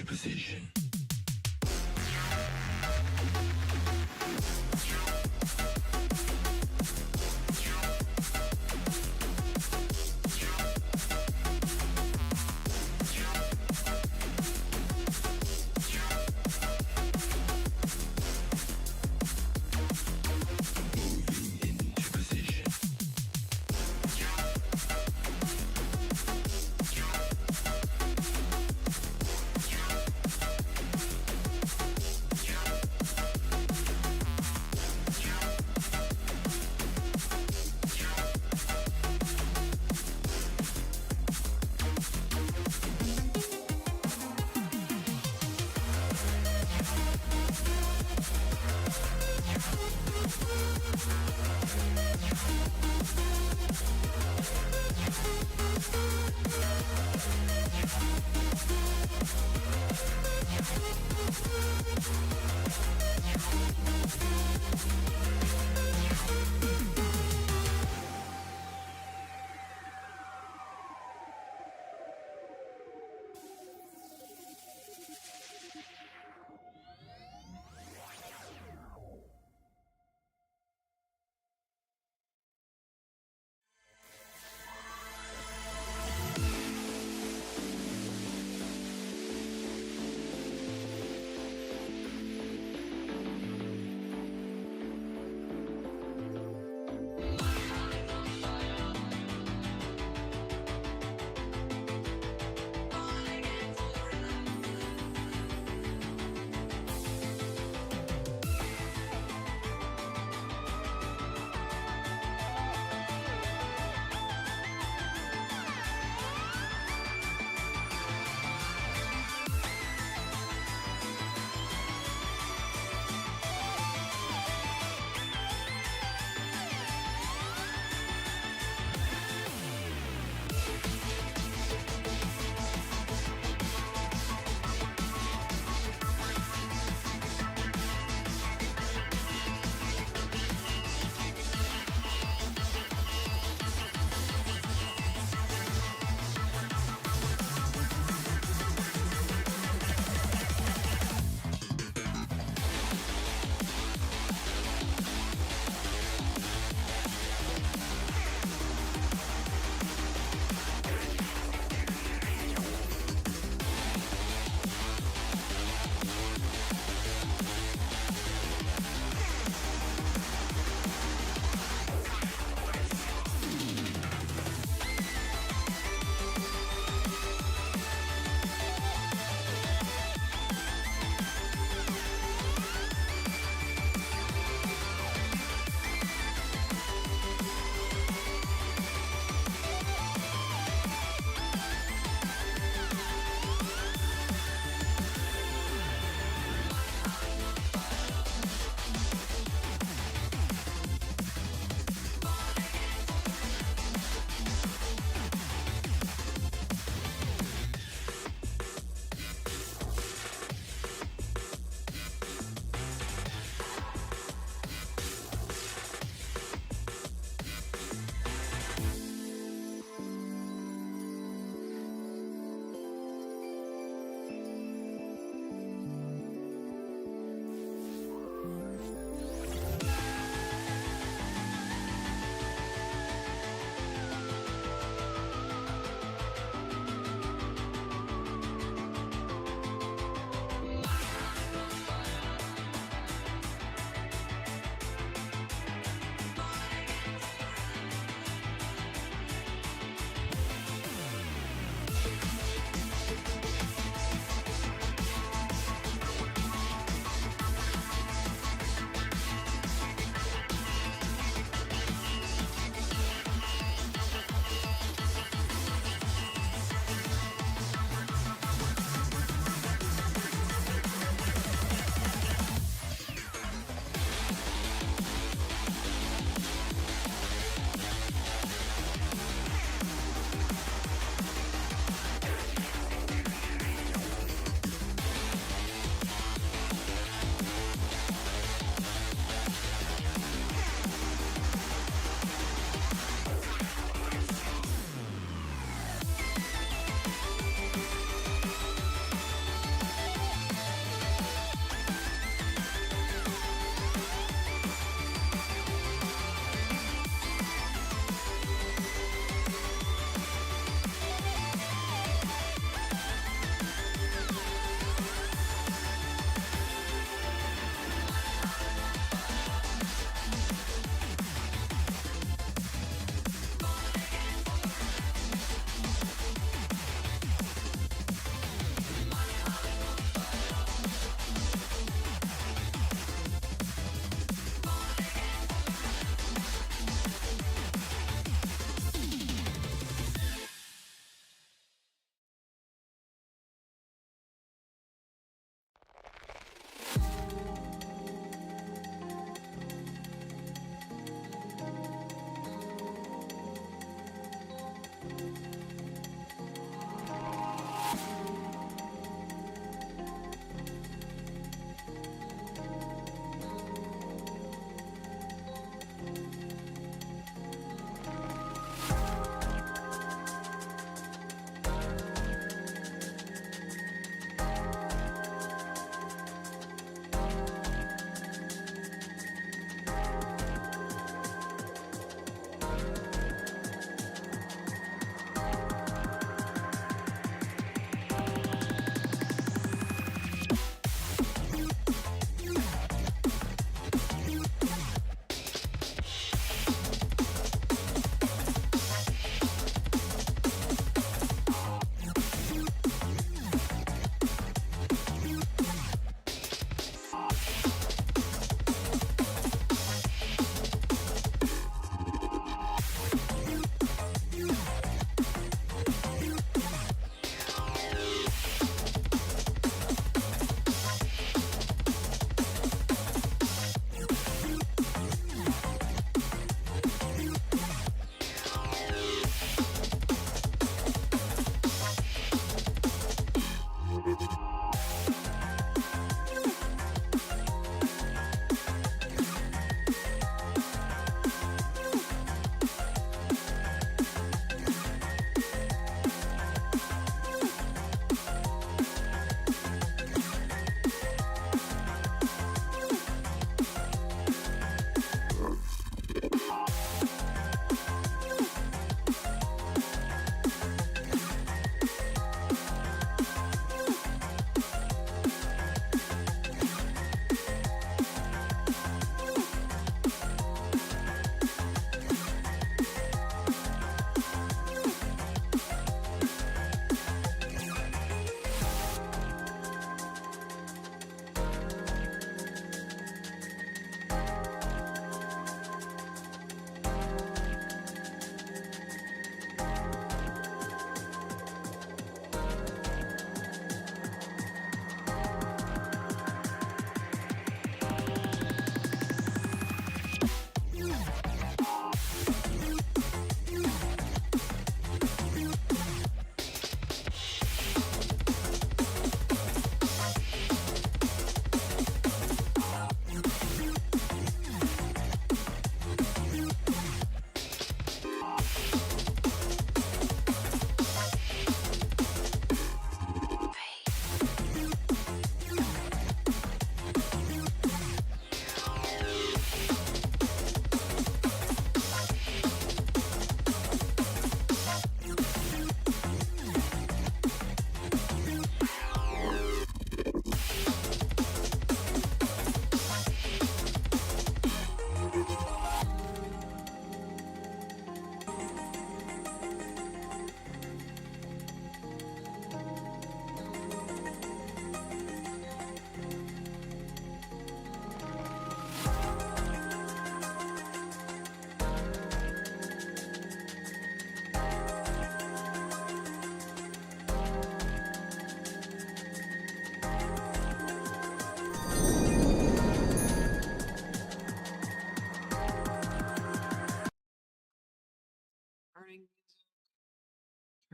into position.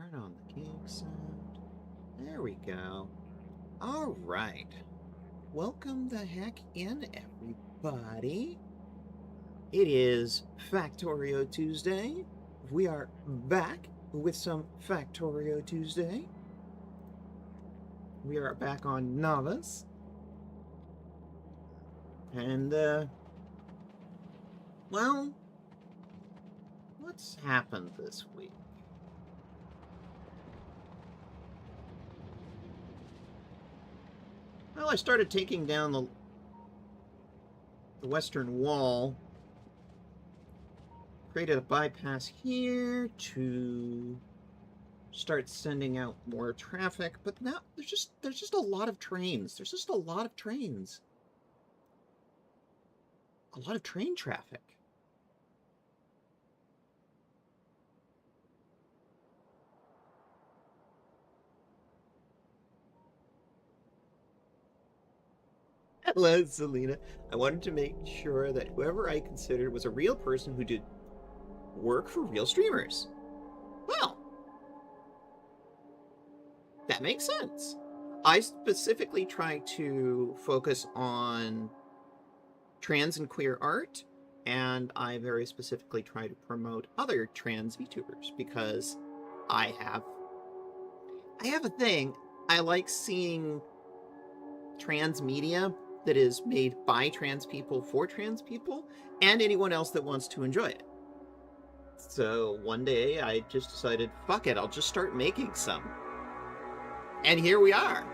Turn on the king sound. There we go. All right. Welcome the heck in, everybody. It is Factorio Tuesday. We are back with some Factorio Tuesday. We are back on Navas. And, well, what's happened this week? Well, I started taking down the western wall. Created a bypass here to start sending out more traffic, but now there's just a lot of trains. There's just a lot of trains. A lot of train traffic. Hello, Selena. I wanted to make sure that whoever I considered was a real person who did work for real streamers. Well, that makes sense. I specifically try to focus on trans and queer art, and I very specifically try to promote other trans VTubers because I have a thing. I like seeing trans media that is made by trans people for trans people and anyone else that wants to enjoy it. So one day I just decided, fuck it, I'll just start making some. And here we are.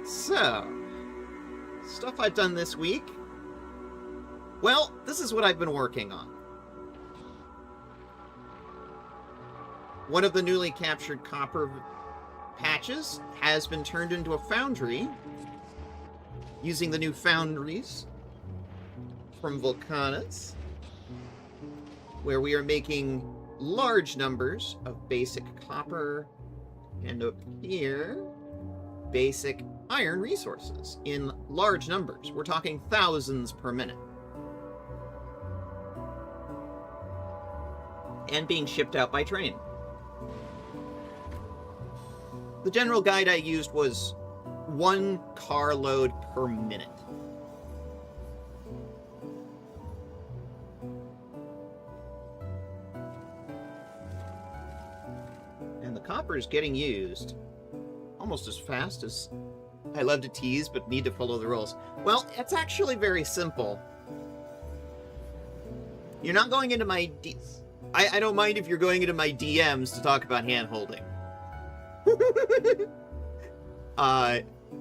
So, stuff I've done this week. Well, this is what I've been working on. One of the newly captured copper patches has been turned into a foundry using the new foundries from Vulcanus, where we are making large numbers of basic copper, and up here, basic iron resources in large numbers. We're talking thousands per minute. And being shipped out by train. The general guide I used was 1 carload per minute. And the copper is getting used almost as fast as I love to tease, but need to follow the rules. Well, it's actually very simple. You're not going into my I don't mind if you're going into my DMs to talk about hand-holding.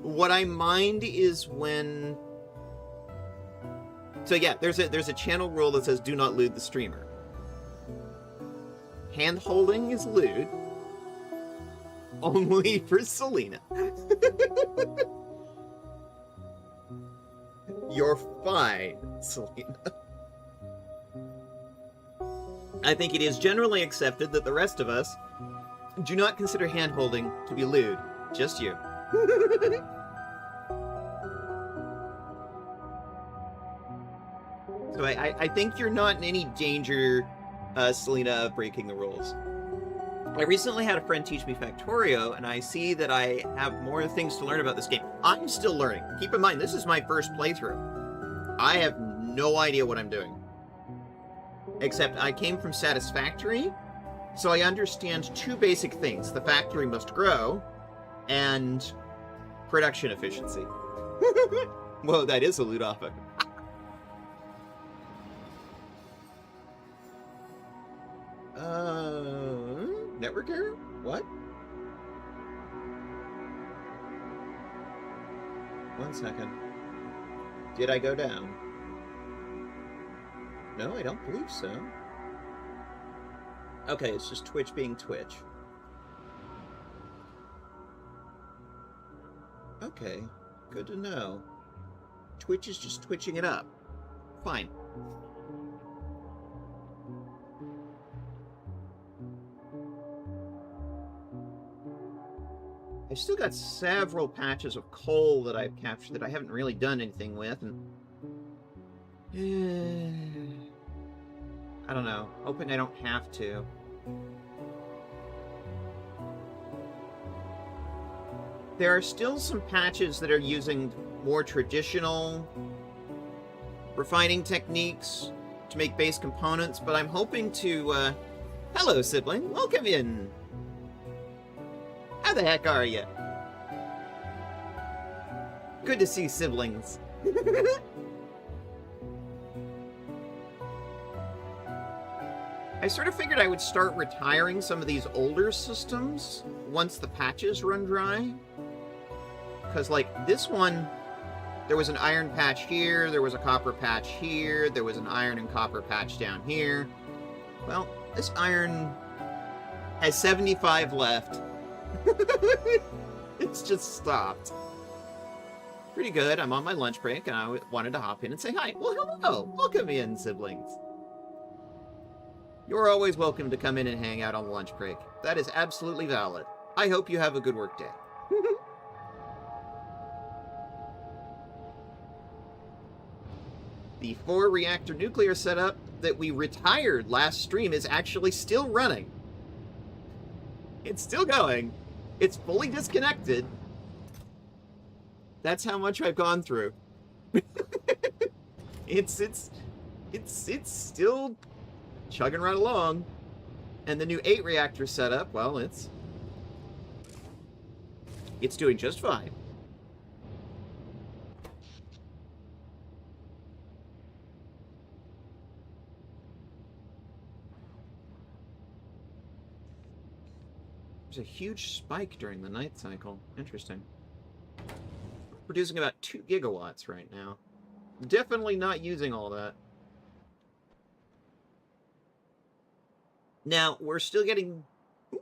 What I mind is when... So yeah, there's a channel rule that says do not lewd the streamer. Hand-holding is lewd. Only for Selena. You're fine, Selena. I think it is generally accepted that the rest of us do not consider hand-holding to be lewd. Just you. So I think you're not in any danger, Selena, of breaking the rules. I recently had a friend teach me Factorio, and I see that I have more things to learn about this game. I'm still learning. Keep in mind, this is my first playthrough. I have no idea what I'm doing. Except I came from Satisfactory, so I understand 2 basic things. The factory must grow, and production efficiency. Whoa, that is a loot offer. Network error? What? 1 second. Did I go down? No, I don't believe so. Okay, it's just Twitch being Twitch. Okay, good to know. Twitch is just twitching it up. Fine. I've still got several patches of coal that I've captured that I haven't really done anything with, and I don't know. Hoping I don't have to. There are still some patches that are using more traditional refining techniques to make base components, but I'm hoping to, hello, sibling. Welcome in. How the heck are you? Good to see siblings. I sort of figured I would start retiring some of these older systems once the patches run dry. Because, like, this one, there was an iron patch here, there was a copper patch here, there was an iron and copper patch down here. Well, this iron has 75 left. It's just stopped. Pretty good. I'm on my lunch break, and I wanted to hop in and say hi. Well, hello. Welcome in, siblings. You're always welcome to come in and hang out on the lunch break. That is absolutely valid. I hope you have a good work day. The 4-reactor nuclear setup that we retired last stream is actually still running. It's still going. It's fully disconnected. That's how much I've gone through. It's still chugging right along. And the new 8-reactor setup, well, it's doing just fine. There's a huge spike during the night cycle. Interesting. Producing about 2 gigawatts right now. Definitely not using all that. Now, we're still getting... Ooh.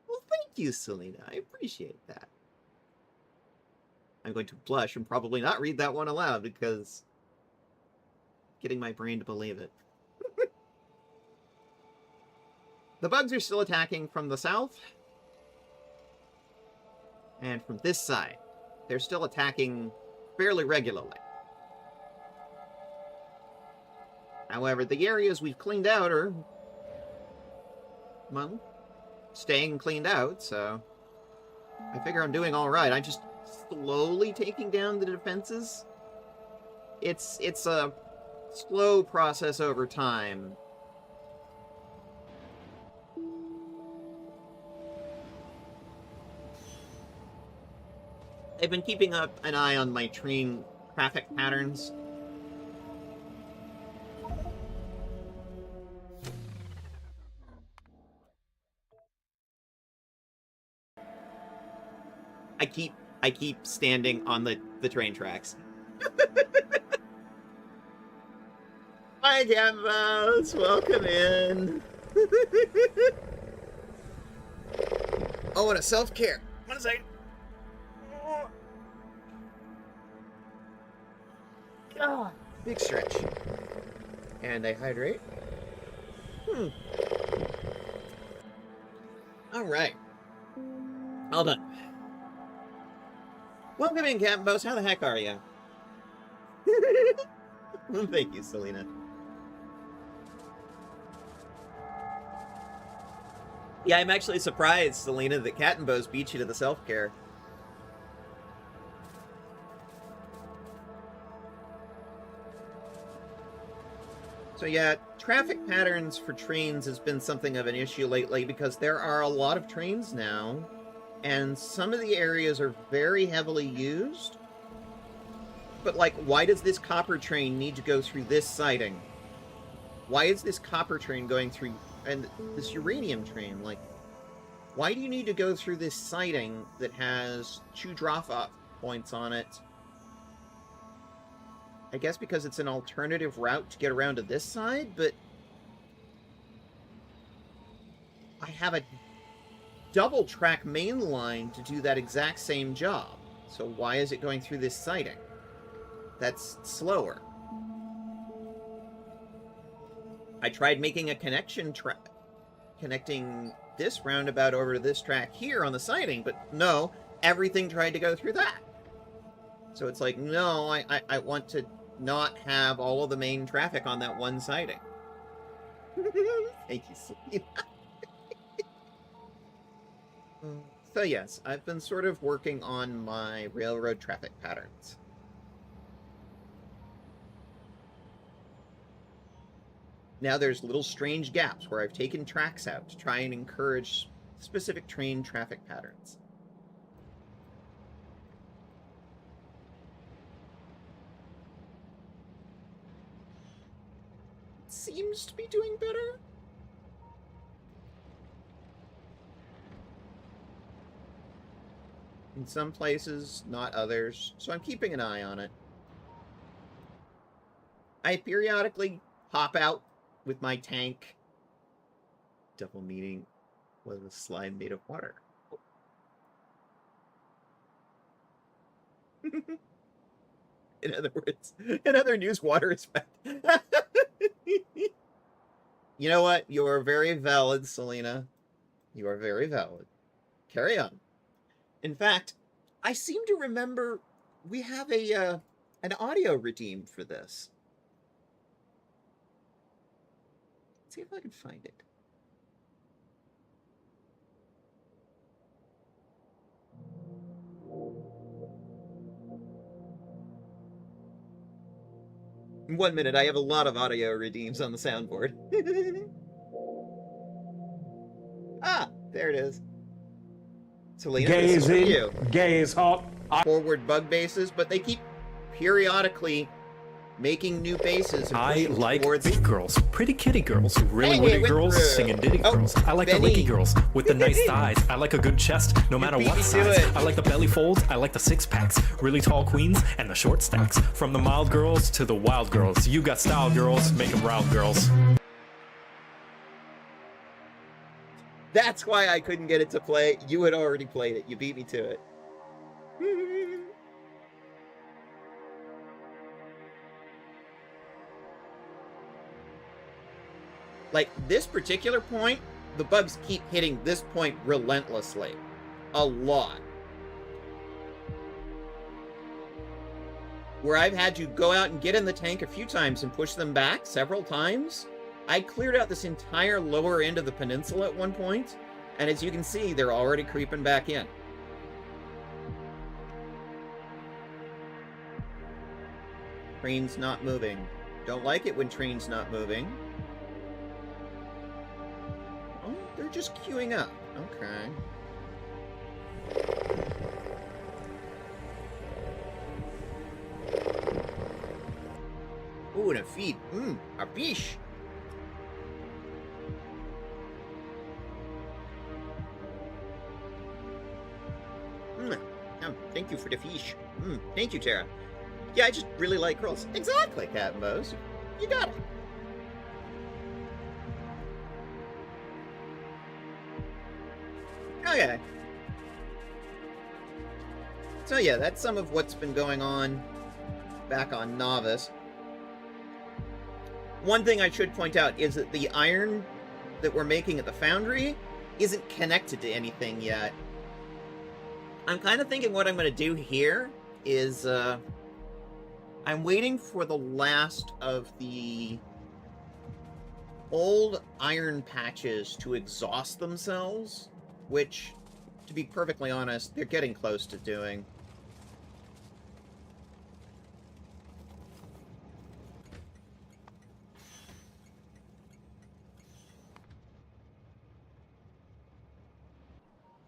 Well, thank you, Selena. I appreciate that. I'm going to blush and probably not read that one aloud because... getting my brain to believe it. The bugs are still attacking from the south. And from this side. They're still attacking fairly regularly. However, the areas we've cleaned out are, well, staying cleaned out, so I figure I'm doing all right. I'm just slowly taking down the defenses. It's a slow process over time. I've been keeping up an eye on my train traffic patterns. I keep standing on the train tracks. Hi, Gambos! Welcome in! Oh, and a self-care. One second. Oh, big stretch. And I hydrate. Alright. All done. Welcome in, Campos. How the heck are you? Well, thank you, Selena. Yeah, I'm actually surprised, Selena, that Cat and Bows beat you to the self-care. So yeah, traffic patterns for trains has been something of an issue lately because there are a lot of trains now, and some of the areas are very heavily used. But, like, why does this copper train need to go through this siding? Why is this copper train going through, and this uranium train, like, why do you need to go through this siding that has 2 drop-off points on it? I guess because it's an alternative route to get around to this side, but I have a double-track main line to do that exact same job. So why is it going through this siding? That's slower. I tried making a connection track, connecting this roundabout over to this track here on the siding, but no, everything tried to go through that. So it's like, no, I want to not have all of the main traffic on that one siding. Thank you, Selena. So yes, I've been sort of working on my railroad traffic patterns. Now there's little strange gaps where I've taken tracks out to try and encourage specific train traffic patterns. It seems to be doing better. In some places, not others, so I'm keeping an eye on it. I periodically hop out with my tank. Double meaning was a slime made of water. In other words, in other news, water is wet. You know what? You're very valid, Selena. You are very valid. Carry on. In fact, I seem to remember we have a an audio redeem for this. Let's see if I can find it. In 1 minute, I have a lot of audio redeems on the soundboard. Ah, there it is. Selena, this is for you. Gay is hot. Forward bug bases, but they keep periodically making new bases. And I like big girls, pretty kitty girls, really Hey, witty went girls, through. singing ditty Oh, girls. I like Benny. the licky girls with the nice thighs. I like a good chest, no matter beat what me to size. it. I like the belly folds. I like the six packs, really tall queens and the short stacks. From the mild girls to the wild girls, you got style girls, make 'em proud girls. That's why I couldn't get it to play. You had already played it. You beat me to it. Like, this particular point, the bugs keep hitting this point relentlessly. A lot. Where I've had to go out and get in the tank a few times and push them back several times. I cleared out this entire lower end of the peninsula at one point, and as you can see, they're already creeping back in. Train's not moving. Don't like it when train's not moving. Oh, they're just queuing up. Okay. Ooh, and a feed. A fish. Thank you for the fish. Thank you, Tara. Yeah, I just really like girls. Exactly, Cat and Bose. You got it. Okay. So yeah, that's some of what's been going on back on Novice. One thing I should point out is that the iron that we're making at the foundry isn't connected to anything yet. I'm kind of thinking what I'm going to do here is, I'm waiting for the last of the old iron patches to exhaust themselves, which, to be perfectly honest, they're getting close to doing.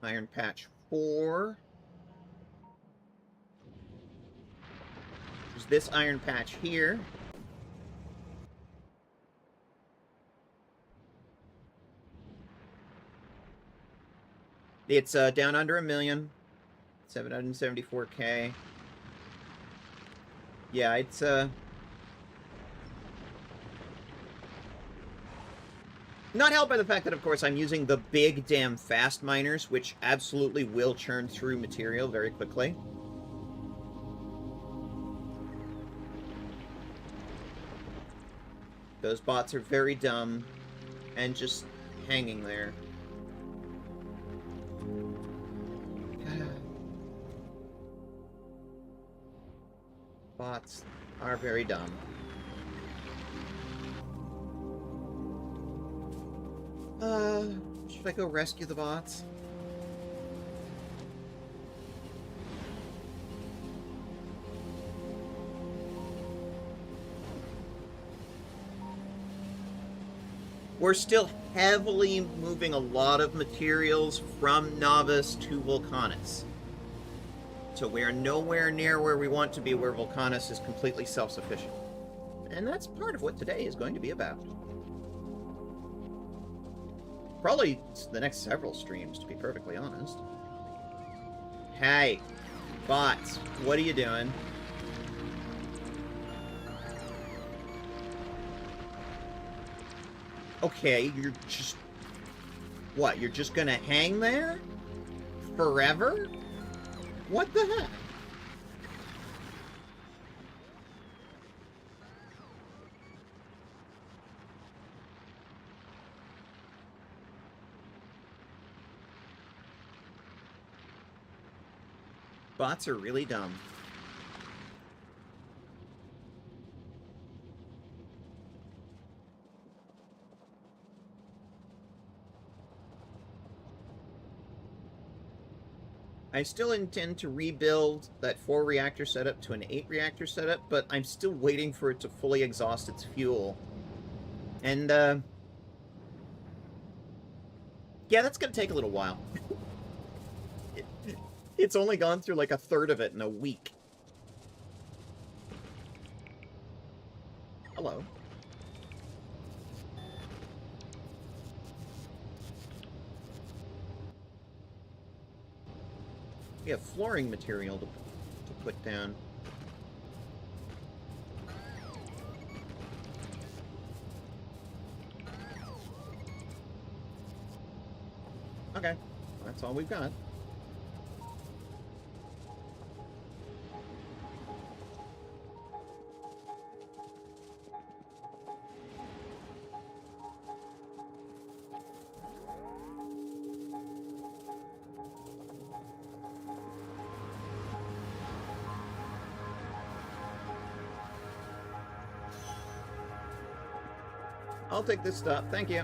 Iron patch 4. There's this iron patch here. It's down under 1 million. 774K. Yeah, it's not helped by the fact that, of course, I'm using the big damn fast miners, which absolutely will churn through material very quickly. Those bots are very dumb and just hanging there. Bots are very dumb. Should I go rescue the bots? We're still heavily moving a lot of materials from Novice to Volcanus. So we're nowhere near where we want to be, where Volcanus is completely self-sufficient. And that's part of what today is going to be about. Probably the next several streams, to be perfectly honest. Hey, bots, what are you doing? Okay, you're just... What, you're just gonna hang there? Forever? What the heck? Bots are really dumb. I still intend to rebuild that 4-reactor setup to an 8-reactor setup, but I'm still waiting for it to fully exhaust its fuel. And, yeah, that's gonna take a little while. It's only gone through like a third of it in a week. Hello. We have flooring material to put down. Okay, that's all we've got. I'll take this stuff. Thank you.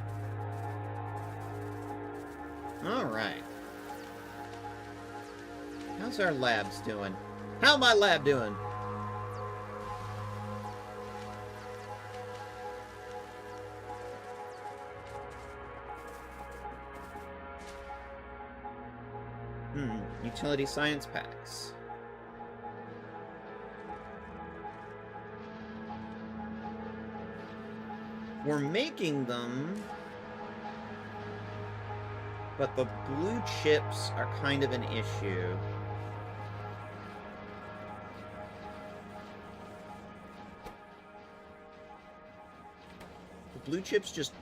Alright. How's our labs doing? How's my lab doing? Utility science packs. We're making them, but the blue chips are kind of an issue. The blue chips just...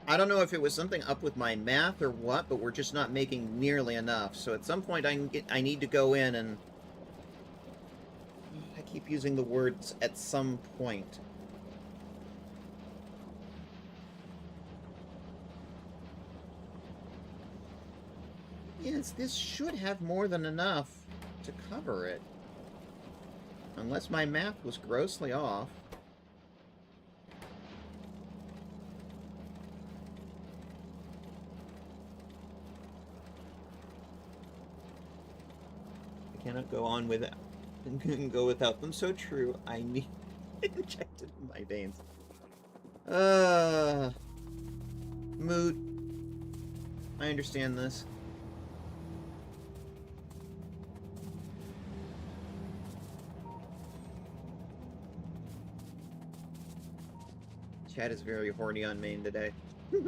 I don't know if it was something up with my math or what, but we're just not making nearly enough. So at some point I need to go in and... I keep using the words "at some point." Yes, this should have more than enough to cover it. Unless my math was grossly off. I cannot go on without go without them. So true. I need injected in my veins. Moot. I understand this. Chad is very horny on main today. The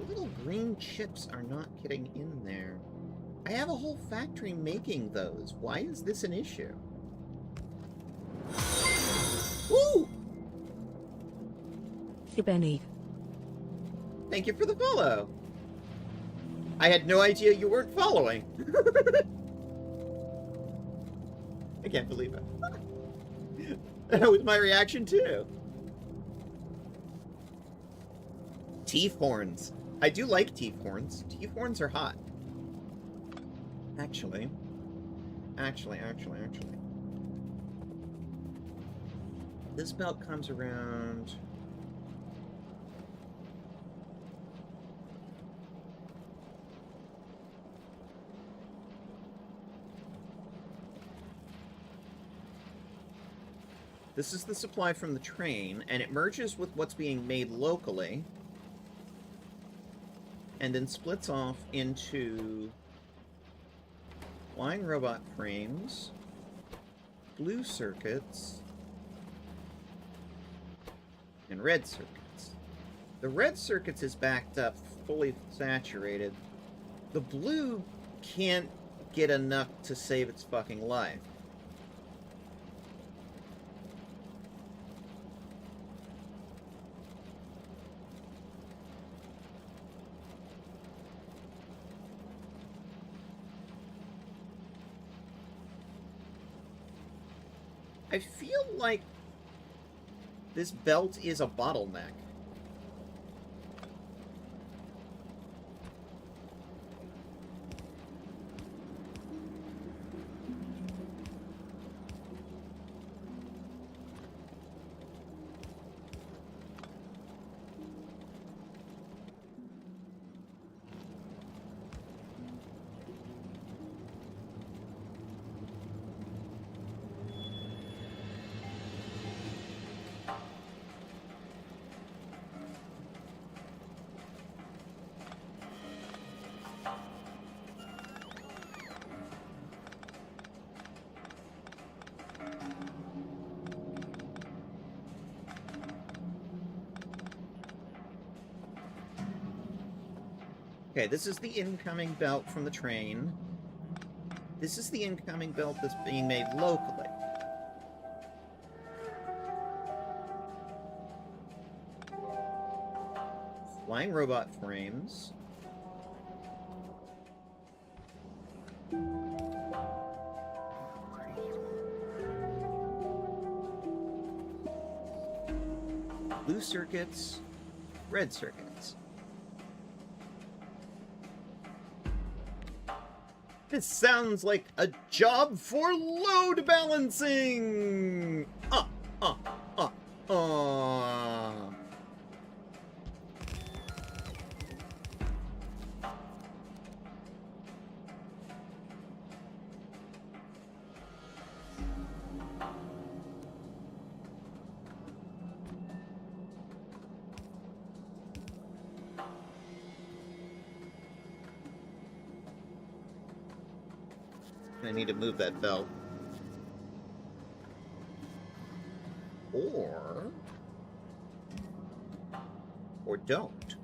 little green chips are not getting in there. I have a whole factory making those. Why is this an issue? Woo! Hey, Benny. Thank you for the follow. I had no idea you weren't following. I can't believe it. That was my reaction too. Teeth horns. I do like teeth horns. Teeth horns are hot. Actually. This belt comes around... This is the supply from the train, and it merges with what's being made locally, and then splits off into flying robot frames, blue circuits, and red circuits. The red circuits is backed up, fully saturated. The blue can't get enough to save its fucking life. I feel like this belt is a bottleneck. Okay, this is the incoming belt from the train. This is the incoming belt that's being made locally. Flying robot frames. Blue circuits, red circuits. This sounds like a job for load balancing! I need to move that belt. Or don't.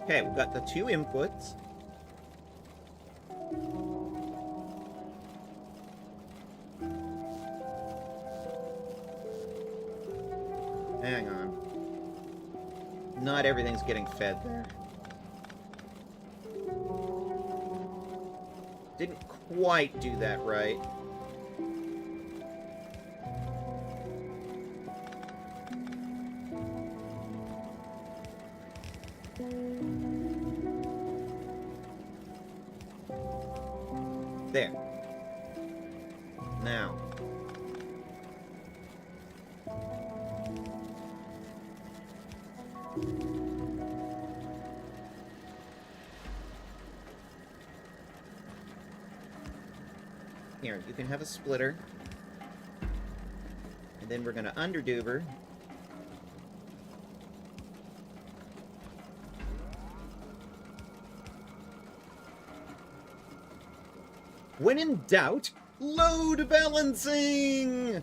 Okay, we've got the two inputs. Hang on. Not everything's getting fed there. Didn't quite do that right. There. Now. Here, you can have a splitter. And then we're going to underduber. When in doubt, load balancing!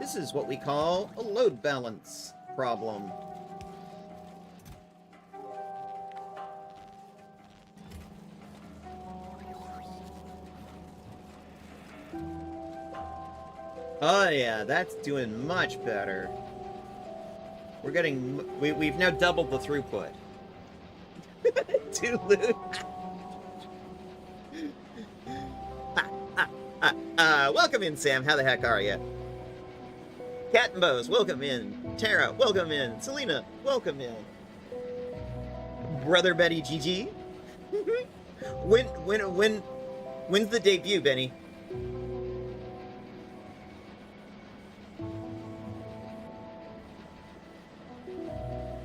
This is what we call a load balance problem. Oh yeah, that's doing much better. We're getting... We've now doubled the throughput. To loot. Welcome in, Sam. How the heck are you? Cat and Bows, welcome in. Tara, welcome in. Selena, welcome in. Brother Betty GG. When's the debut, Benny?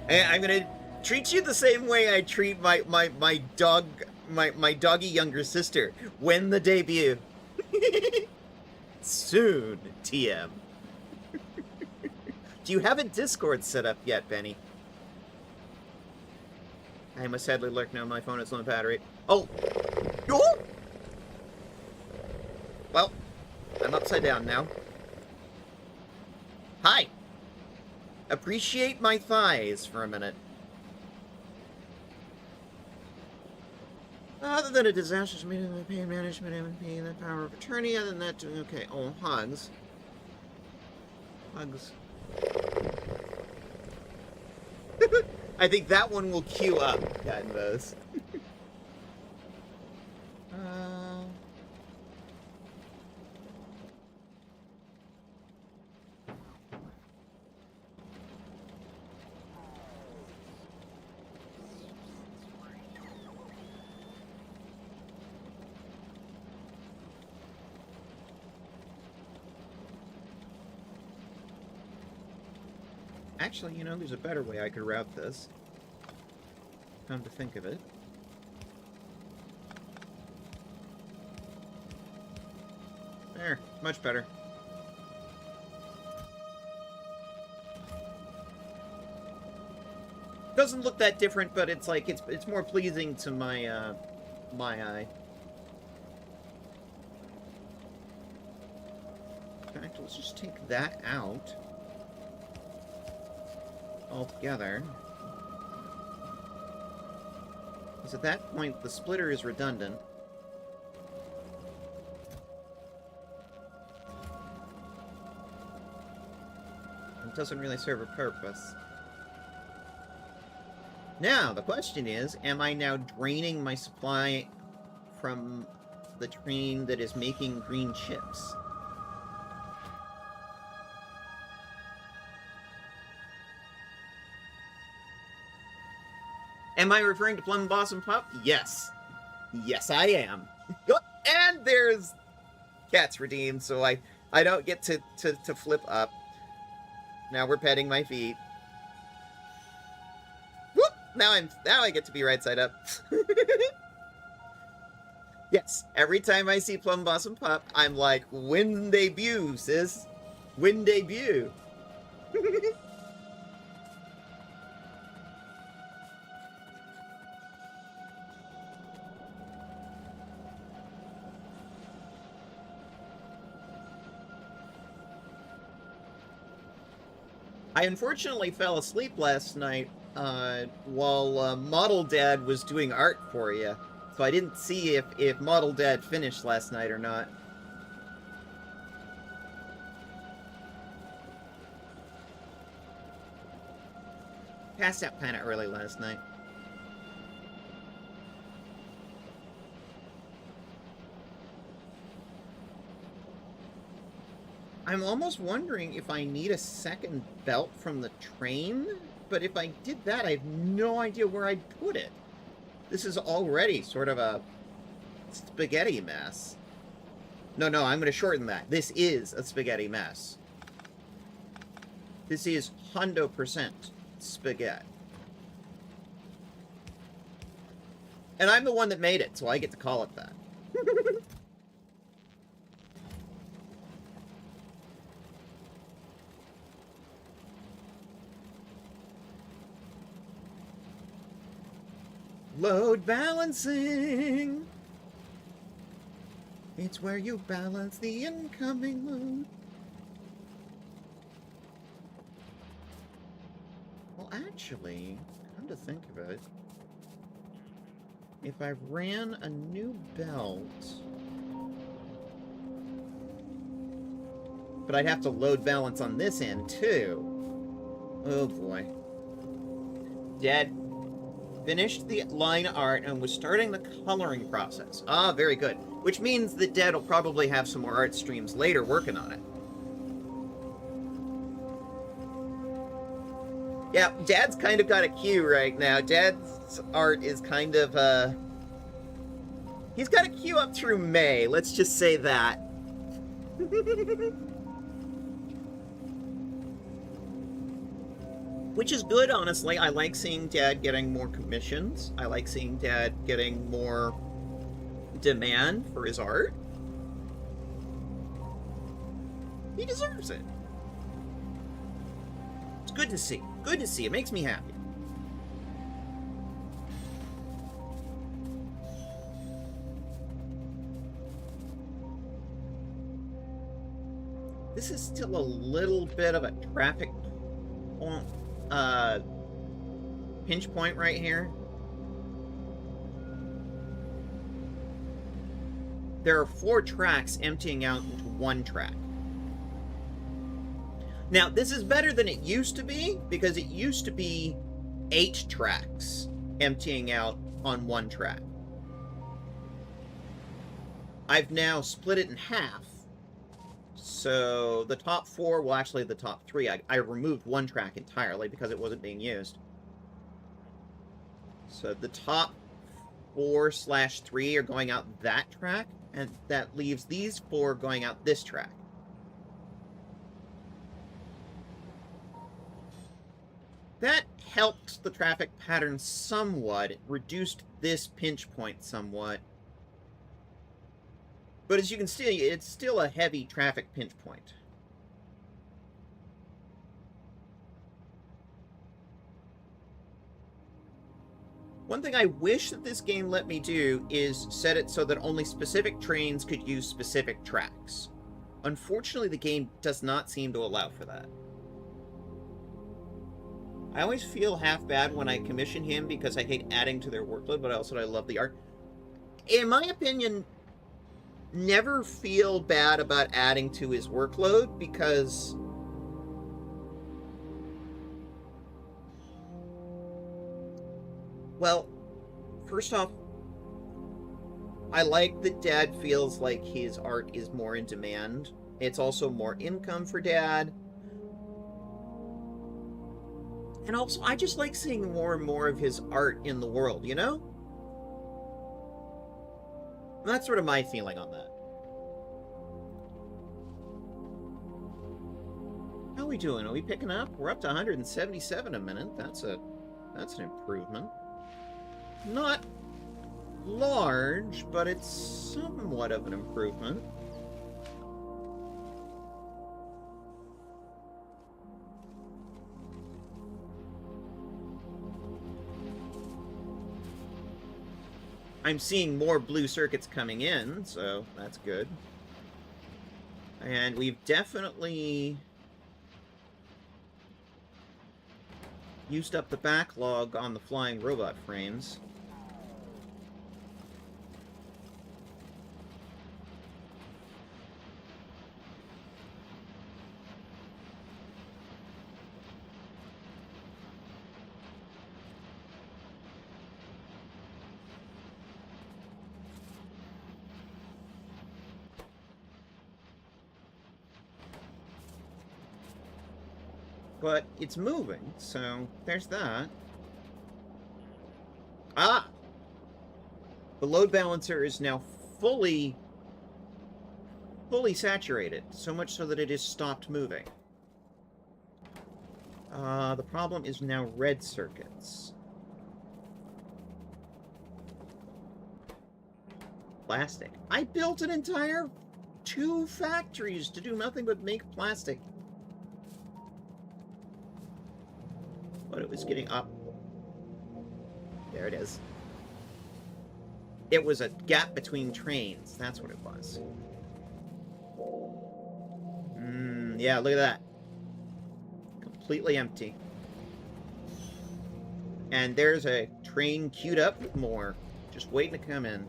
And I'm gonna treat you the same way I treat my doggy younger sister. When the debut? Soon, TM. Do you have a Discord set up yet, Benny? I must sadly lurk now. My phone is low battery. Oh! Oh! Well, I'm upside down now. Hi! Appreciate my thighs for a minute. Other than a disastrous meeting with pain management, MP, and the power of attorney, other than that, doing okay. Oh, hugs. Hugs. I think that one will queue up, Cat and Bows. Actually, you know, there's a better way I could route this. Come to think of it. There, much better. Doesn't look that different, but it's like it's more pleasing to my my eye. In fact, let's just take that out altogether. Because at that point, the splitter is redundant. It doesn't really serve a purpose. Now, the question is, am I now draining my supply from the train that is making green chips? Am I referring to Plum Blossom Pup? Yes. Yes, I am. And there's Cats Redeemed, so I don't get to flip up. Now we're petting my feet. Whoop! Now I get to be right side up. Yes, every time I see Plum Blossom Pup, I'm like, when debut, sis? When debut? I unfortunately fell asleep last night while Model Dad was doing art for you, so I didn't see if Model Dad finished last night or not. Passed out kind of early last night. I'm almost wondering if I need a second belt from the train, but if I did that, I have no idea where I'd put it. This is already sort of a spaghetti mess. No, I'm going to shorten that. This is a spaghetti mess. This is 100% spaghetti. And I'm the one that made it, so I get to call it that. Load balancing. It's where you balance the incoming load. Well, actually, come to think of it, if I ran a new belt, but I'd have to load balance on this end too. Oh boy. Dad, finished the line art and was starting the coloring process. Ah, very good. Which means that Dad will probably have some more art streams later working on it. Yeah, Dad's kind of got a queue right now. Dad's art is kind of, he's got a queue up through May, let's just say that. Which is good, honestly. I like seeing Dad getting more commissions. I like seeing Dad getting more demand for his art. He deserves it. It's good to see. Good to see. It makes me happy. This is still a little bit of a traffic pinch point right here. There are 4 tracks emptying out into 1 track. Now, this is better than it used to be, because it used to be 8 tracks emptying out on 1 track. I've now split it in half. So the top 4, well, actually the top 3, I removed 1 track entirely because it wasn't being used. So the top 4/3 are going out that track, and that leaves these 4 going out this track. That helped the traffic pattern somewhat. It reduced this pinch point somewhat. But as you can see, it's still a heavy traffic pinch point. One thing I wish that this game let me do is set it so that only specific trains could use specific tracks. Unfortunately, the game does not seem to allow for that. I always feel half bad when I commission him because I hate adding to their workload, but also I love the art. In my opinion, never feel bad about adding to his workload because well, first off, I like that Dad feels like his art is more in demand. It's also more income for Dad. And also, I just like seeing more and more of his art in the world, you know? That's sort of my feeling on that. How are we doing? Are we picking up? We're up to 177 a minute. That's an improvement. Not large, but it's somewhat of an improvement. I'm seeing more blue circuits coming in, so that's good. And we've definitely used up the backlog on the flying robot frames. But it's moving, so there's that. Ah! The load balancer is now fully saturated, so much so that it has stopped moving. The problem is now red circuits. Plastic. I built an entire 2 factories to do nothing but make plastic. But it was getting up. There it is. It was a gap between trains. That's what it was. Yeah, look at that. Completely empty. And there's a train queued up with more. Just waiting to come in.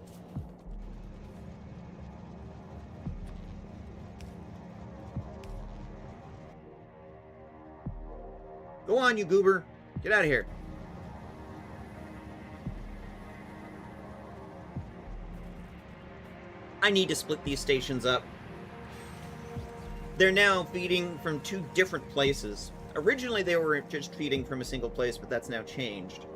Go on, you goober. Get out of here. I need to split these stations up. They're now feeding from 2 different places. Originally, they were just feeding from a single place, but that's now changed.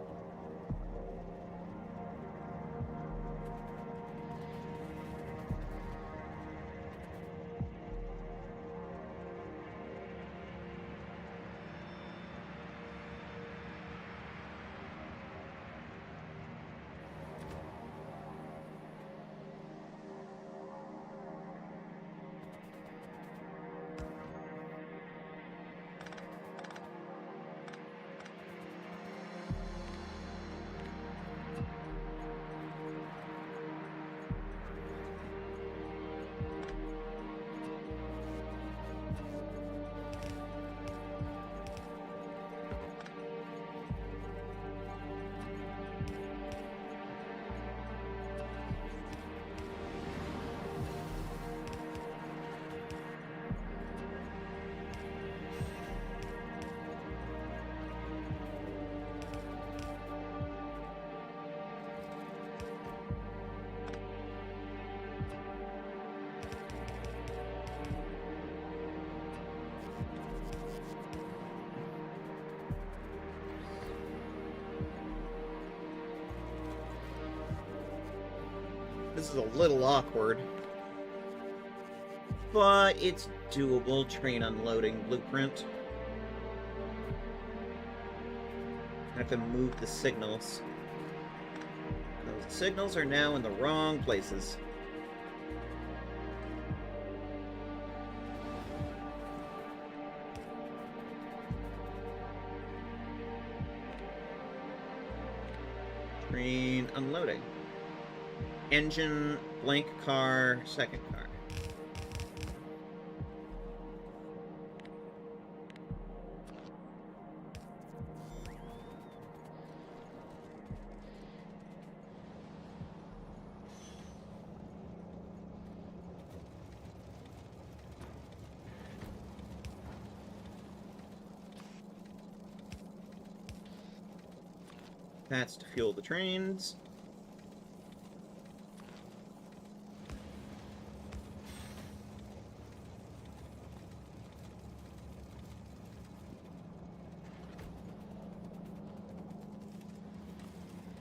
This is a little awkward, but it's doable. Train unloading blueprint. I have to move the signals. Those signals are now in the wrong places. Train unloading. Engine, blank car, second car. That's to fuel the trains.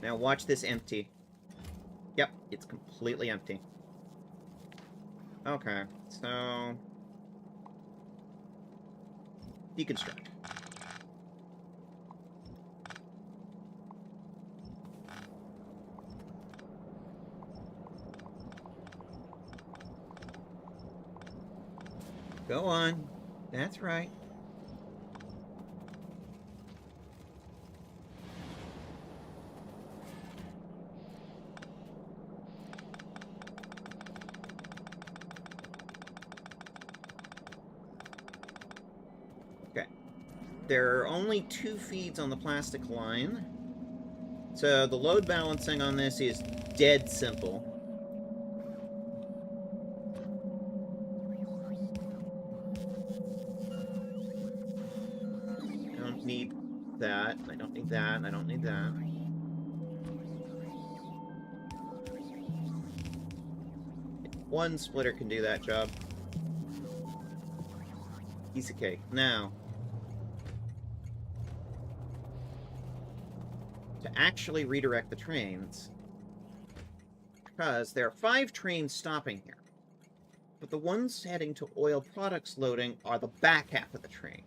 Now watch this empty. Yep, it's completely empty. Okay, so... deconstruct. Go on. That's right. Okay. There are only 2 feeds on the plastic line. So the load balancing on this is dead simple. I don't need that. I don't need that. I don't need that. One splitter can do that job. Piece of cake. Now, to actually redirect the trains, because there are 5 trains stopping here, but the ones heading to oil products loading are the back half of the train.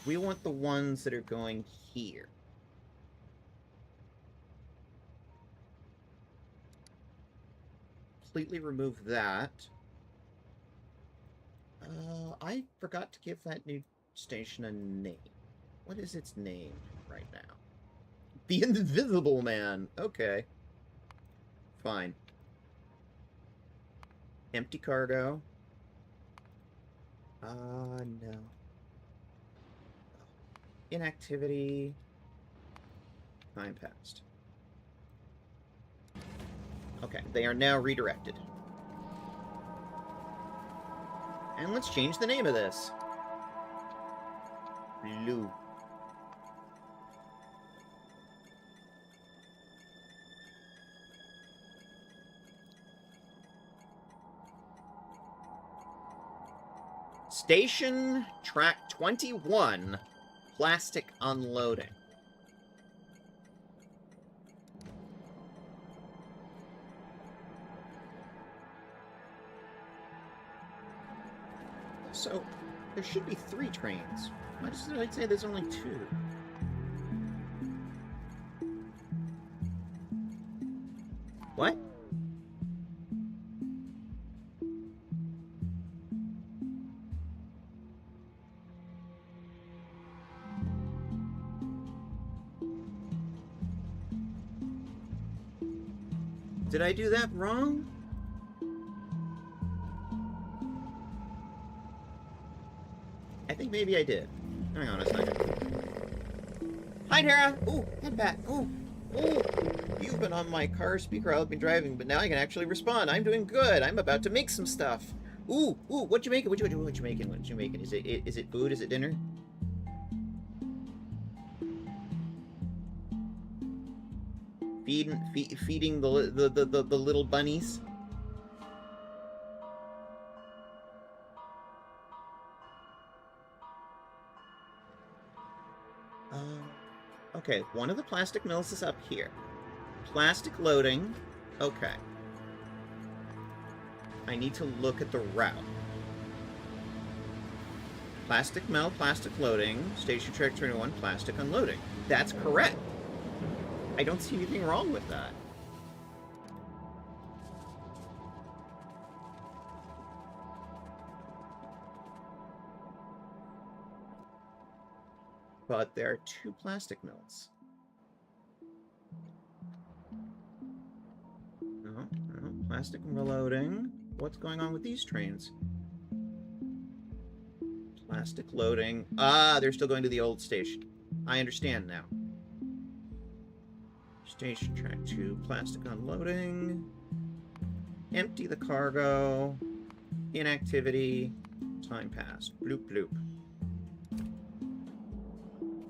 We want the ones that are going here. Completely remove that. I forgot to give that new station a name. What is its name right now? The Invisible Man. Okay. Fine. Empty cargo. No. Inactivity. Time passed. Okay, they are now redirected. And let's change the name of this. Blue. Station track 21, plastic unloading. So, there should be 3 trains. Why did I say there's only 2? What? Did I do that wrong? I think maybe I did. Hang on a second. Hi, Tara! Ooh, head back. Ooh, ooh. You've been on my car speaker while I've been driving, but now I can actually respond. I'm doing good. I'm about to make some stuff. Ooh, ooh, what you making? What you making? What you making? Is it food? Is it dinner? Feeding the little bunnies. Okay, one of the plastic mills is up here. Plastic loading. Okay. I need to look at the route. Plastic mill, plastic loading, station track 21, plastic unloading. That's correct. I don't see anything wrong with that. But there are 2 plastic mills. No, plastic reloading. What's going on with these trains? Plastic loading. Ah, they're still going to the old station. I understand now. Station track 2, plastic unloading. Empty the cargo. Inactivity. Time passed. Bloop, bloop.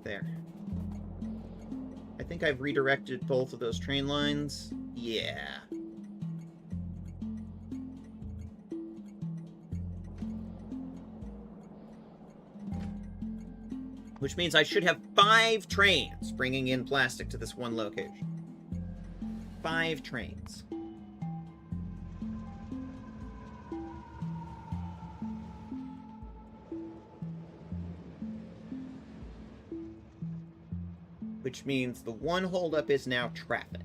There. I think I've redirected both of those train lines. Yeah. Which means I should have 5 trains bringing in plastic to this one location. 5 trains. Which means the one holdup is now traffic.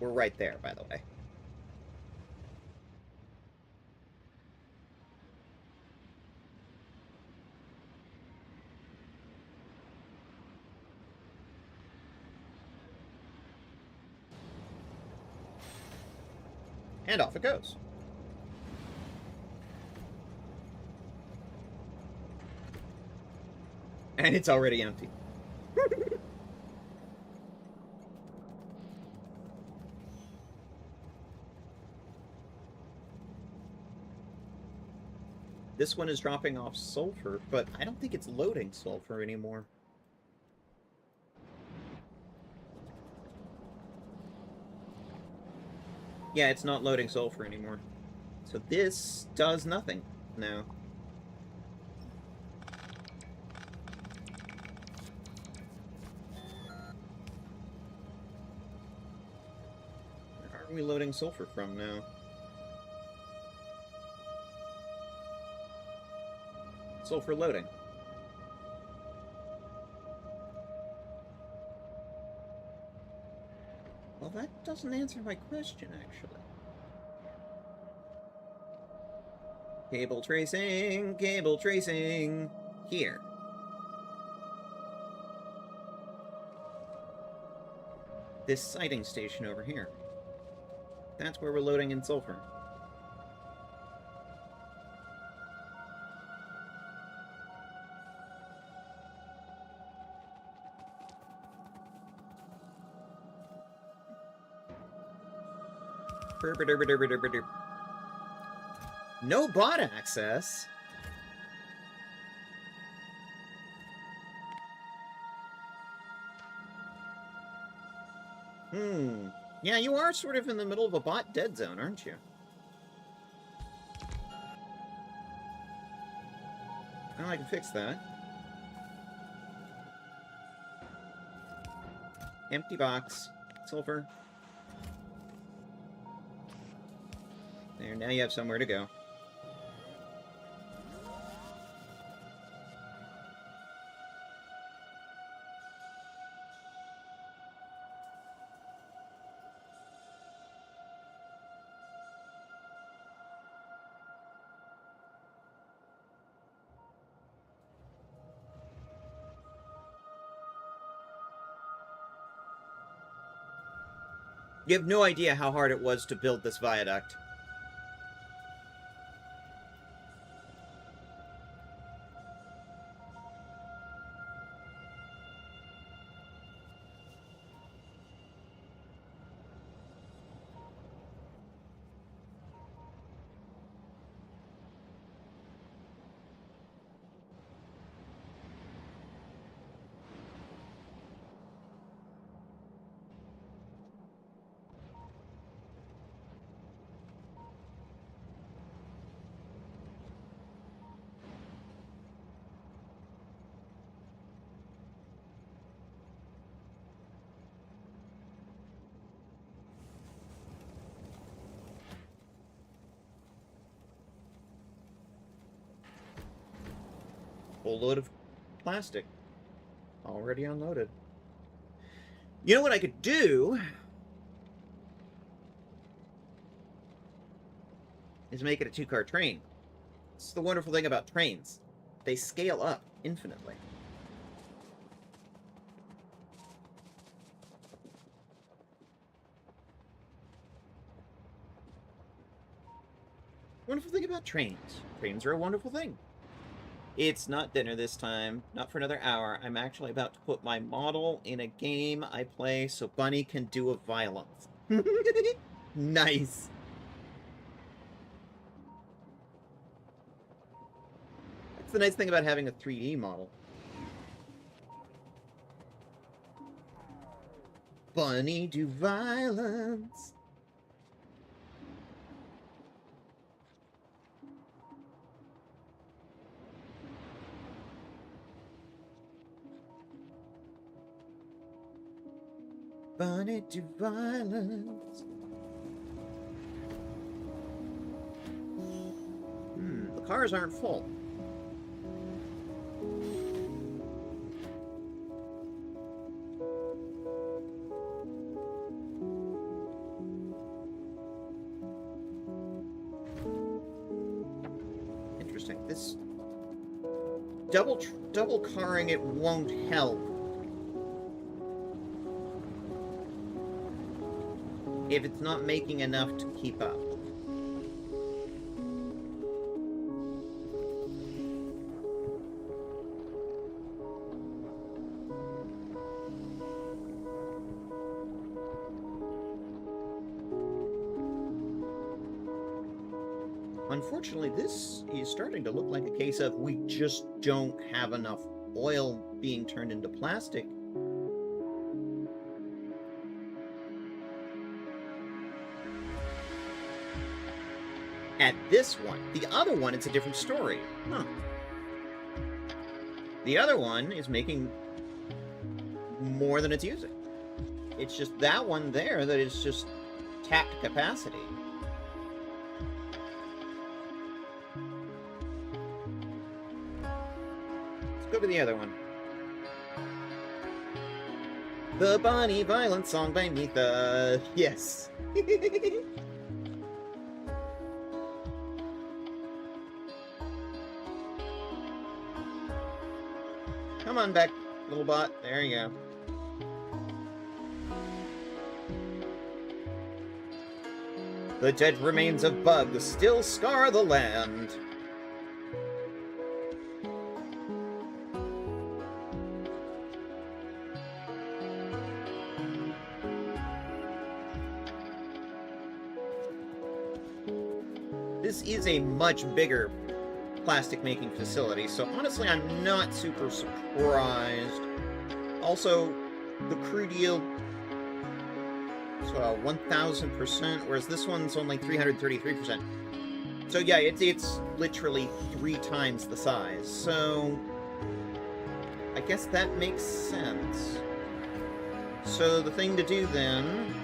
We're right there, by the way. And off it goes. And it's already empty. This one is dropping off sulfur, but I don't think it's loading sulfur anymore. Yeah, it's not loading sulfur anymore. So this does nothing now. Where are we loading sulfur from now? Sulfur loading. Well, that doesn't answer my question, actually. Cable tracing, cable tracing. Here. This sighting station over here. That's where we're loading in sulfur. No bot access? Yeah, you are sort of in the middle of a bot dead zone, aren't you? Oh, I can fix that. Empty box. Silver. There, now you have somewhere to go. You have no idea how hard it was to build this viaduct. Whole load of plastic. Already unloaded. You know what I could do? Is make it a two-car train. It's the wonderful thing about trains. They scale up infinitely. Wonderful thing about trains. Trains are a wonderful thing. It's not dinner this time. Not for another hour. I'm actually about to put my model in a game I play so Bunny can do a violence. Nice. That's the nice thing about having a 3D model. Bunny do violence. Bunny to violence. The cars aren't full. Interesting. This double carring it won't help if it's not making enough to keep up. Unfortunately, this is starting to look like a case of we just don't have enough oil being turned into plastic. At this one. The other one, it's a different story. Huh. The other one is making more than it's using. It's just that one there that is just tapped capacity. Let's go to the other one. The Bonnie Violence song by Mitha. Yes. Come on back, little bot. There you go. The dead remains of bugs still scar the land. This is a much bigger plastic making facility, so honestly I'm not super surprised. Also, the crude yield So 1,000%, whereas this one's only 333%. So yeah, it's literally 3 times the size. So I guess that makes sense. So the thing to do then,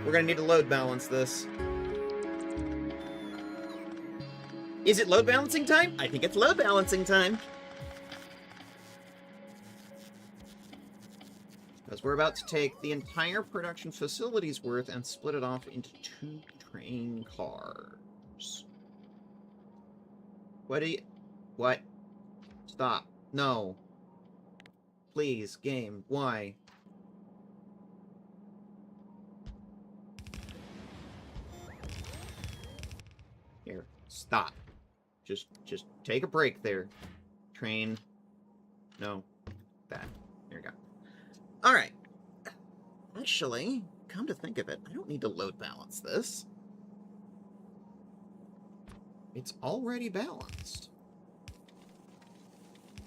we're gonna need to load balance this. Is it load balancing time? I think it's load balancing time. Because we're about to take the entire production facility's worth and split it off into 2 train cars. What do you... What? Stop. No. Please, game. Why? Here. Stop. Just take a break there. Train. No. That. There you go. Alright. Actually, come to think of it, I don't need to load balance this. It's already balanced.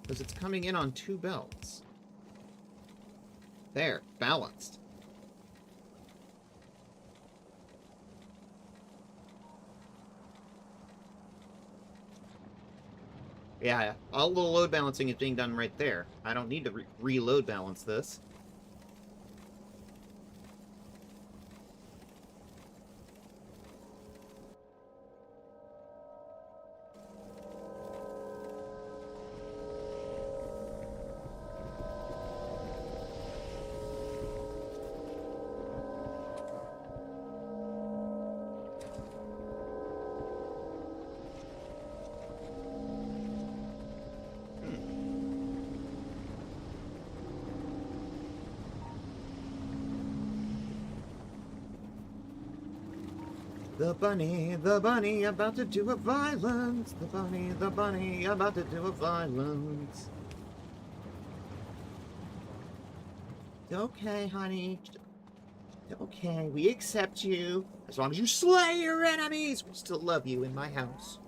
Because it's coming in on 2 belts. There, balanced. Yeah, all the load balancing is being done right there. I don't need to reload balance this. The bunny, about to do a violence. The bunny, about to do a violence. Okay, honey. Okay, we accept you. As long as you slay your enemies, we still love you in my house.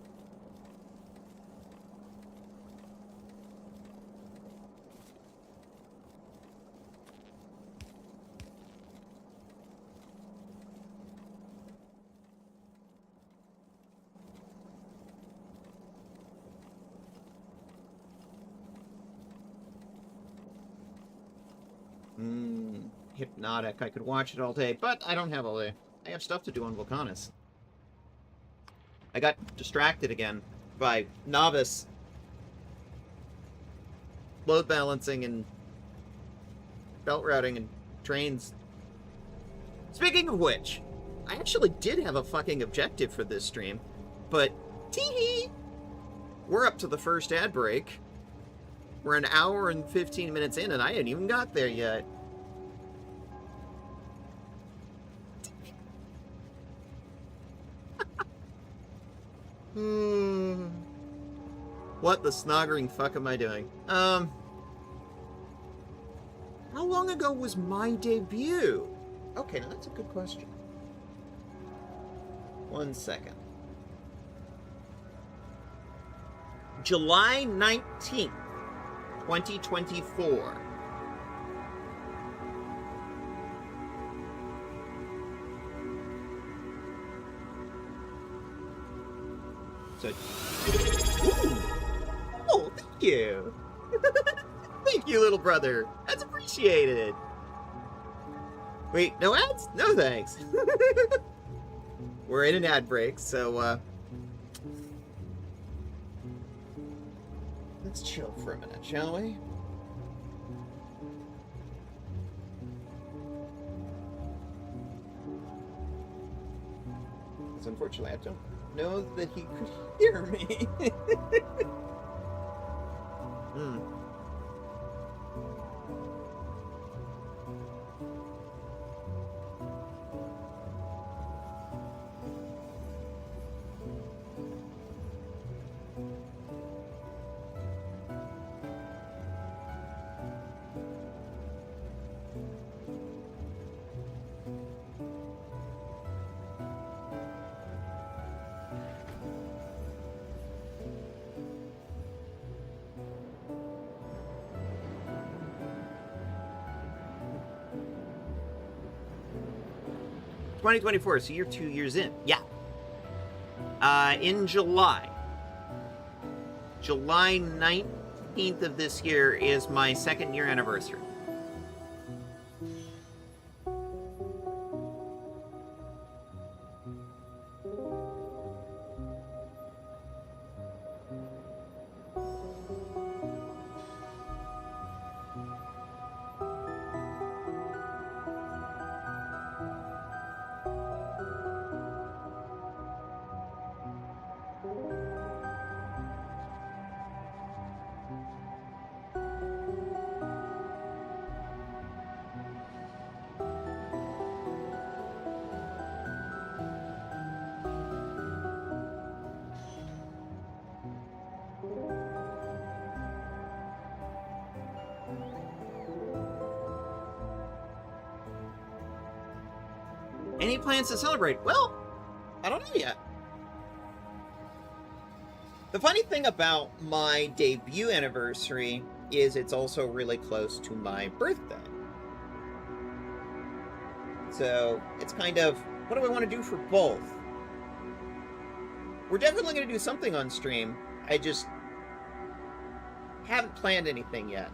Hypnotic. I could watch it all day, but I don't have all day. I have stuff to do on Volcanus. I got distracted again by novice load balancing and belt routing and trains. Speaking of which, I actually did have a fucking objective for this stream, but tee-hee! We're up to the first ad break. We're an hour and 15 minutes in, and I ain't even got there yet. What the snoggering fuck am I doing? How long ago was my debut? Okay, now that's a good question. 1 second. July 19th, 2024. So, ooh. Oh, thank you. Thank you, little brother. That's appreciated. Wait, no ads? No thanks. We're in an ad break, so, let's chill for a minute, shall we? Because unfortunately, I don't know that he could hear me. 2024, so you're 2 years in. Yeah. In July 19th of this year is my 2nd year anniversary. Any plans to celebrate? Well, I don't know yet. The funny thing about my debut anniversary is it's also really close to my birthday. So it's kind of, what do I want to do for both? We're definitely going to do something on stream. I just haven't planned anything yet.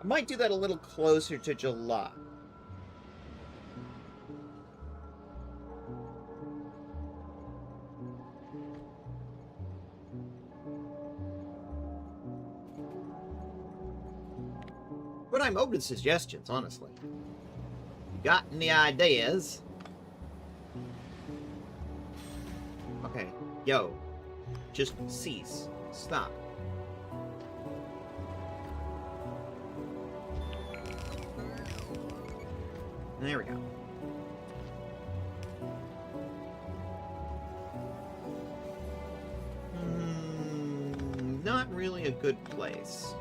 I might do that a little closer to July. But I'm open to suggestions, honestly. You got any ideas? Okay, yo. Just cease. Stop. There we go. Not really a good place.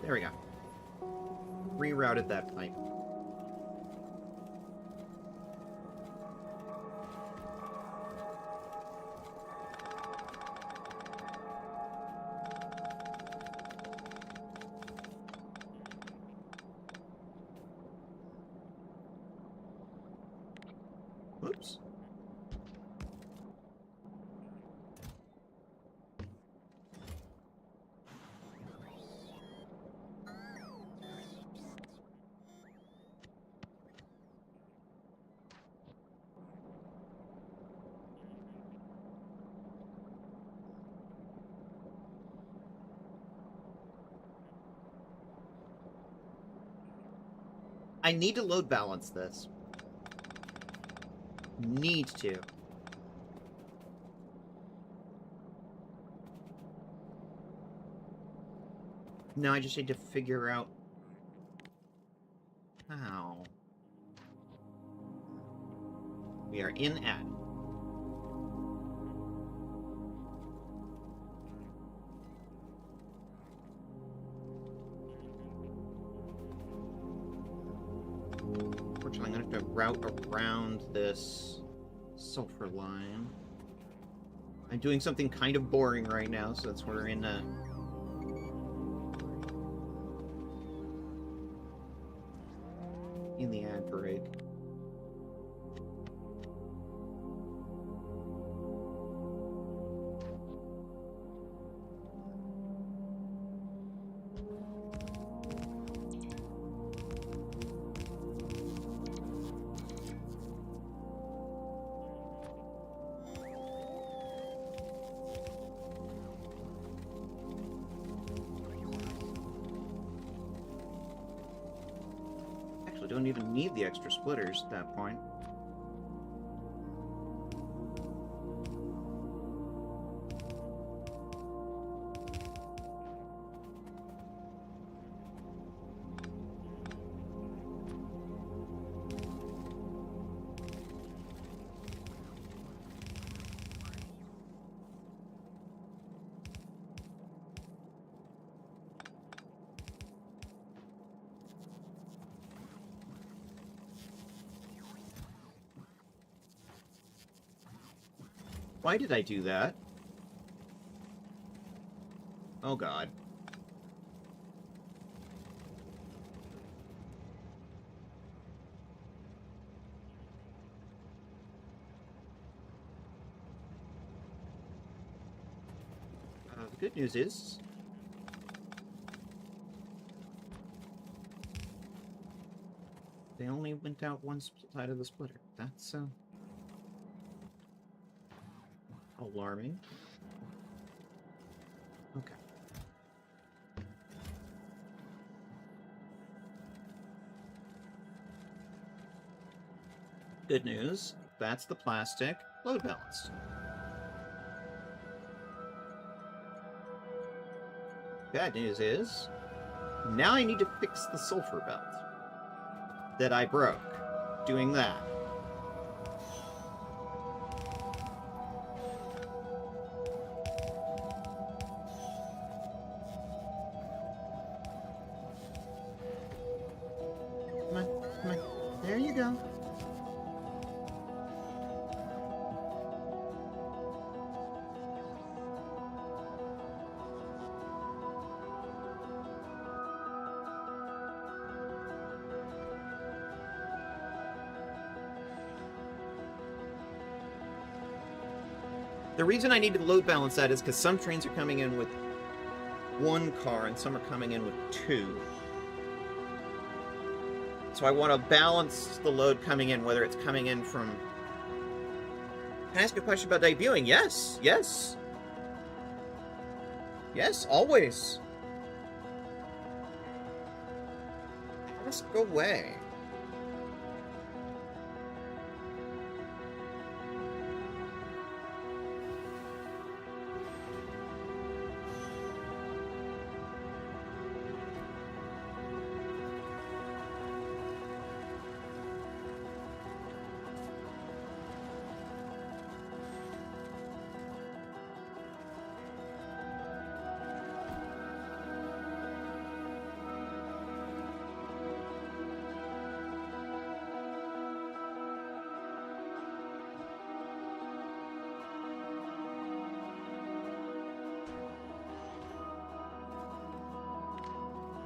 There we go. Rerouted that pipe. Whoops. I need to load balance this. Need to. Now I just need to figure out how. We are in ad. Unfortunately, I'm going to have to route around this sulfur line. I'm doing something kind of boring right now, so that's where we're in the ad break. Don't even need the extra splitters at that point. Why did I do that? Oh god. The good news is... they only went out one side of the splitter. That's, alarming. Okay. Good news. That's the plastic load balanced. Bad news is, now I need to fix the sulfur belt that I broke doing that. Come on, come on. There you go. The reason I need to load balance that is because some trains are coming in with one car and some are coming in with two. So I want to balance the load coming in, whether it's coming in from... Can I ask a question about debuting? Yes, yes. Yes, always. Ask away.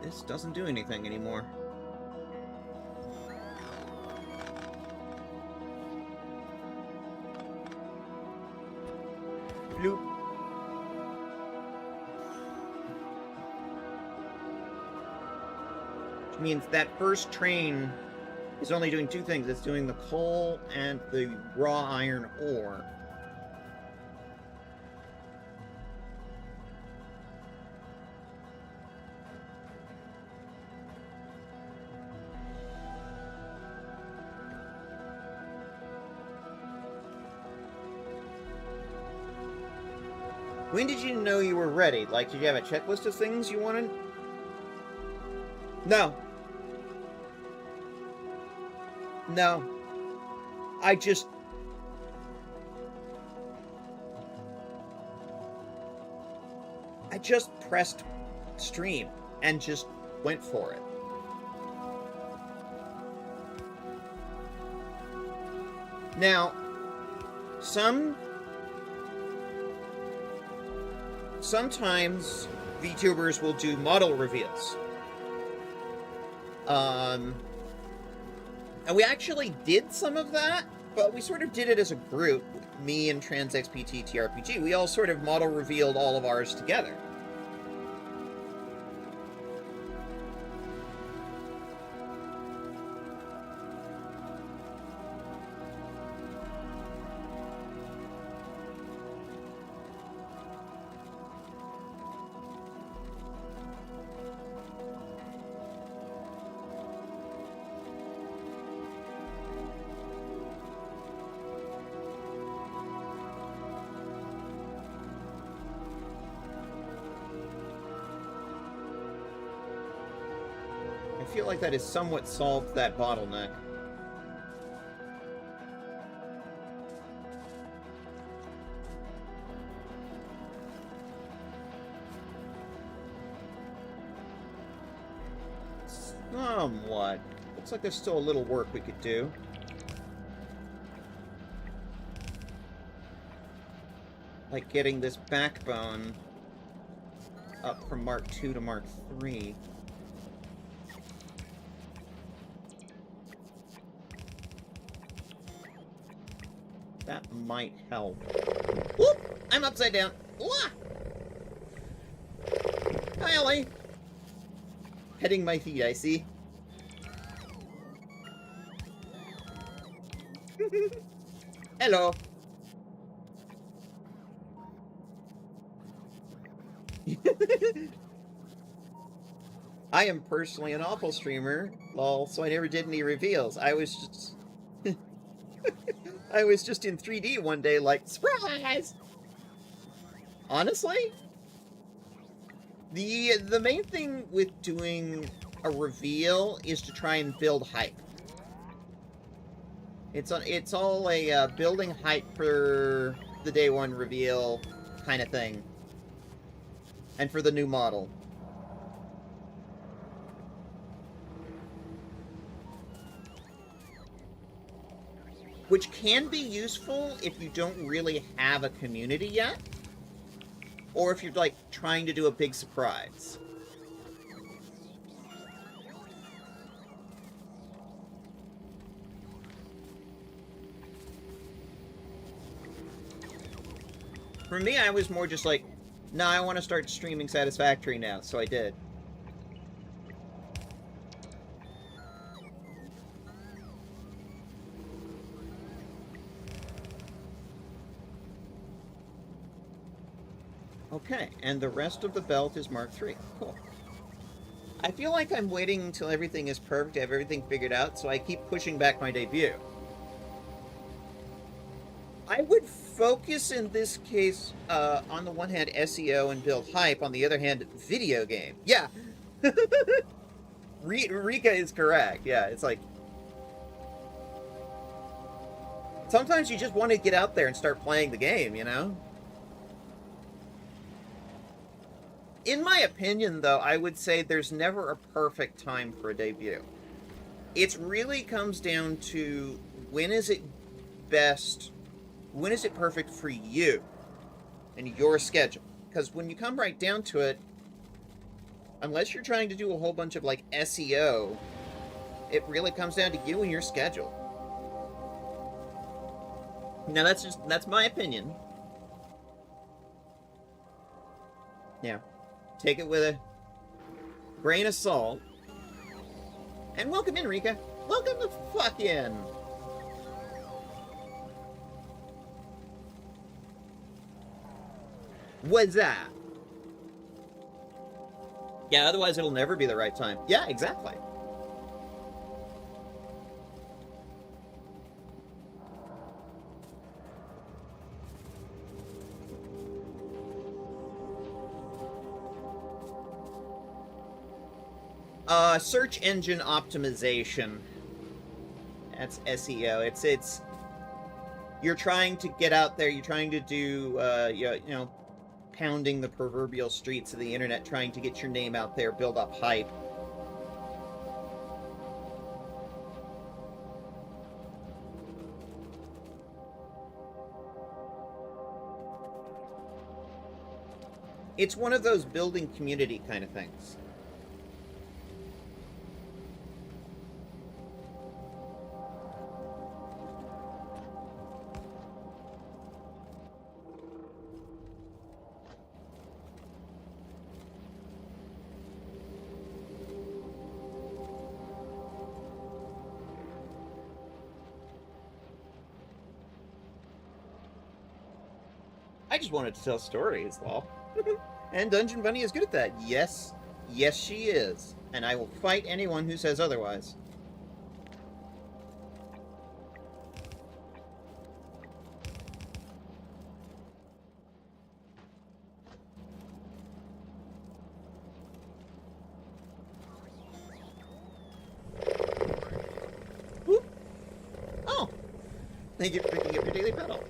This doesn't do anything anymore. Bloop. Which means that first train is only doing two things. It's doing the coal and the raw iron ore. When did you know you were ready? Like, did you have a checklist of things you wanted? No. No. I just pressed stream and just went for it. Now, sometimes VTubers will do model reveals. And we actually did some of that, but we sort of did it as a group. Me and TransXPT TRPG, we all sort of model revealed all of ours together. I feel like that has somewhat solved that bottleneck. Somewhat. Looks like there's still a little work we could do. like getting this backbone up from Mark II to Mark III. That might help. Whoop! I'm upside down. Wah! Hi, Ellie. Heading my feet, I see. Hello. I am personally an awful streamer, lol, so I never did any reveals. I was just... I was just in 3D one day like, surprise! Honestly? The main thing with doing a reveal is to try and build hype. It's all a building hype for the day one reveal kind of thing. And for the new model. Which can be useful if you don't really have a community yet. Or if you're, like, trying to do a big surprise. For me, I was more just like, nah, I want to start streaming Satisfactory now, so I did. Okay, and the rest of the belt is Mark III. Cool. I feel like I'm waiting until everything is perfect, to have everything figured out, so I keep pushing back my debut. I would focus in this case, on the one hand, SEO and build hype, on the other hand, video game. Yeah! Rika is correct, yeah, it's like... Sometimes you just want to get out there and start playing the game, you know? In my opinion, though, I would say there's never a perfect time for a debut. It really comes down to when is it best, when is it perfect for you and your schedule? Because when you come right down to it, unless you're trying to do a whole bunch of, like, SEO, it really comes down to you and your schedule. Now, that's my opinion. Yeah. Take it with a grain of salt. And welcome in, Rika. Welcome the fuck in. What's that? Yeah, otherwise it'll never be the right time. Yeah, exactly. Search engine optimization. That's SEO. It's you're trying to get out there, you're trying to do, you know, pounding the proverbial streets of the internet, trying to get your name out there, build up hype. It's one of those building community kind of things. I just wanted to tell stories, lol. And Dungeon Bunny is good at that. Yes. Yes, she is. And I will fight anyone who says otherwise. Whoop. Oh. Thank you for picking up your daily pedal.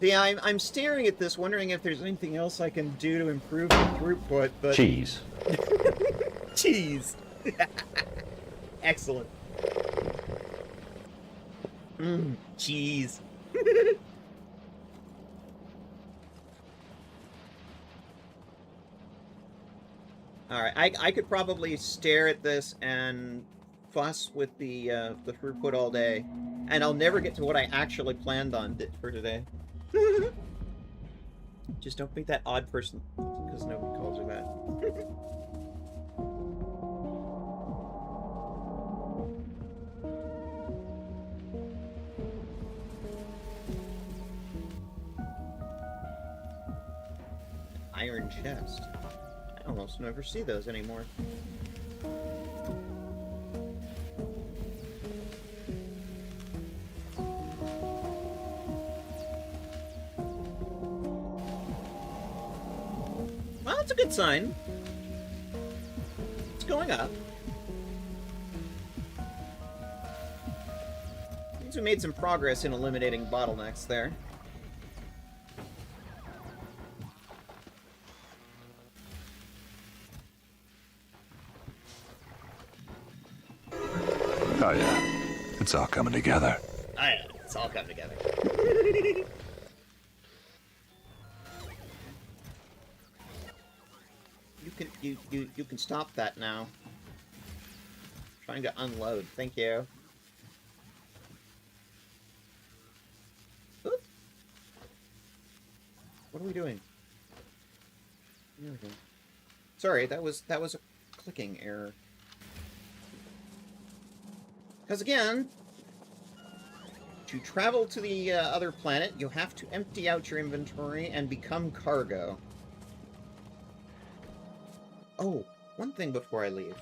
Yeah, I'm staring at this, wondering if there's anything else I can do to improve the throughput, but... Cheese. Cheese. Excellent. Cheese. Alright, I could probably stare at this and fuss with the throughput all day. And I'll never get to what I actually planned on for today. Just don't be that odd person, because nobody calls her that. Iron chest. I almost never see those anymore. Well, that's a good sign. It's going up. Means we made some progress in eliminating bottlenecks there. Oh yeah, it's all coming together. Oh yeah, it's all coming together. You can stop that now. Trying to unload. Thank you. Oop. What are we doing? There we go. Sorry, that was a clicking error. Because again, to travel to the other planet, you have to empty out your inventory and become cargo. Oh, one thing before I leave.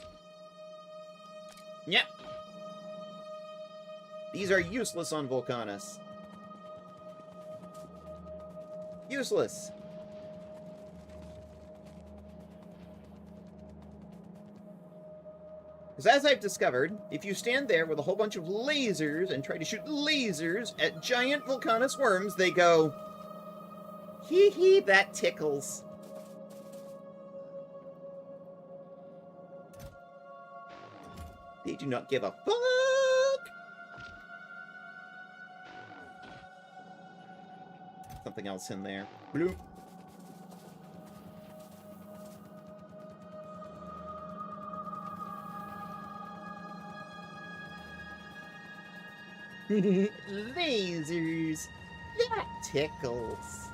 Yep. These are useless on Vulcanus. Useless. Because as I've discovered, if you stand there with a whole bunch of lasers and try to shoot lasers at giant Vulcanus worms, they go, hee hee, that tickles. They do not give a fuck. Something else in there. Bloop. Lasers. That tickles.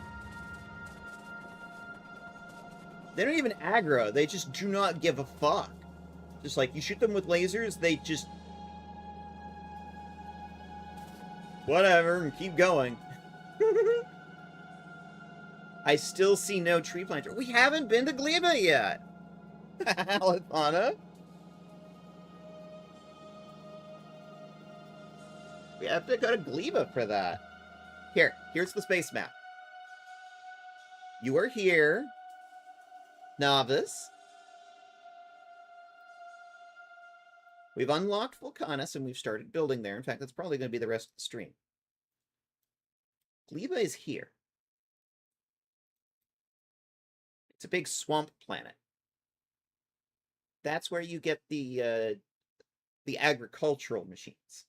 They don't even aggro. They just do not give a fuck. Just like, you shoot them with lasers, they just... whatever, and keep going. I still see no tree planter. We haven't been to Gleba yet! Alithana. We have to go to Gleba for that. Here's the space map. You are here. Novice. We've unlocked Vulcanus, and we've started building there. In fact, that's probably going to be the rest of the stream. Gleba is here. It's a big swamp planet. That's where you get the agricultural machines.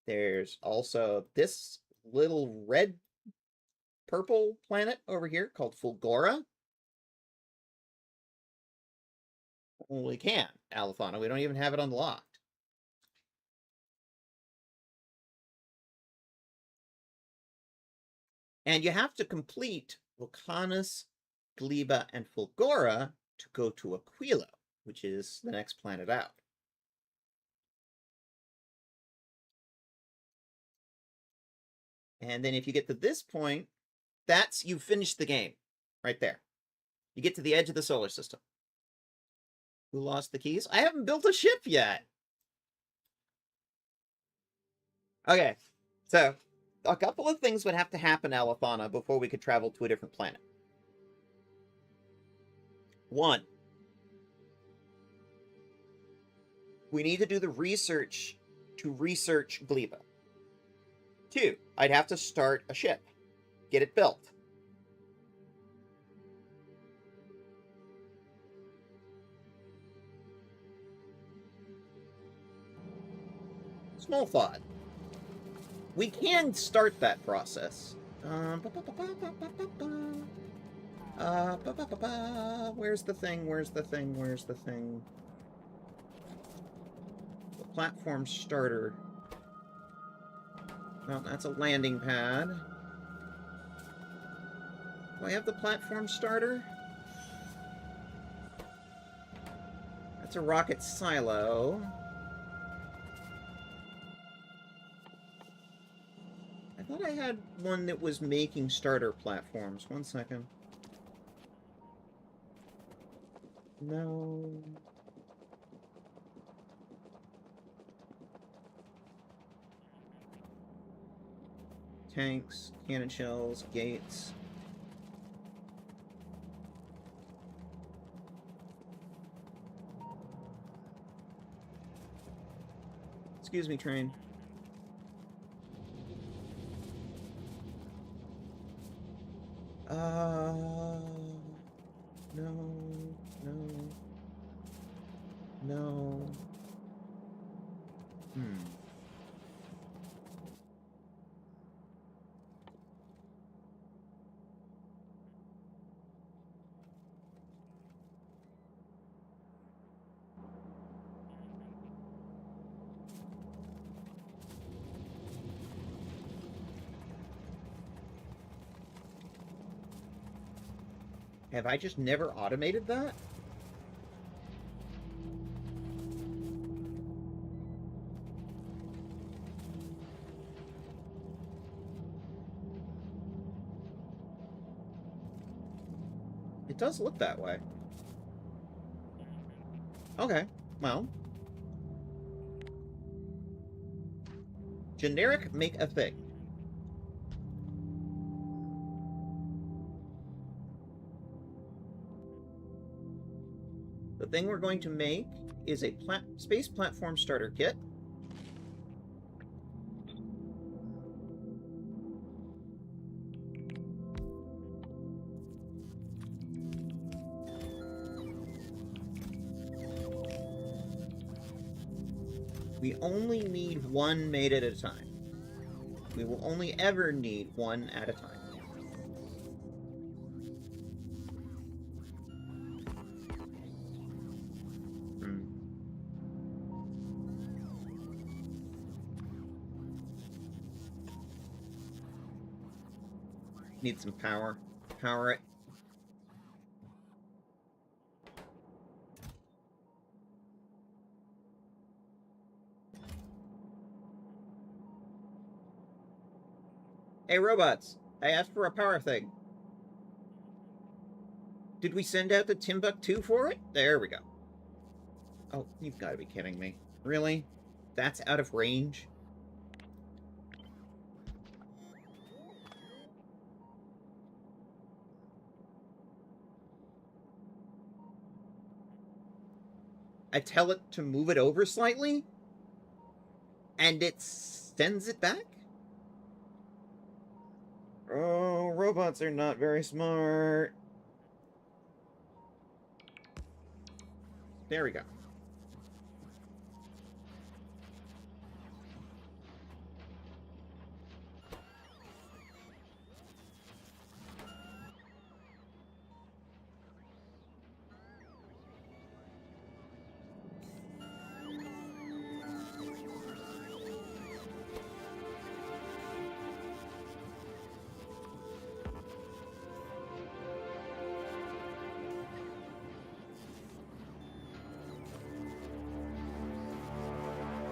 There's also this little red-purple planet over here called Fulgora. Well, we can, Alithana. We don't even have it unlocked. And you have to complete Vulcanus, Gleba, and Fulgora to go to Aquila, which is the next planet out. And then if you get to this point, you've finished the game. Right there. You get to the edge of the solar system. Who lost the keys? I haven't built a ship yet! Okay, so a couple of things would have to happen, Alithana, before we could travel to a different planet. One, we need to do the research to research Gleba. Two, I'd have to start a ship. Get it built. Small thought. We can start that process. Where's the thing? Where's the thing? Where's the thing? The platform starter. Well, that's a landing pad. Do I have the platform starter? That's a rocket silo. I thought I had one that was making starter platforms. One second. No. Tanks, cannon shells, gates. Excuse me, train. No. No. Have I just never automated that? It does look that way. Okay, well. Generic make a thing. The thing we're going to make is a space platform starter kit. We only need one made at a time. We will only ever need one at a time. Need some power. Power it. Hey, robots! I asked for a power thing. Did we send out the Timbuktu for it? There we go. Oh, you've got to be kidding me. Really? That's out of range? I tell it to move it over slightly? And it sends it back? Oh, robots are not very smart. There we go.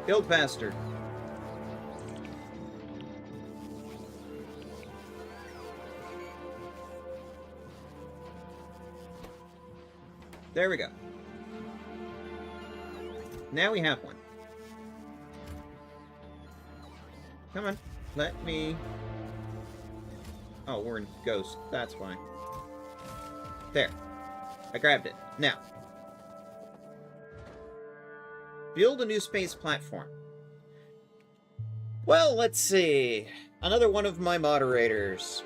Build faster. There we go. Now we have one. Come on, let me... Oh, we're in Ghost. That's why. There. I grabbed it. Now. Build a new space platform. Well, let's see. Another one of my moderators.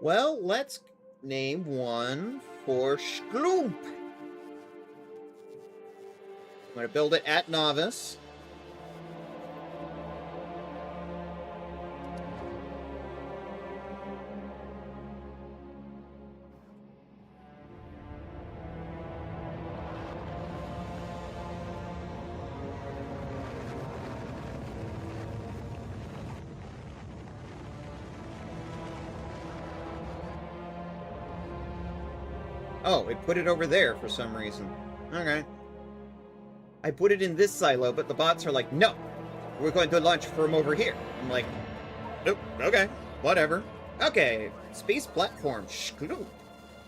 Well, let's name one for Shkloomp. I'm going to build it at Novice. Oh, it put it over there for some reason. Okay. I put it in this silo, but the bots are like, no, we're going to launch from over here. I'm like, nope, okay, whatever. Okay, space platform Shkloop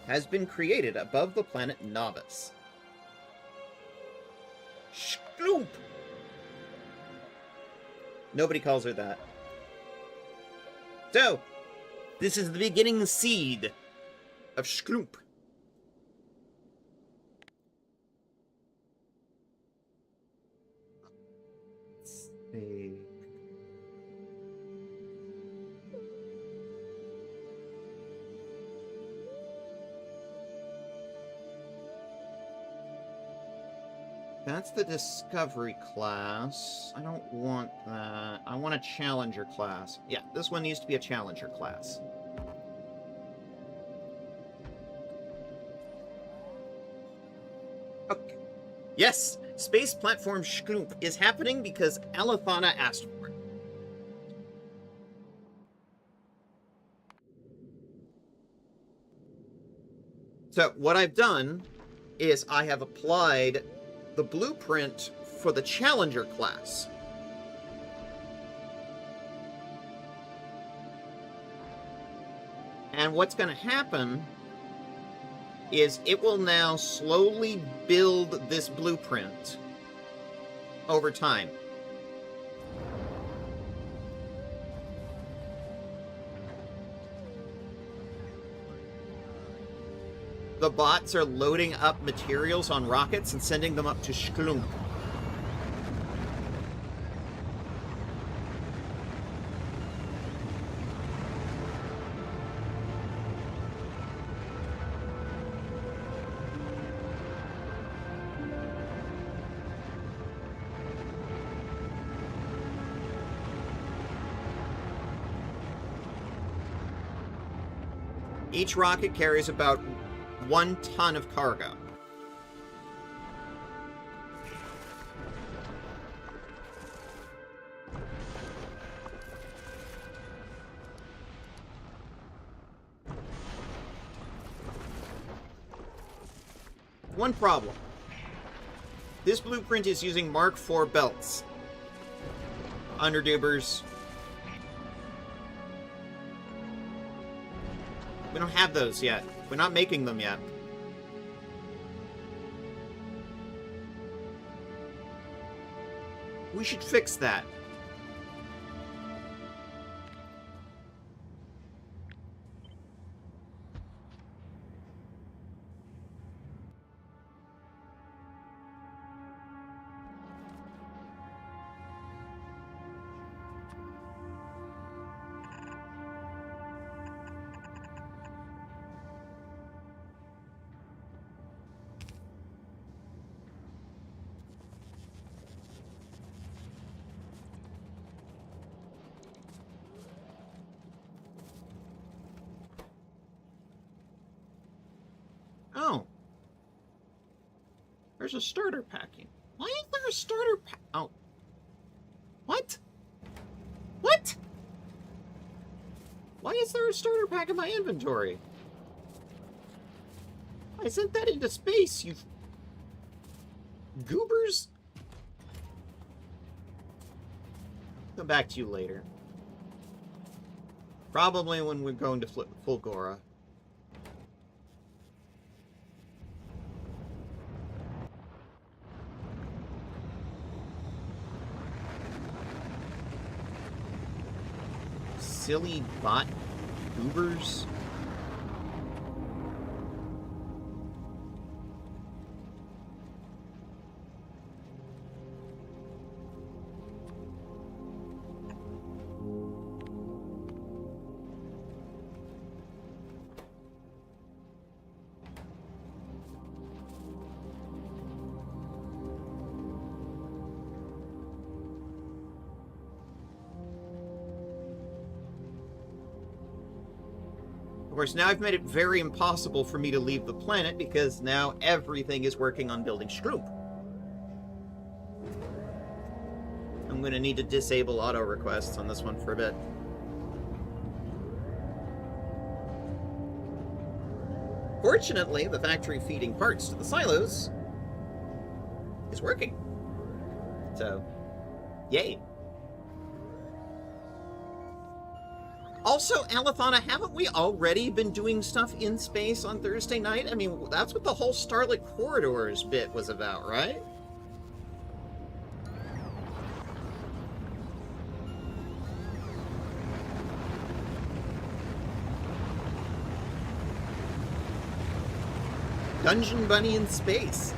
has been created above the planet Novus. Shkloop! Nobody calls her that. So, this is the beginning seed of Shkloop. Let's see. That's the Discovery class. I don't want that. I want a Challenger class. Yeah, this one needs to be a Challenger class. Okay. Yes! Space Platform Shkloop is happening because Alethana asked for it. So, what I've done is I have applied the blueprint for the Challenger class. And what's going to happen is it will now slowly build this blueprint over time. The bots are loading up materials on rockets and sending them up to Shkloop. Each rocket carries about 1 ton of cargo. One problem. This blueprint is using Mark IV belts. Underdubers. We don't have those yet. We're not making them yet. We should fix that. Oh. There's a starter packing. Why is there a starter pack? Oh. What? What? Why is there a starter pack in my inventory? I sent that into space, you goobers. Come back to you later. Probably when we're going to Fulgora. Silly bot goobers. Of course, now I've made it very impossible for me to leave the planet because now everything is working on building Shkloop. I'm going to need to disable auto requests on this one for a bit. Fortunately, the factory feeding parts to the silos is working. So, yay. Also, Alethana, haven't we already been doing stuff in space on Thursday night? I mean, that's what the whole Starlit Corridors bit was about, right? Dungeon Bunny in space.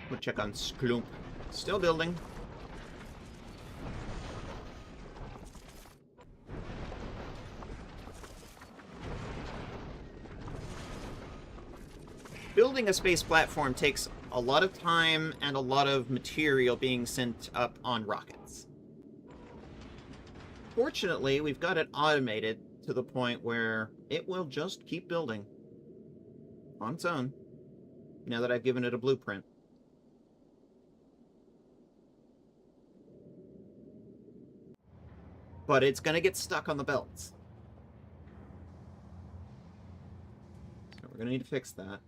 We'll check on Skloomp. Still building. Building a space platform takes a lot of time and a lot of material being sent up on rockets. Fortunately, we've got it automated to the point where it will just keep building on its own, now that I've given it a blueprint. But it's going to get stuck on the belts. So we're going to need to fix that.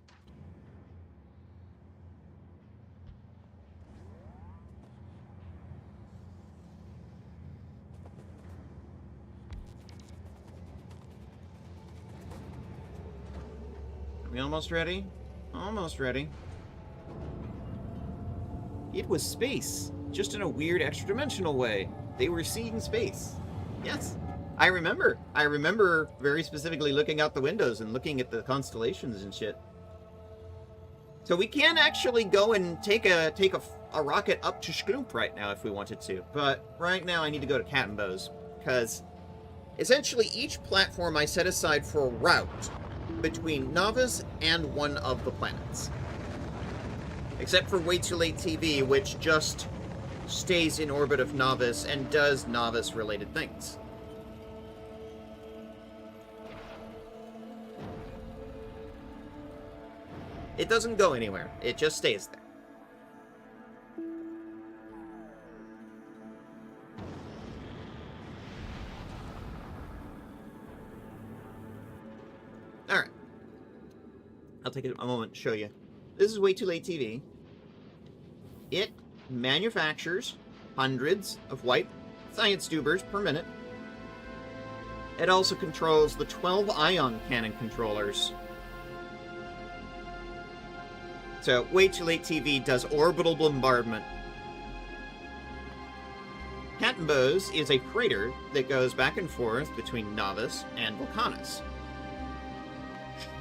Are we almost ready? Almost ready. It was space, just in a weird extra-dimensional way. They were seeing space. Yes, I remember. I remember very specifically looking out the windows and looking at the constellations and shit. So we can actually go and take a rocket up to Skloomp right now if we wanted to. But right now I need to go to Cat and Bows, because essentially each platform I set aside for a route between Novice and one of the planets. Except for Way Too Late TV, which just stays in orbit of Novice and does Novice-related things. It doesn't go anywhere. It just stays there. Alright. I'll take a moment to show you. This is Way Too Late TV. It manufactures hundreds of white science tubers per minute. It also controls the 12 ion cannon controllers. So, Way Too Late TV does orbital bombardment. Cat and Bows is a freighter that goes back and forth between Novice and Vulcanus.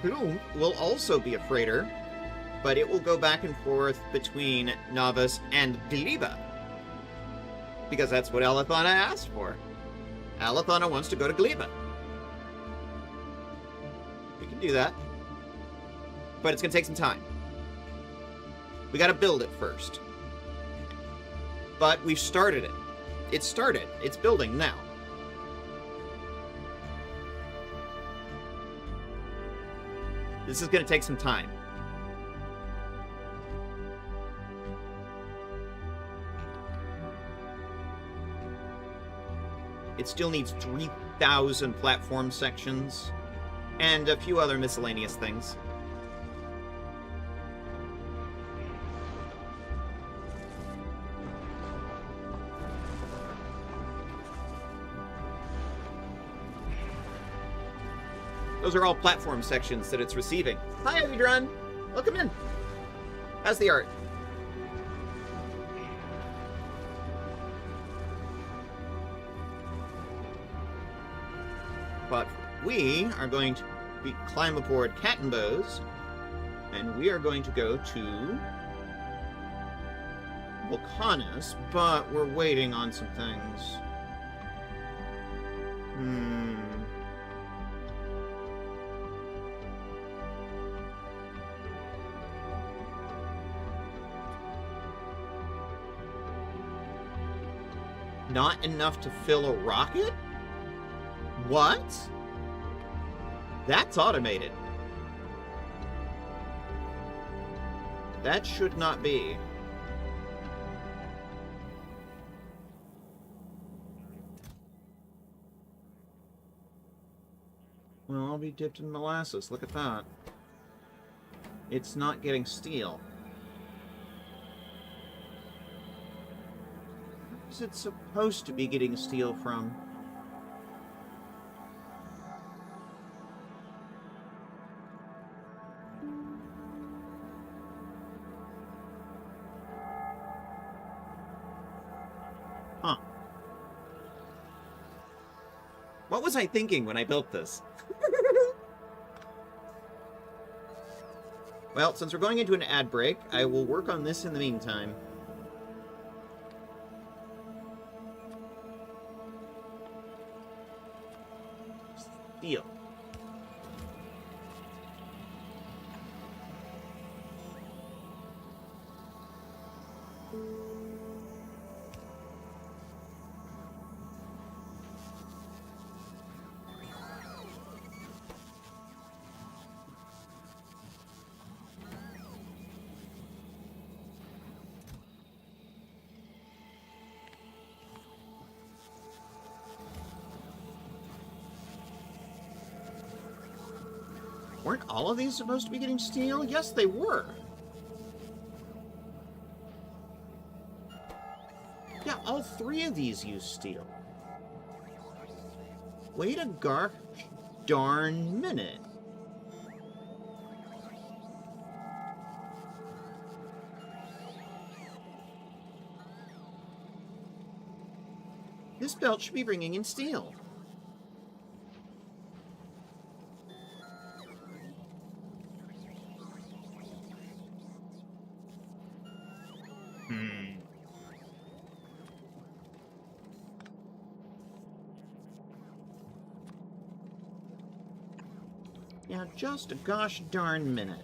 Skloomp will also be a freighter, but it will go back and forth between Novice and Gleba. Because that's what Alethana asked for. Alethana wants to go to Gleba. We can do that. But it's going to take some time. We got to build it first. But we've started it. It started. It's building now. This is going to take some time. It still needs 3,000 platform sections and a few other miscellaneous things. Those are all platform sections that it's receiving. Hi, Avidron! Welcome in! How's the art? But we are going to climb aboard Cat and Bows, and we are going to go to Vulcanus, but we're waiting on some things. Not enough to fill a rocket? What? That's automated. That should not be. Well, I'll be dipped in molasses. Look at that. It's not getting steel. Where's it supposed to be getting steel from? Huh. What was I thinking when I built this? Well, since we're going into an ad break, I will work on this in the meantime. Steel. Weren't all of these supposed to be getting steel? Yes, they were. Yeah, all three of these use steel. Wait a gosh darn minute. This belt should be bringing in steel. Yeah, just a gosh darn minute.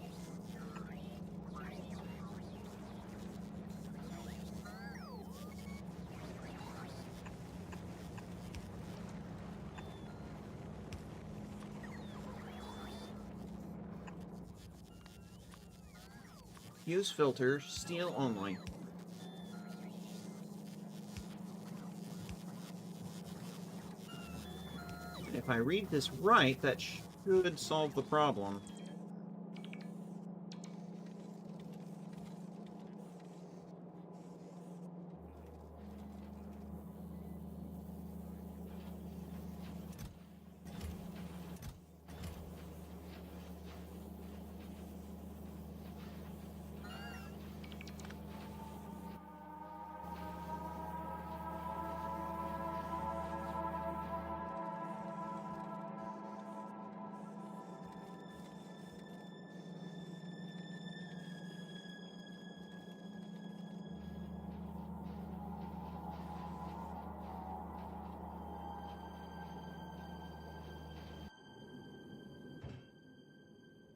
Use filter, steel only. If I read this right, that should solve the problem.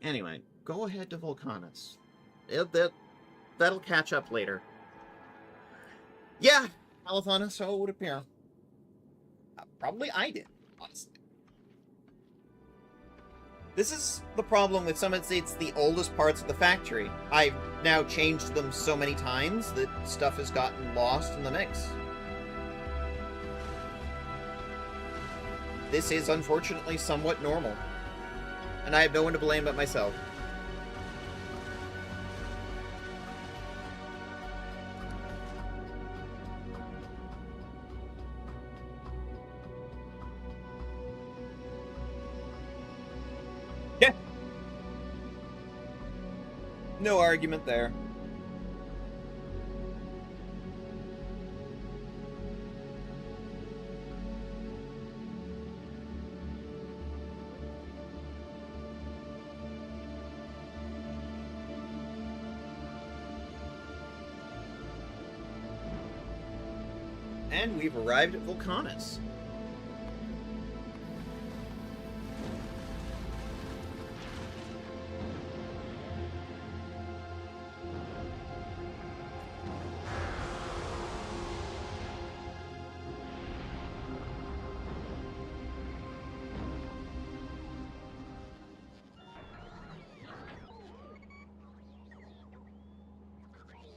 Anyway, go ahead to Vulcanus. That'll catch up later. Yeah, Alethana, so it would appear. Probably I did, honestly. This is the problem with some of the oldest parts of the factory. I've now changed them so many times that stuff has gotten lost in the mix. This is unfortunately somewhat normal. And I have no one to blame but myself. Yeah. No argument there. And we've arrived at Vulcanus.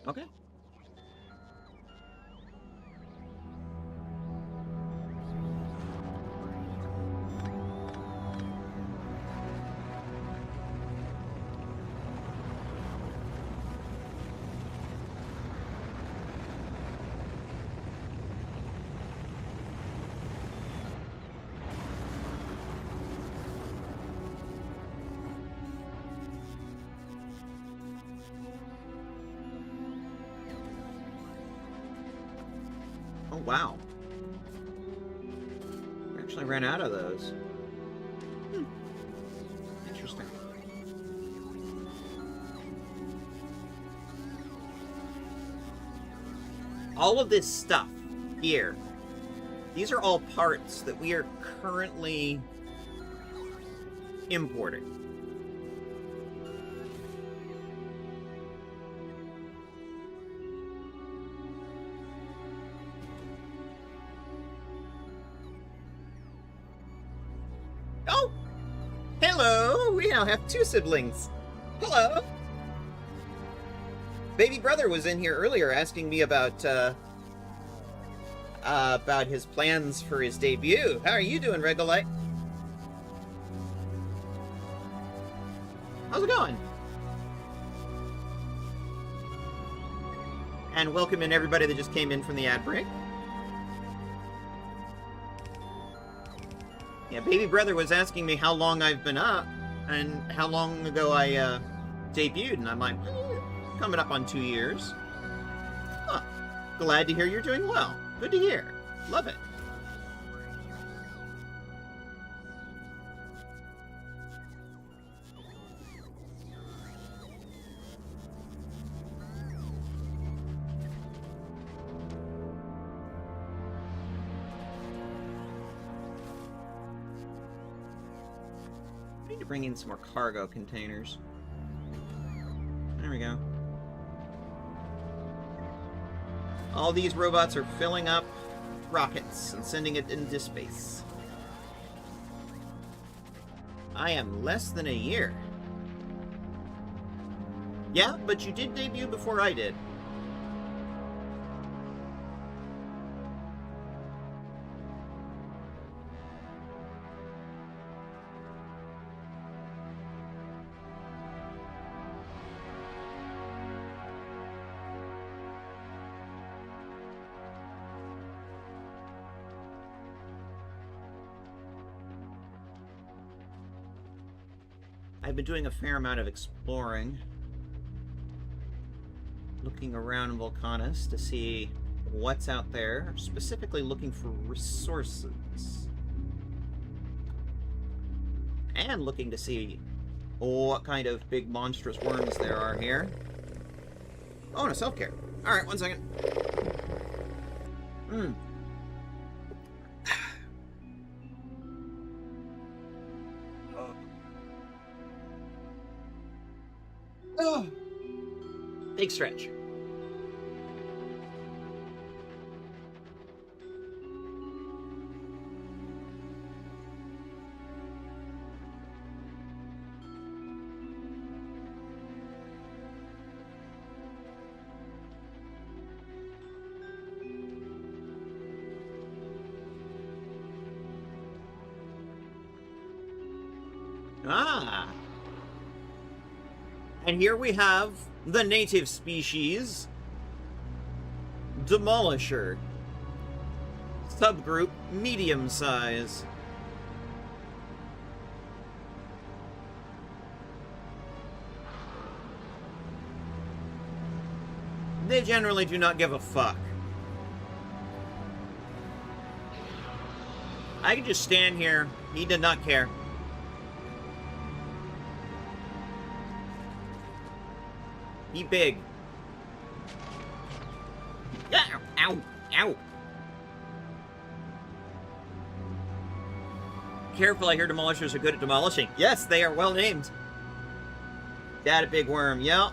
Okay. Oh, wow. We actually ran out of those. Interesting. All of this stuff here, these are all parts that we are currently importing. Oh! Hello! We now have 2 siblings. Hello! Baby brother was in here earlier asking me about his plans for his debut. How are you doing, Regolite? How's it going? And welcome in everybody that just came in from the ad break. Yeah, baby brother was asking me how long I've been up and how long ago I debuted, and I'm like, coming up on 2 years. Huh. Glad to hear you're doing well. Good to hear. Love it. I need to bring in some more cargo containers. There we go. All these robots are filling up rockets and sending it into space. I am less than a year. Yeah, but you did debut before I did. I've been doing a fair amount of exploring. Looking around Volcanus to see what's out there, specifically looking for resources. And looking to see what kind of big monstrous worms there are here. Oh, and a self-care. Alright, 1 second. Oh. Big stretch. Ah. And here we have the native species, Demolisher. Subgroup, medium size. They generally do not give a fuck. I can just stand here. He did not care. He big. Ow! Ow! Ow! Careful, I hear demolishers are good at demolishing. Yes, they are well named. That a big worm, yeah.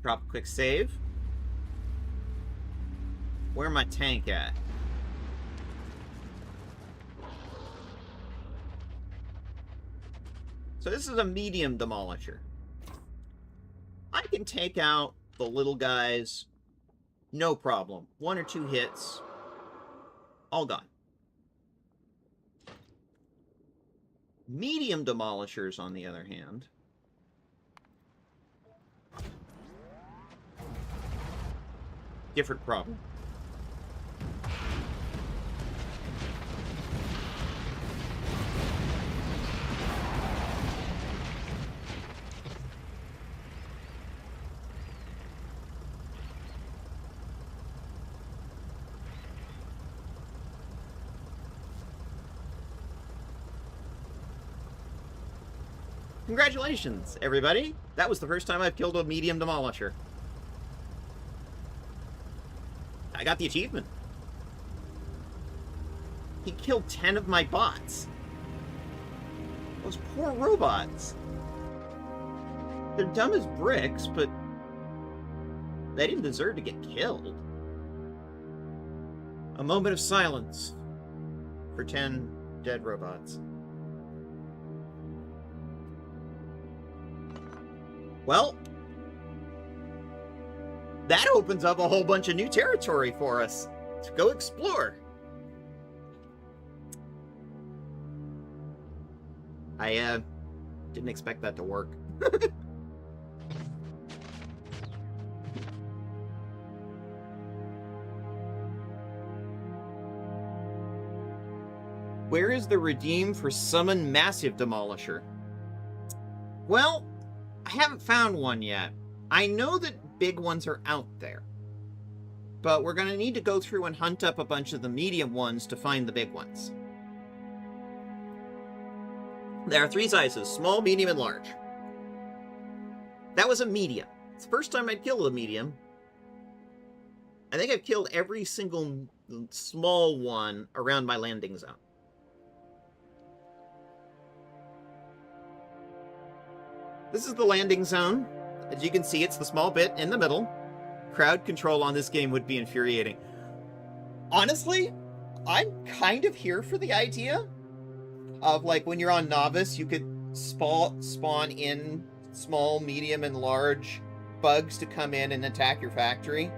Drop a quick save. Where my tank at? So this is a medium demolisher. I can take out the little guys, no problem. 1 or 2 hits, all gone. Medium demolishers, on the other hand, different problem. Congratulations, everybody! That was the first time I've killed a medium demolisher. I got the achievement. He killed 10 of my bots. Those poor robots. They're dumb as bricks, but they didn't deserve to get killed. A moment of silence for 10 dead robots. Well, that opens up a whole bunch of new territory for us to go explore. I didn't expect that to work. Where is the redeem for Summon Massive Demolisher? Well, I haven't found one yet. I know that big ones are out there. But we're going to need to go through and hunt up a bunch of the medium ones to find the big ones. There are 3 sizes: small, medium, and large. That was a medium. It's the first time I'd killed a medium. I think I've killed every single small one around my landing zone. This is the landing zone. As you can see, it's the small bit in the middle. Crowd control on this game would be infuriating. Honestly, I'm kind of here for the idea of, like, when you're on Novice, you could spawn in small, medium, and large bugs to come in and attack your factory.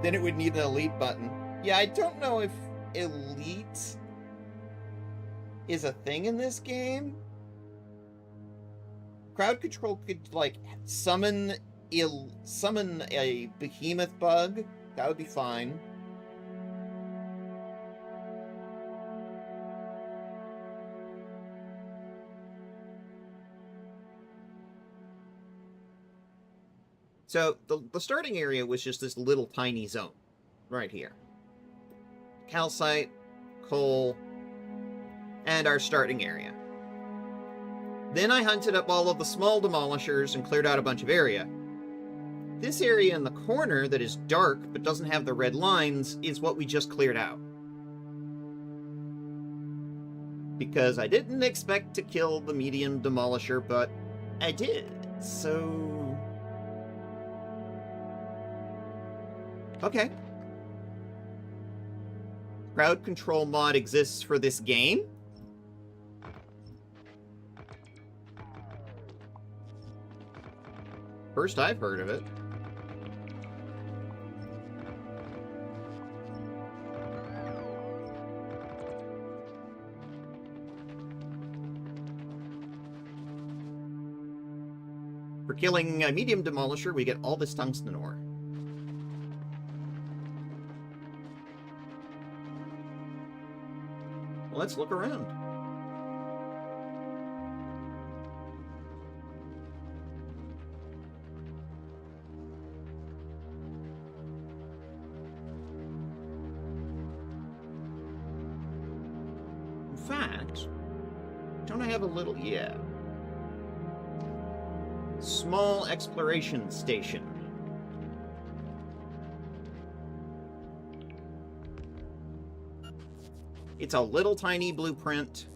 Then it would need an elite button. Yeah, I don't know if elite is a thing in this game. Crowd control could, like, summon a behemoth bug. That would be fine. So, the starting area was just this little tiny zone. Right here. Calcite, coal, and our starting area. Then I hunted up all of the small demolishers and cleared out a bunch of area. This area in the corner that is dark but doesn't have the red lines is what we just cleared out. Because I didn't expect to kill the medium demolisher, but I did. So... okay. Crowd control mod exists for this game? First I've heard of it. For killing a medium demolisher, we get all this tungsten ore. Well, let's look around. In fact, don't I have a little... yeah. Small exploration station. It's a little tiny blueprint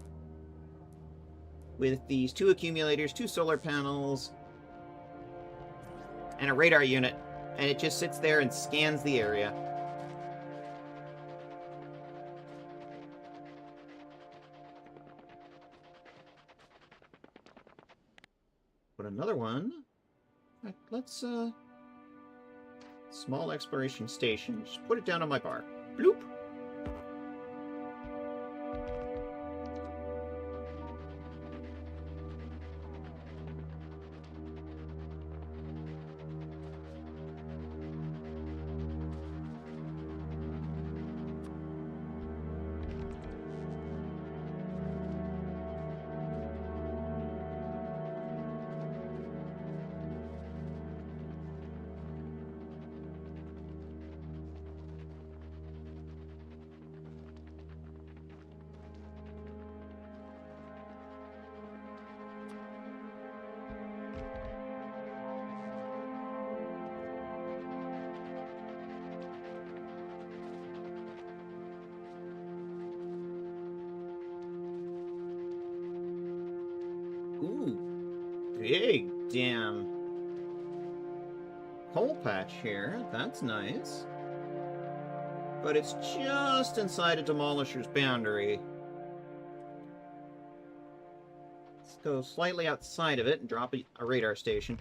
with these 2 accumulators, 2 solar panels, and a radar unit And it just sits there and scans the area. Put another one. Let's, small exploration station. Just put it down on my bar. Bloop! Ooh, big damn coal patch here. That's nice. But it's just inside a demolisher's boundary. Let's go slightly outside of it and drop a radar station.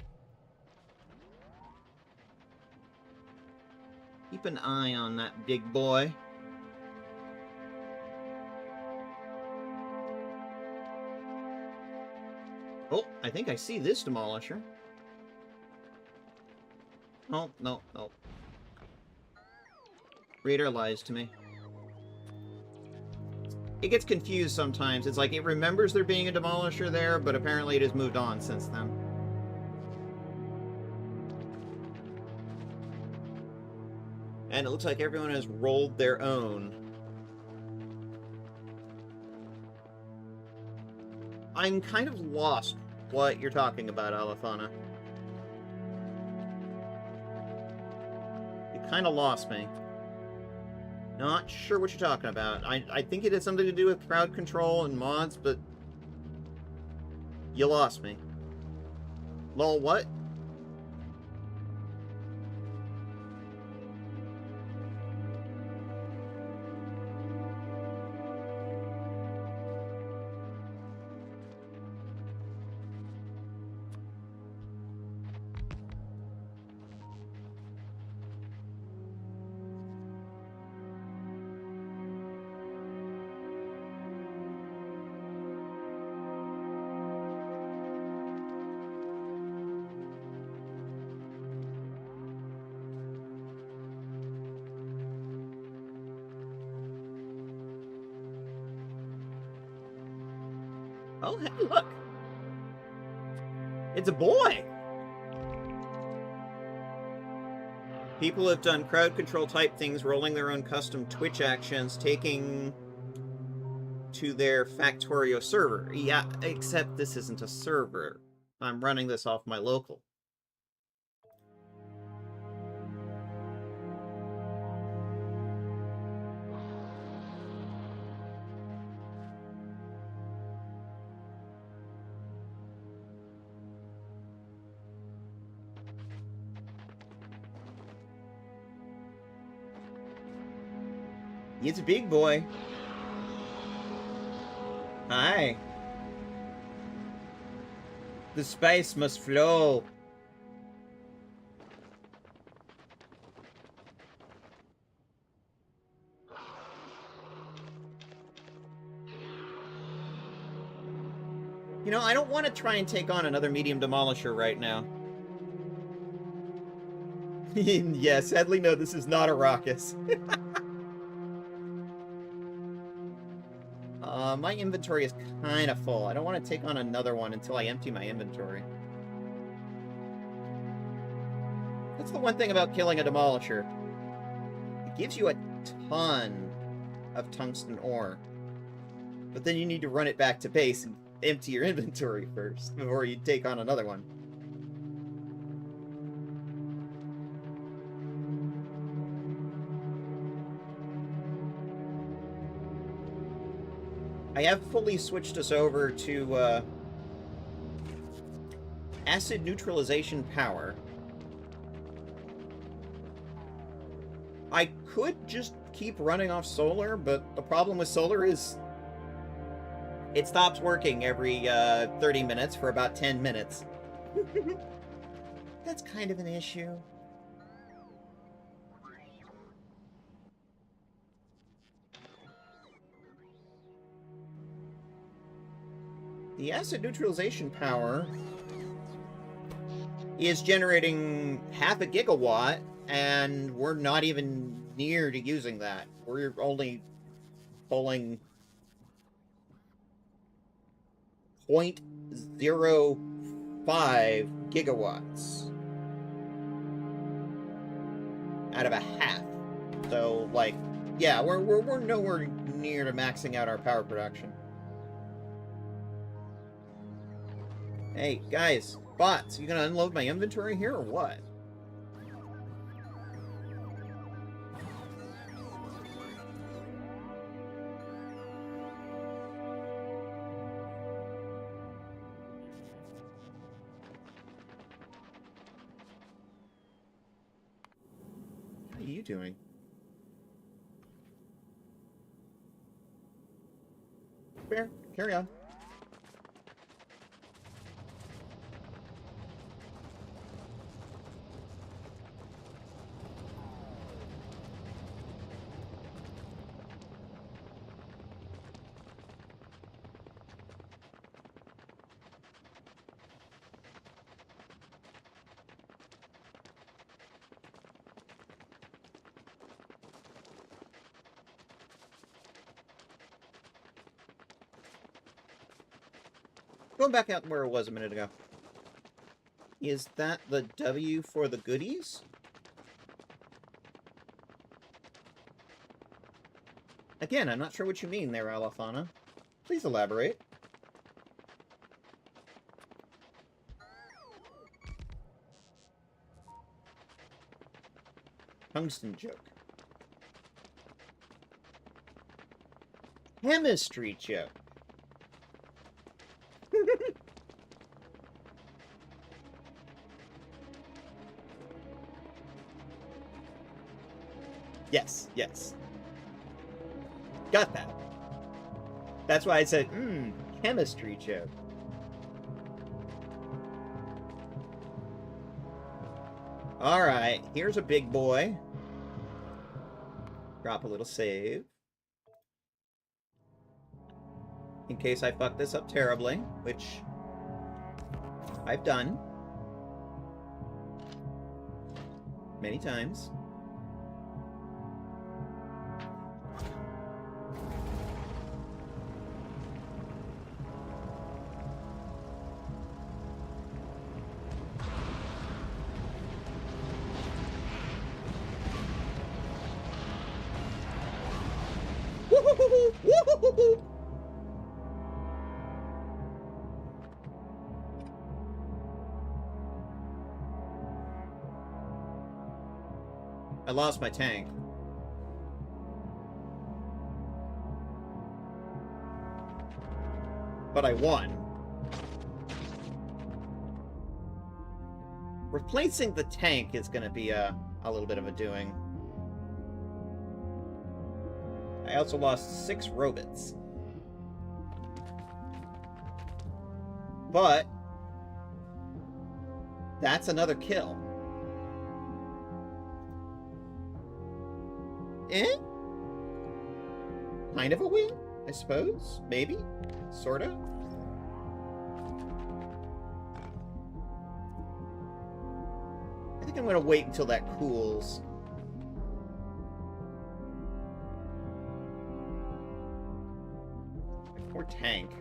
Keep an eye on that big boy. Oh, I think I see this demolisher. Oh, no, no. Radar lies to me. It gets confused sometimes. It's like it remembers there being a demolisher there, but apparently it has moved on since then. And it looks like everyone has rolled their own. I'm kind of lost what you're talking about, Alethana. You kind of lost me. Not sure what you're talking about. I think it had something to do with crowd control and mods, but you lost me. Lol, what? Oh, hey, look! It's a boy! People have done crowd control type things, rolling their own custom Twitch actions, taking to their Factorio server. Yeah, except this isn't a server. I'm running this off my local. It's a big boy. Hi. The spice must flow. You know, I don't want to try and take on another medium demolisher right now. Yeah, sadly, no, this is not a Raucous. My inventory is kind of full. I don't want to take on another one until I empty my inventory. That's the one thing about killing a demolisher. It gives you a ton of tungsten ore. But then you need to run it back to base and empty your inventory first before you take on another one. I have fully switched us over to acid neutralization power. I could just keep running off solar, but the problem with solar is it stops working every 30 minutes for about 10 minutes. That's kind of an issue. The acid neutralization power is generating 0.5 gigawatt, and we're not even near to using that. We're only pulling 0.05 gigawatts out of a half. So, like, yeah, we're nowhere near to maxing out our power production. Hey, guys, bots, you gonna unload my inventory here or what? How are you doing? Fair, carry on. Going back out where it was a minute ago. Is that the W for the goodies? Again, I'm not sure what you mean there, Alafana. Please elaborate. Tungsten joke. Chemistry joke. Yes, yes. Got that. That's why I said, chemistry joke. Alright, here's a big boy. Drop a little save. In case I fuck this up terribly, which I've done many times. I lost my tank. But I won. Replacing the tank is going to be a little bit of a doing. I also lost 6 robots. But that's another kill. Kind of a win, I suppose. Maybe. Sorta. I think I'm gonna wait until that cools. Poor tank.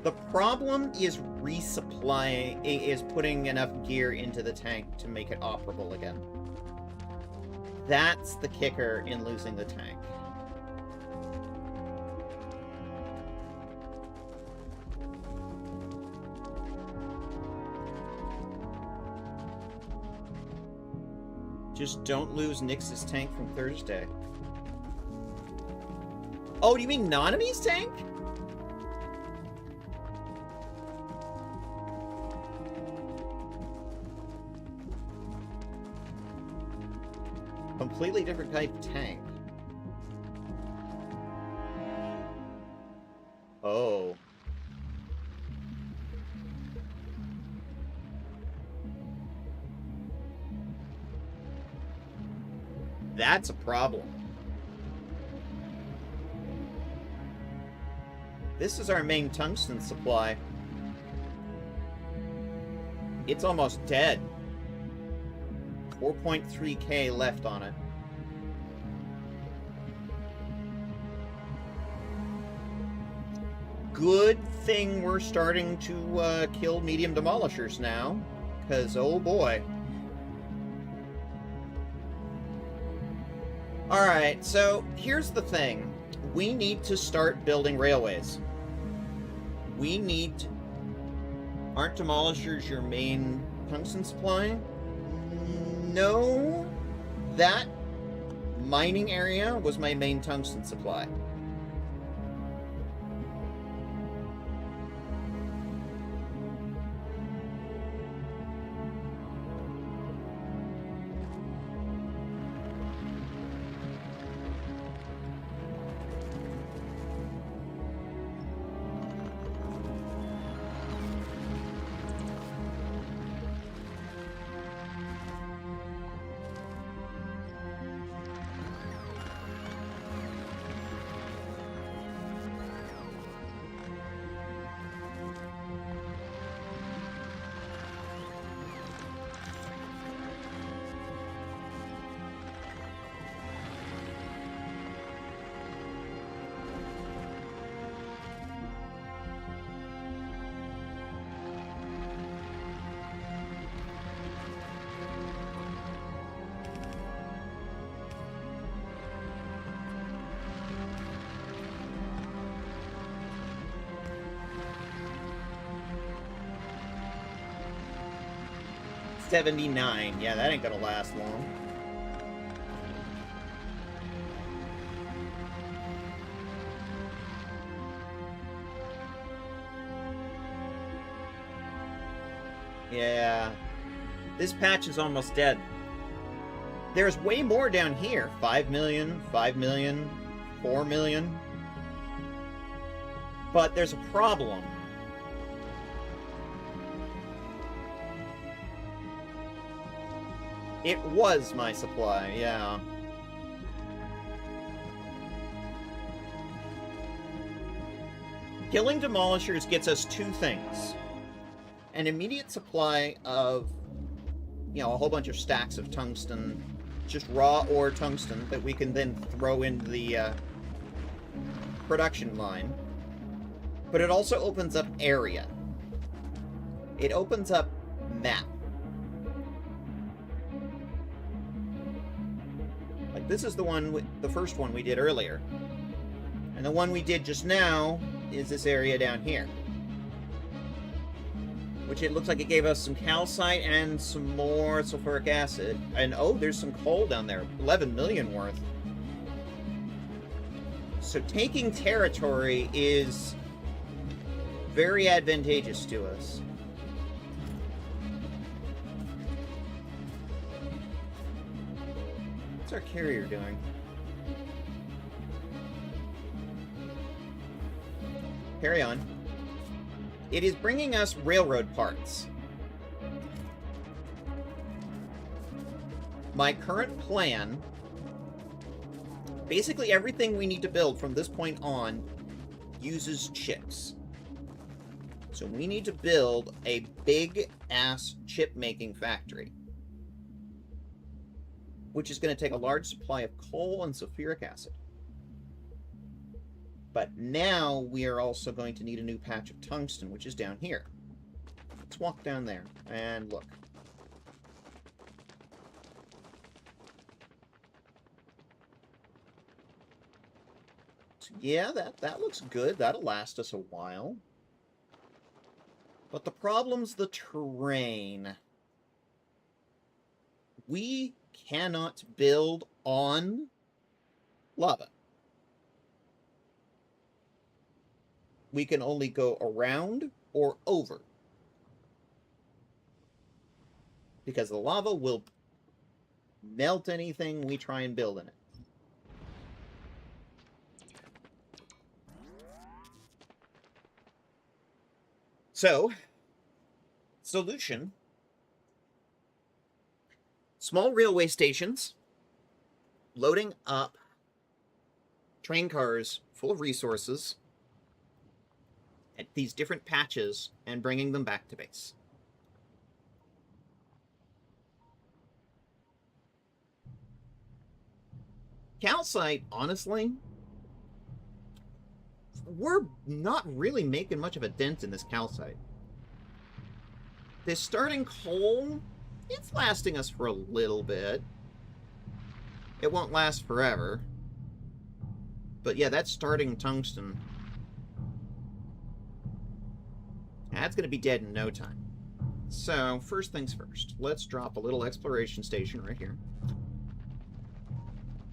The problem is resupplying, is putting enough gear into the tank to make it operable again. That's the kicker in losing the tank. Just don't lose Nyx's tank from Thursday. Oh, do you mean Nanami's tank? Completely different type of tank. Oh. That's a problem. This is our main tungsten supply. It's almost dead. 4.3k left on it. Good thing we're starting to kill medium demolishers now, because oh boy. Alright, so here's the thing. We need to start building railways. We need... Aren't demolishers your main tungsten supply? No. That mining area was my main tungsten supply. $79. Yeah, that ain't gonna last long. Yeah. This patch is almost dead. There's way more down here. 5 million, 5 million, 4 million. But there's a problem. It was my supply, yeah. Killing demolishers gets us two things. An immediate supply of, you know, a whole bunch of stacks of tungsten, just raw ore tungsten that we can then throw into the production line. But it also opens up area. It opens up map. Like this is the first one we did earlier. And the one we did just now is this area down here. Which it looks like it gave us some calcite and some more sulfuric acid. And oh, there's some coal down there. 11 million worth. So taking territory is very advantageous to us. What's our carrier doing? Carry on. It is bringing us railroad parts. My current plan... Basically everything we need to build from this point on uses chips. So we need to build a big-ass chip-making factory. Which is going to take a large supply of coal and sulfuric acid. But now we are also going to need a new patch of tungsten, which is down here. Let's walk down there and look. So yeah, that looks good. That'll last us a while. But the problem's the terrain. We cannot build on lava. We can only go around or over. Because the lava will melt anything we try and build in it. So, solution. Small railway stations, loading up train cars full of resources at these different patches and bringing them back to base. Calcite, honestly, we're not really making much of a dent in this calcite. This starting coal, it's lasting us for a little bit. It won't last forever. But yeah, that's starting tungsten. That's going to be dead in no time. So, first things first. Let's drop a little exploration station right here.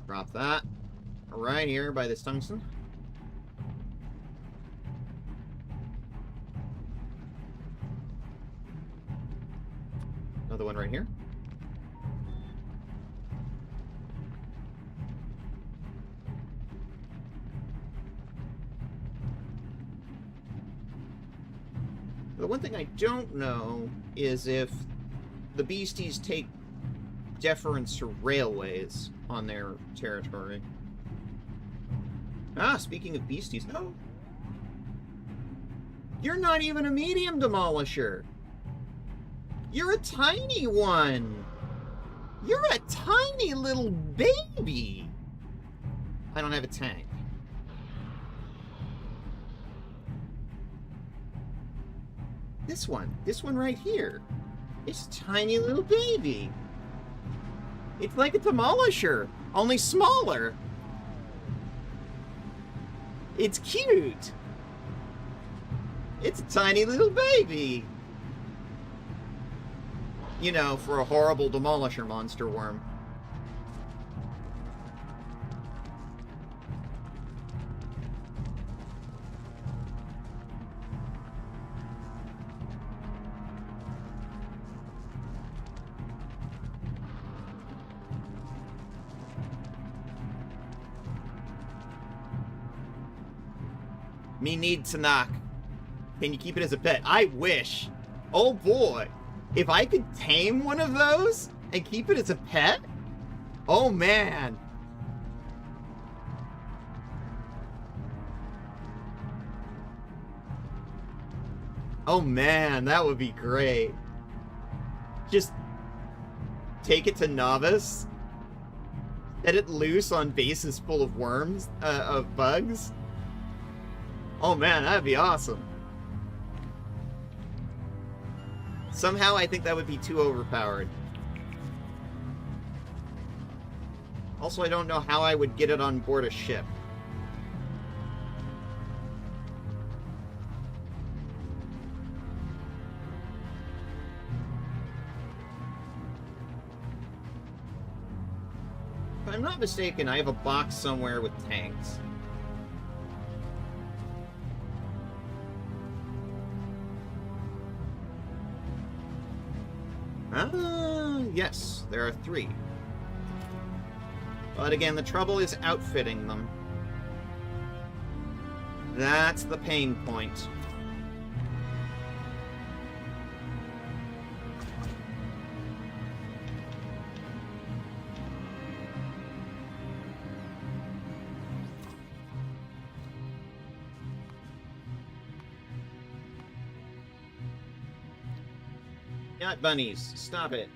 Drop that right here by this tungsten. Another one right here. The one thing I don't know is if the beasties take deference to railways on their territory. Ah, speaking of beasties, no. You're not even a medium demolisher. You're a tiny one. You're a tiny little baby. I don't have a tank. This one right here. It's a tiny little baby. It's like a demolisher, only smaller. It's cute. It's a tiny little baby. You know, for a horrible demolisher monster worm. Me need to knock. Can you keep it as a pet? I wish. Oh boy. If I could tame one of those and keep it as a pet? Oh man. Oh man, that would be great. Just take it to novice. Set it loose on bases full of worms, of bugs. Oh man, that'd be awesome. Somehow I think that would be too overpowered. Also, I don't know how I would get it on board a ship. If I'm not mistaken, I have a box somewhere with tanks. Yes, there are 3. But again, the trouble is outfitting them. That's the pain point. Not bunnies. Stop it.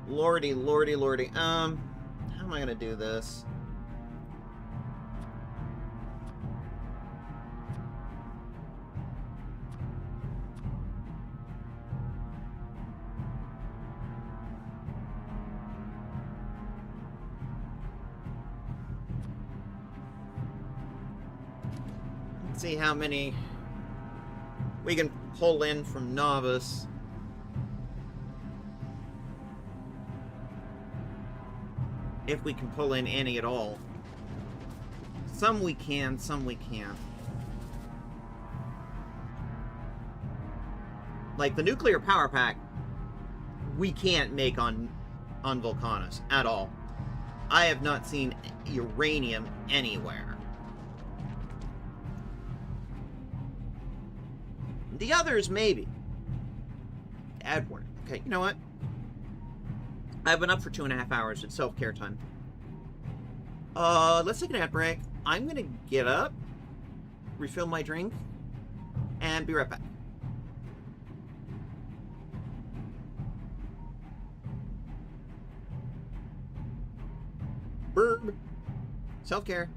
Lordy, lordy, lordy. How am I gonna do this? Let's see how many we can pull in from Novice. If we can pull in any at all. Some we can, some we can't. Like the nuclear power pack, we can't make on Vulcanus at all. I have not seen uranium anywhere. The others, maybe. Edward. Okay, you know what? I've been up for 2.5 hours. It's self-care time. Let's take an ad break. I'm gonna get up, refill my drink, and be right back. Burb. Self-care.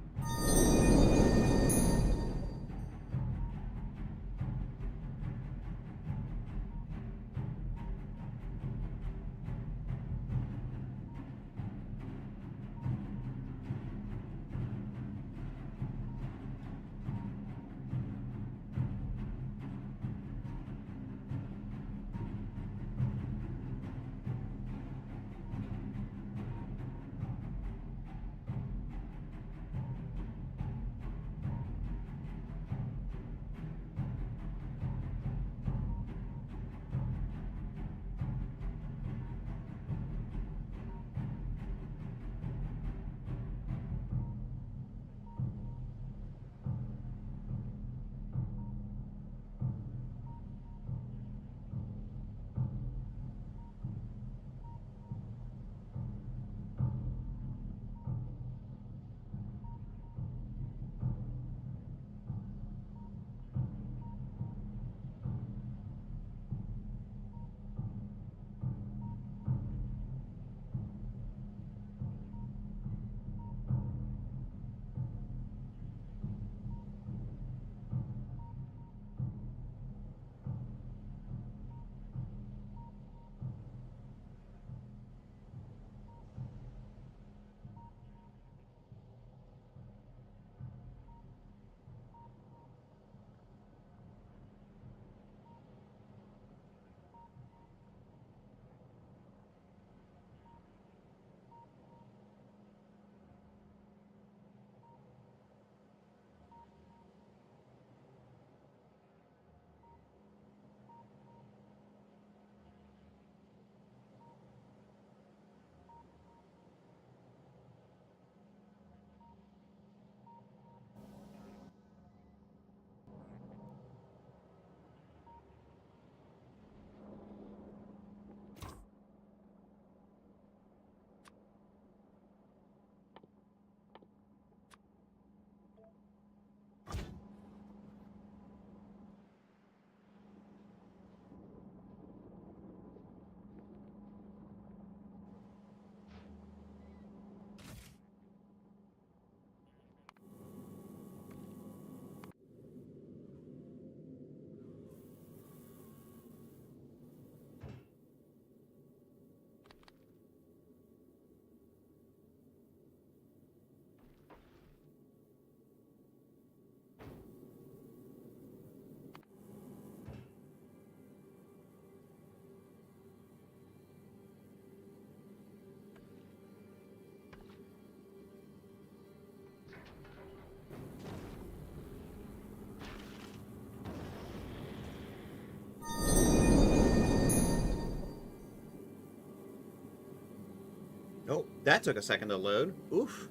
Oh, that took a second to load. Oof.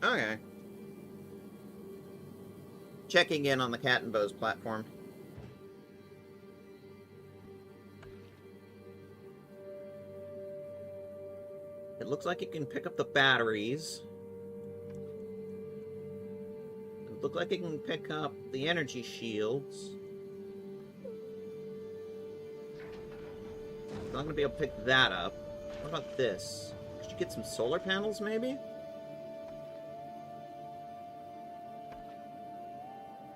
Okay. Checking in on the Cat and Bose platform. It looks like it can pick up the batteries. It looks like it can pick up the energy shields. not going to be able to pick that up. What about this? Could you get some solar panels, maybe?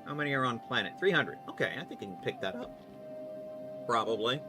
How many are on planet? 300. Okay, I think I can pick that up. Probably.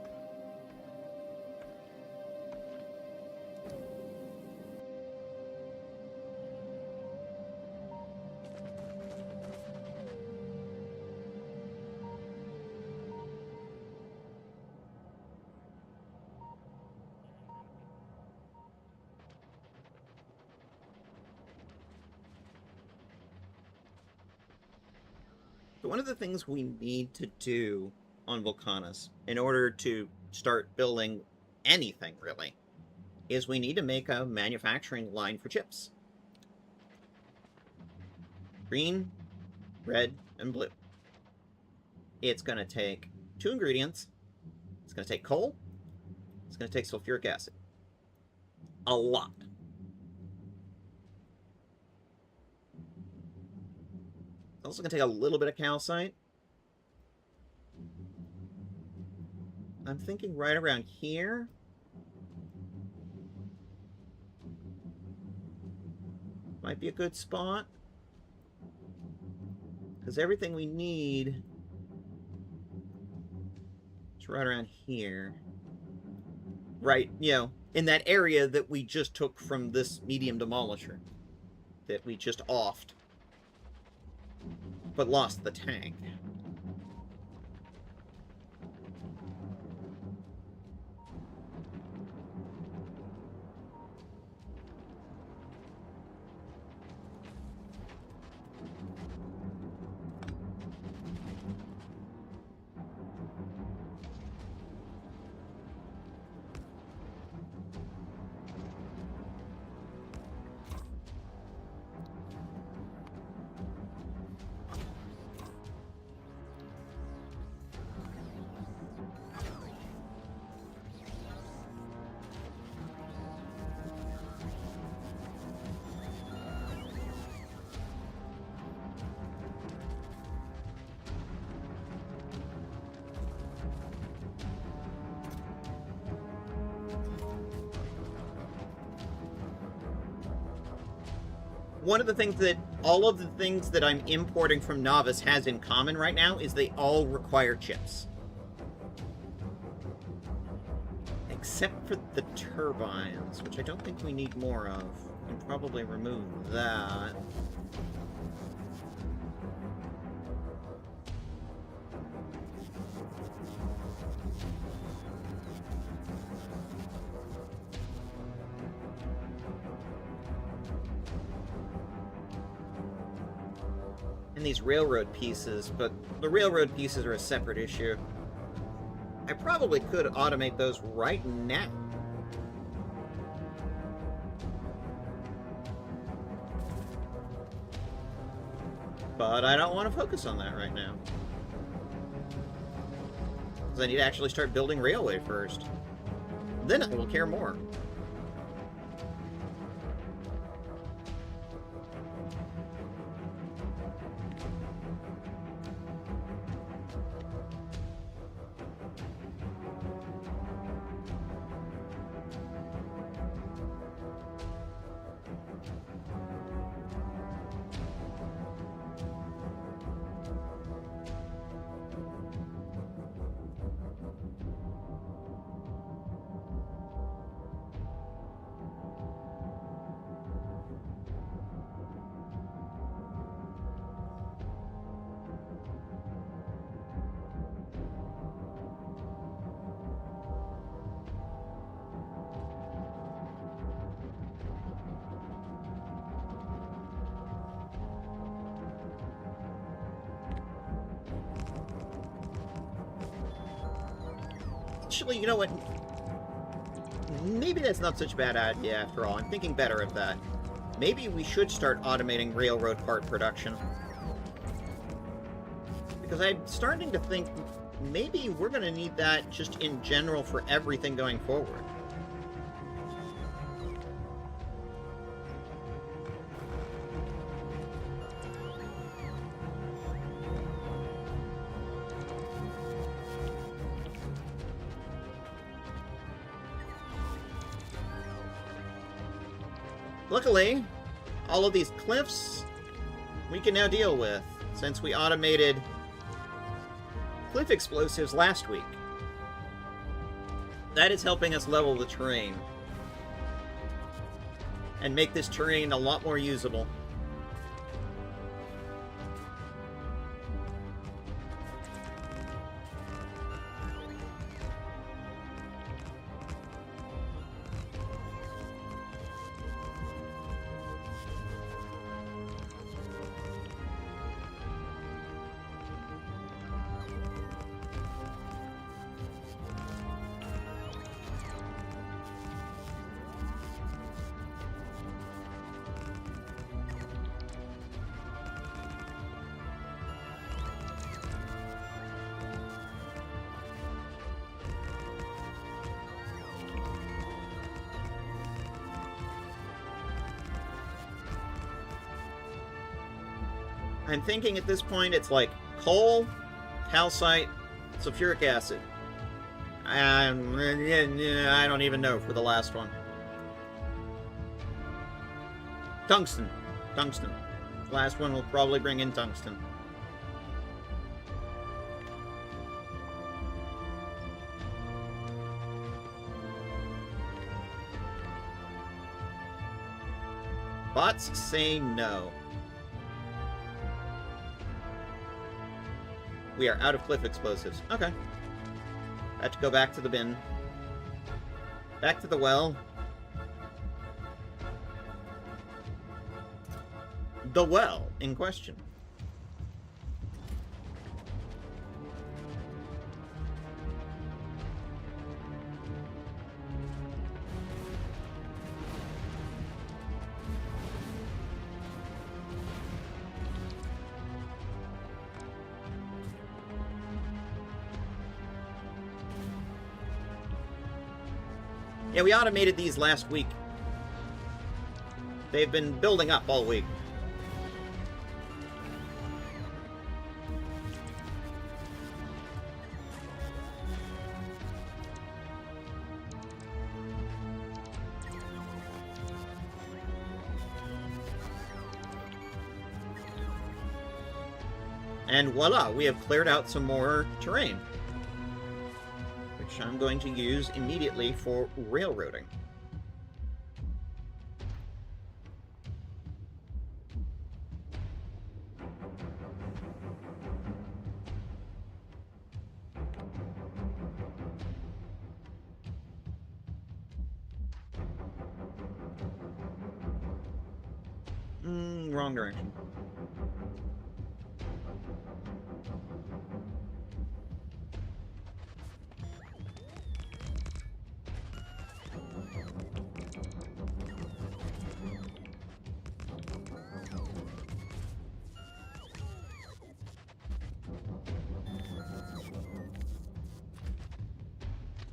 One of the things we need to do on Vulcanus in order to start building anything, really, is we need to make a manufacturing line for chips. Green, red, and blue. It's going to take 2 ingredients. It's going to take coal. It's going to take sulfuric acid. A lot. It's also going to take a little bit of calcite. I'm thinking right around here. Might be a good spot. Because everything we need is right around here. Right, you know, in that area that we just took from this medium demolisher. That we just offed. But lost the tank. One of the things that all of the things that I'm importing from Novice has in common right now is they all require chips. Except for the turbines, which I don't think we need more of. We can probably remove that. And these railroad pieces, but the railroad pieces are a separate issue. I probably could automate those right now. But I don't want to focus on that right now. Because I need to actually start building railway first. Then I will care more. Actually, you know what? Maybe that's not such a bad idea after all. I'm thinking better of that. Maybe we should start automating railroad part production. Because I'm starting to think maybe we're going to need that just in general for everything going forward. Luckily, all of these cliffs we can now deal with, since we automated cliff explosives last week. That is helping us level the terrain and make this terrain a lot more usable. I'm thinking at this point it's like coal, calcite, sulfuric acid. And I don't even know for the last one. Tungsten. Tungsten. Last one will probably bring in tungsten. Bots say no. We are out of cliff explosives. Okay. I have to go back to the bin. Back to the well. The well in question. Yeah, we automated these last week. They've been building up all week. And voila, we have cleared out some more terrain, which I'm going to use immediately for railroading. Wrong direction.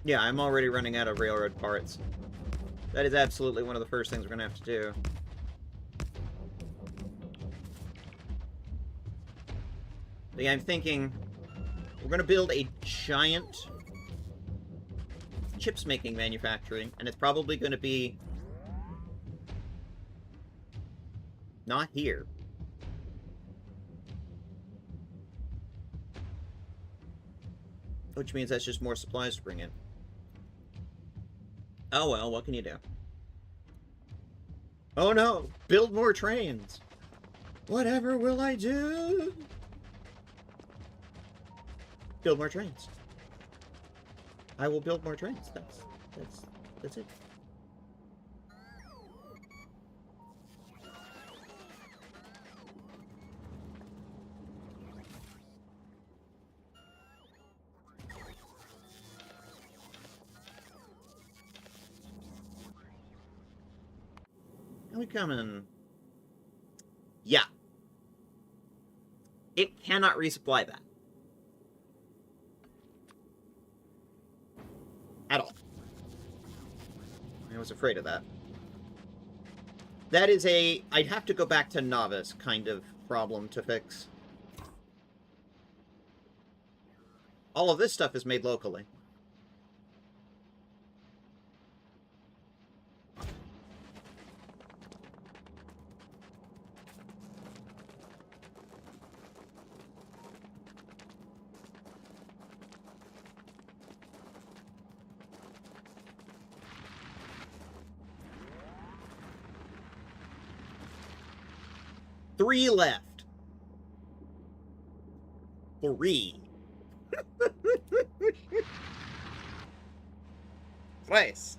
Yeah, I'm already running out of railroad parts. That is absolutely one of the first things we're going to have to do. But yeah, I'm thinking we're going to build a giant chips making manufacturing, and it's probably going to be not here. Which means that's just more supplies to bring in. Oh well, what can you do? Oh no! Build more trains! Whatever will I do? Build more trains. I will build more trains. That's it. Are we coming? Yeah. It cannot resupply that. At all. I was afraid of that. That is a... I'd have to go back to novice kind of problem to fix. All of this stuff is made locally. 3 left. 3. Twice.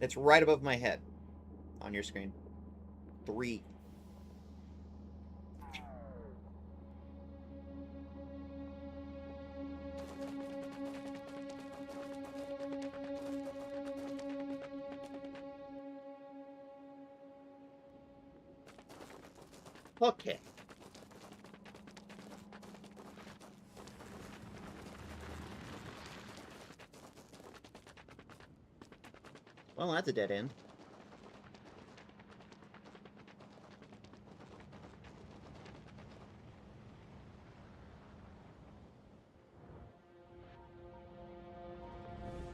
It's right above my head on your screen. 3. Okay. Well, that's a dead end.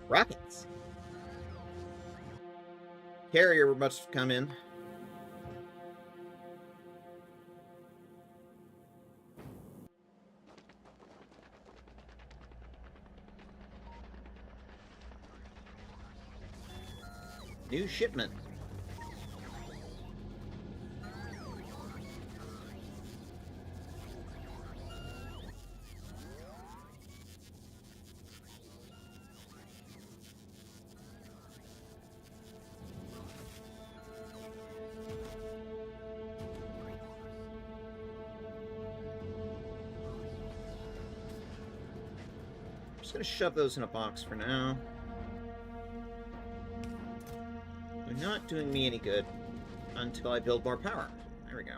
Rockets. Carrier must come in. New shipment. Just gonna shove those in a box for now. They're not doing me any good until I build more power. There we go.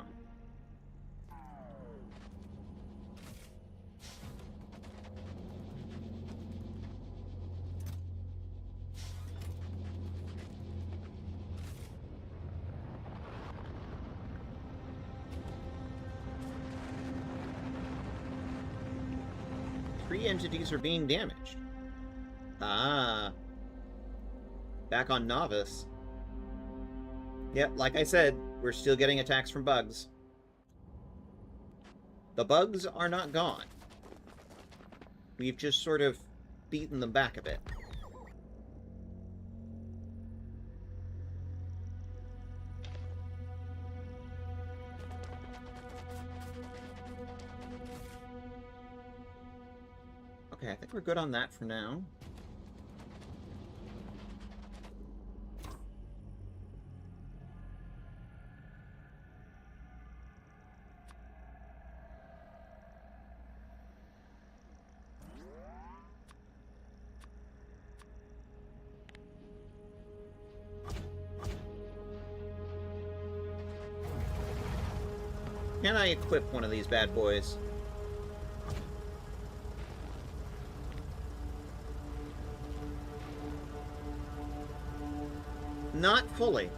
Three entities are being damaged. Ah. Back on Novice. Yep, like I said, we're still getting attacks from bugs. The bugs are not gone. We've just sort of beaten them back a bit. Okay, I think we're good on that for now. Can I equip one of these bad boys? Not fully.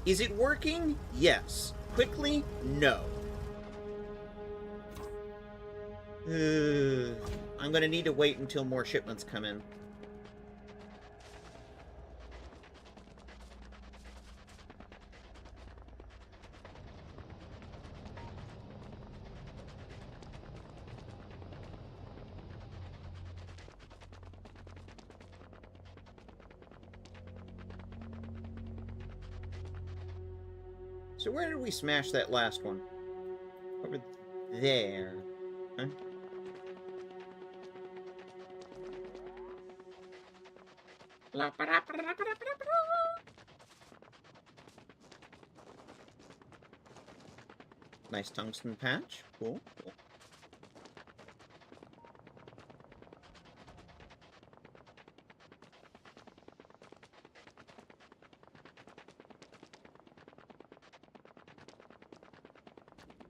Is it working? Yes. Quickly? No. I'm gonna need to wait until more shipments come in. So where did we smash that last one? Over there. Huh? Nice tungsten patch. Cool, cool.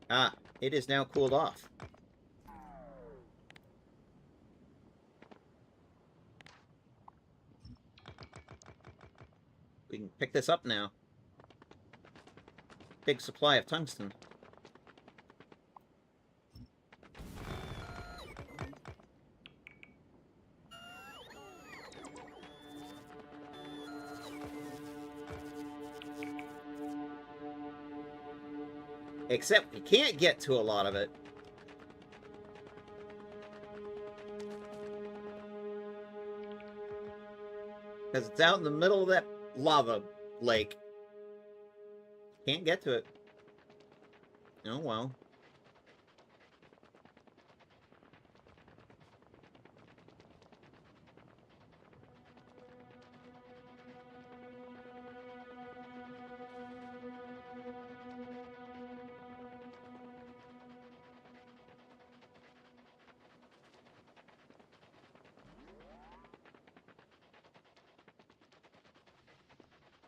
Ah, it is now cooled off. We can pick this up now. Big supply of tungsten. Except you can't get to a lot of it. Because it's out in the middle of that lava lake. Can't get to it. Oh well.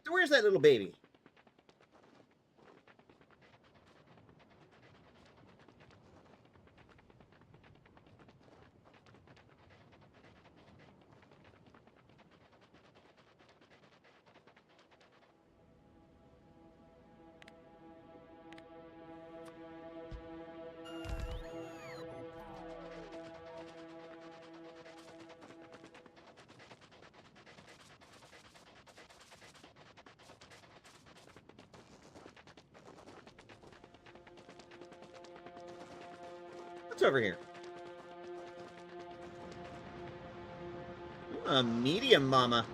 So where's that little baby? What's over here? A medium mama.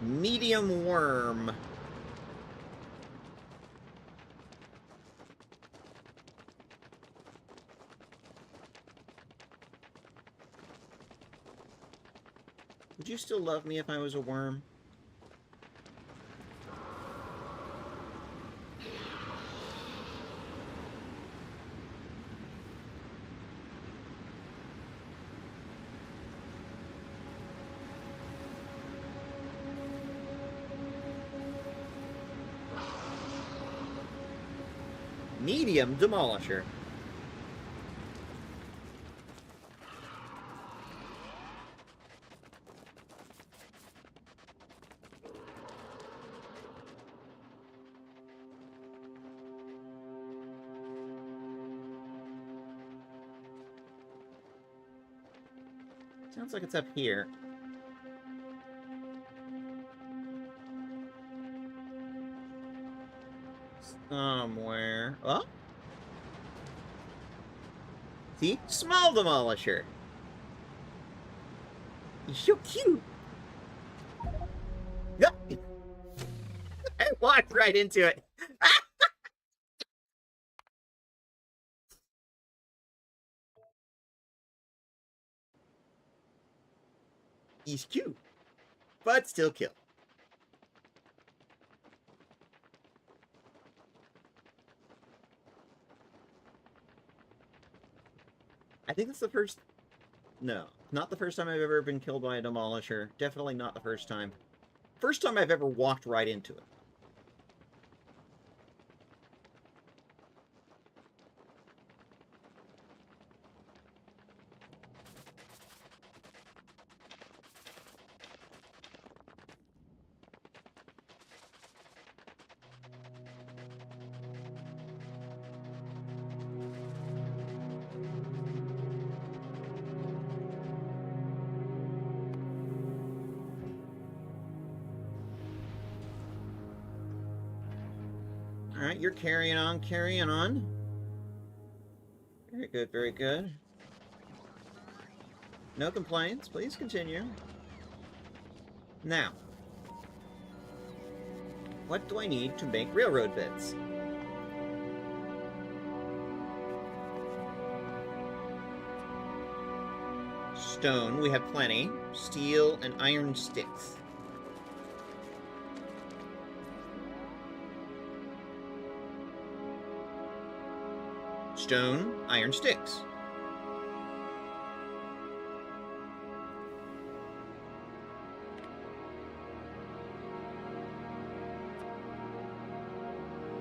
Medium worm. Would you still love me if I was a worm? Medium demolisher. Sounds like it's up here. Somewhere. Oh? See? Small demolisher. He's so cute. Yup. I walked right into it. He's cute, but still kill. I think it's the first... No, not the first time I've ever been killed by a demolisher. Definitely not the first time. First time I've ever walked right into it. Alright, you're carrying on, carrying on. Very good, very good. No complaints, please continue. Now, what do I need to make railroad bits? Stone, we have plenty. Steel and iron sticks. Stone, iron sticks.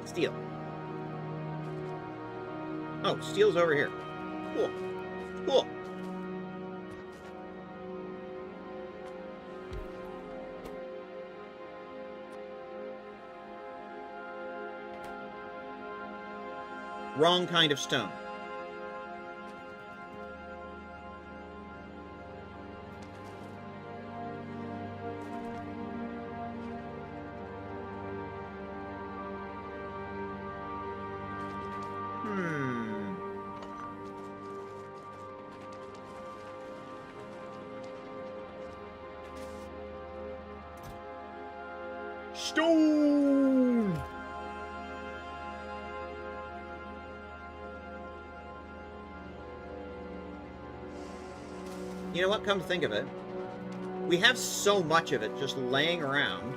Steel. Oh, steel's over here. Cool. Cool. Wrong kind of stone. Stone! You know what? Come to think of it, we have so much of it just laying around.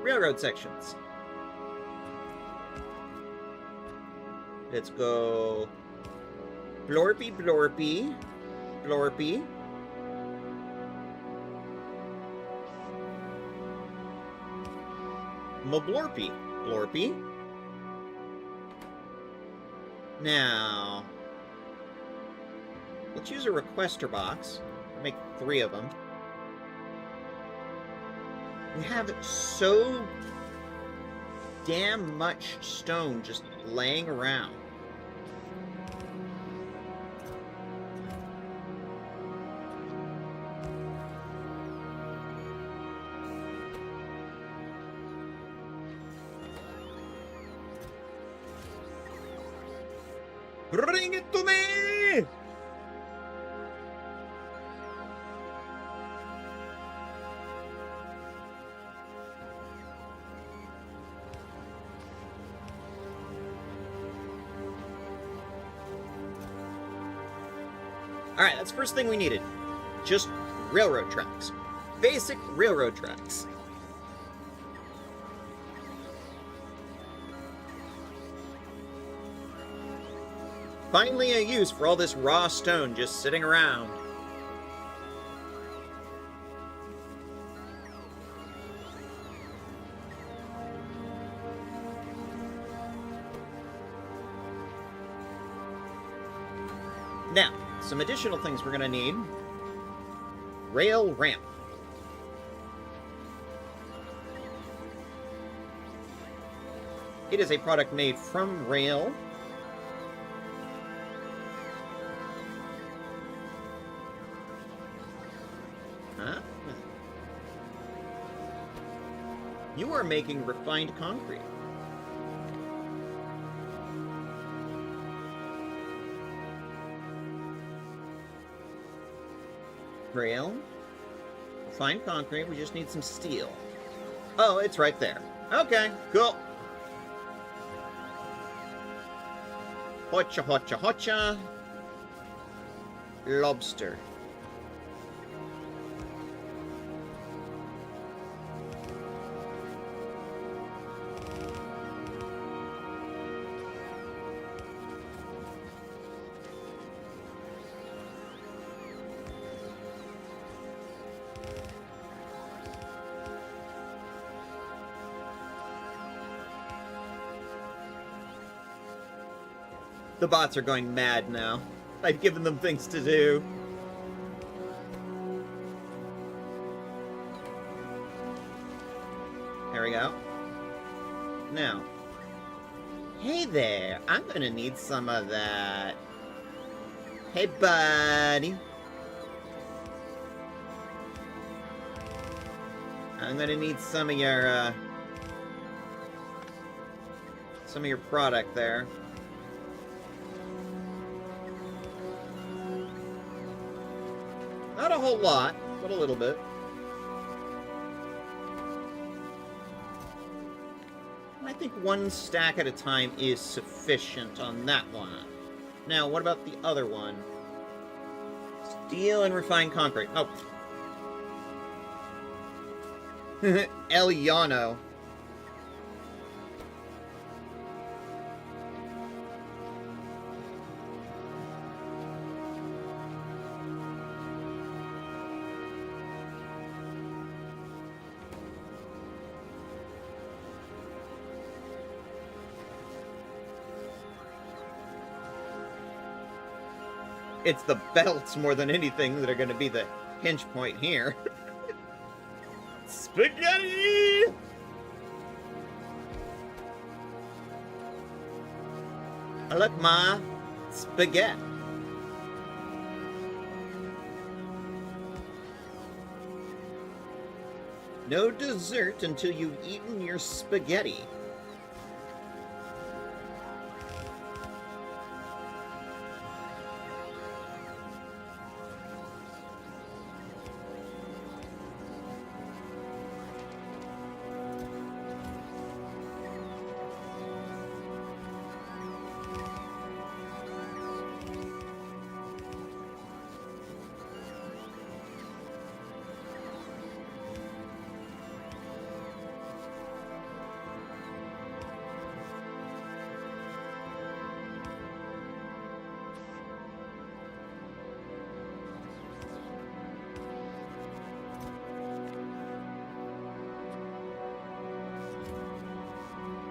Railroad sections. Let's go blorpy, blorpy, blorpy. Mablorpy, blorpy. Now, let's use a requester box. Make 3 of them. We have so damn much stone just laying around. Bring it to me! Alright, that's the first thing we needed. Just railroad tracks. Basic railroad tracks. Finally a use for all this raw stone just sitting around. Now, some additional things we're going to need. Rail ramp. It is a product made from rail. Huh? You are making refined concrete. Rail. Refined concrete. We just need some steel. Oh, it's right there. Okay, cool. Hotcha, hotcha, hotcha. Lobster. The bots are going mad now. I've given them things to do. There we go. Now. Hey there, I'm gonna need some of that. Hey, buddy. I'm gonna need some of your product there. Not a whole lot, but a little bit. I think 1 stack at a time is sufficient on that one. Now, what about the other one? Steel and refined concrete. Oh. El Llano. It's the belts more than anything that are going to be the pinch point here. Spaghetti! I like my spaghetti. No dessert until you've eaten your spaghetti.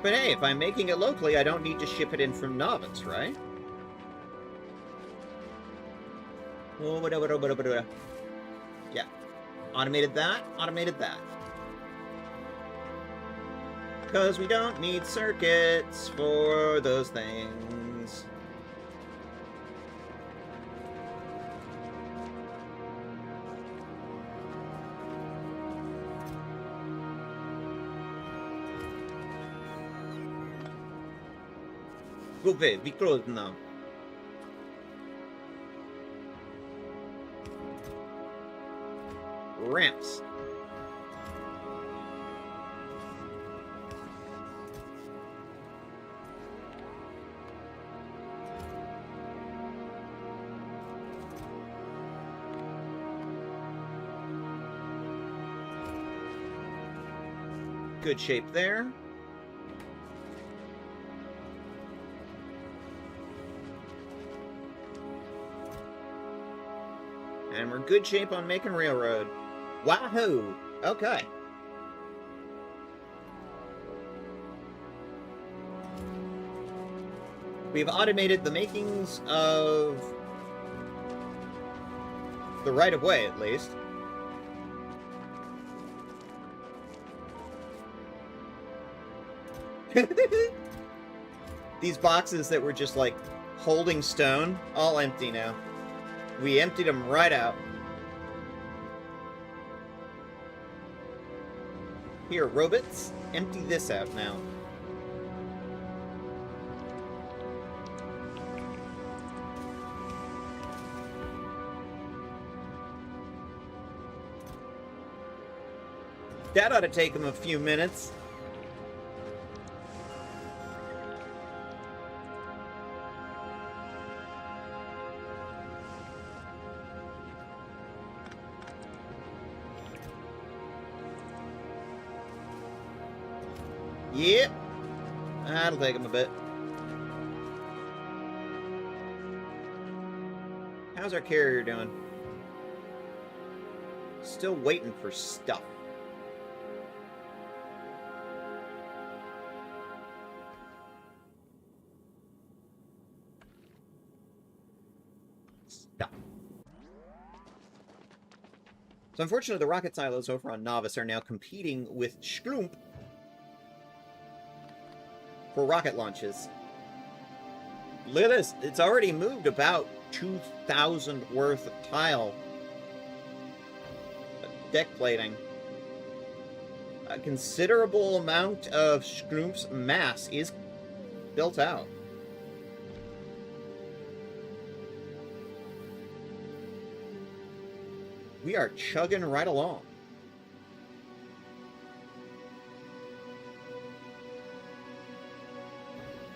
But hey, if I'm making it locally, I don't need to ship it in from Novice, right? Yeah. Automated that, automated that. Because we don't need circuits for those things. Dove? Vi closno. Ramps. Good shape there. And we're good shape on making railroad. Wahoo! Okay. We've automated the makings of the right-of-way, at least. These boxes that were just, like, holding stone, all empty now. We emptied them right out. Here, robots, empty this out now. That ought to take them a few minutes. Yep. That'll take him a bit. How's our carrier doing? Still waiting for stuff. Stuff. So unfortunately, the rocket silos over on Novice are now competing with Schloomp for rocket launches. Look at this. It's already moved about 2,000 worth of tile. Deck plating. A considerable amount of Schloomp's mass is built out. We are chugging right along.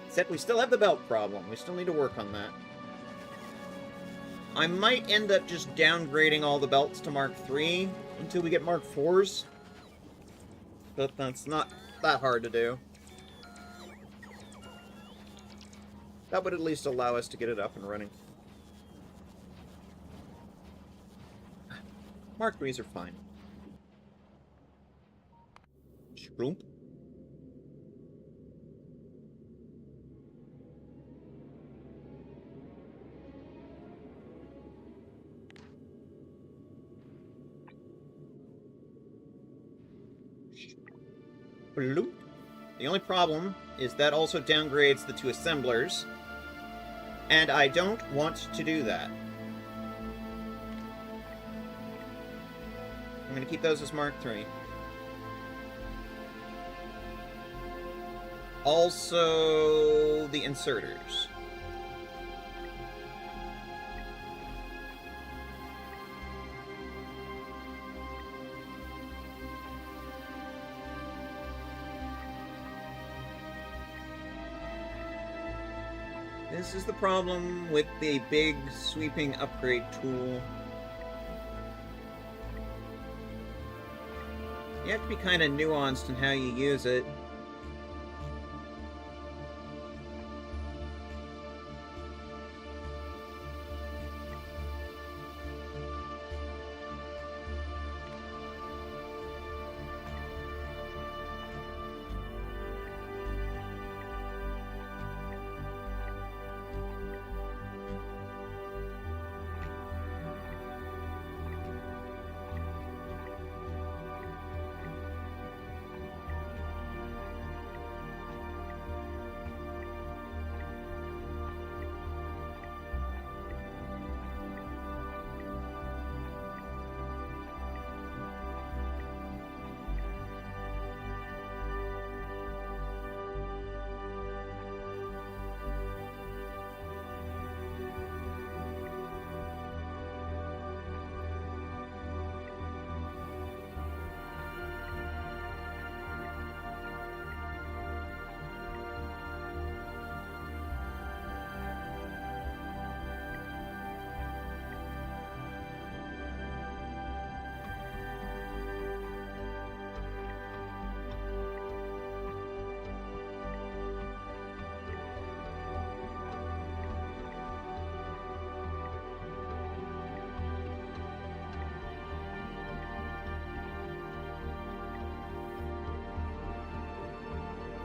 Except we still have the belt problem. We still need to work on that. I might end up just downgrading all the belts to Mark III until we get Mark IVs. But that's not that hard to do. That would at least allow us to get it up and running. Mark IIIs are fine. Schloomp. Bloop. The only problem is that also downgrades the 2 assemblers, and I don't want to do that. I'm going to keep those as Mark III. Also, the inserters. This is the problem with the big sweeping upgrade tool. You have to be kind of nuanced in how you use it.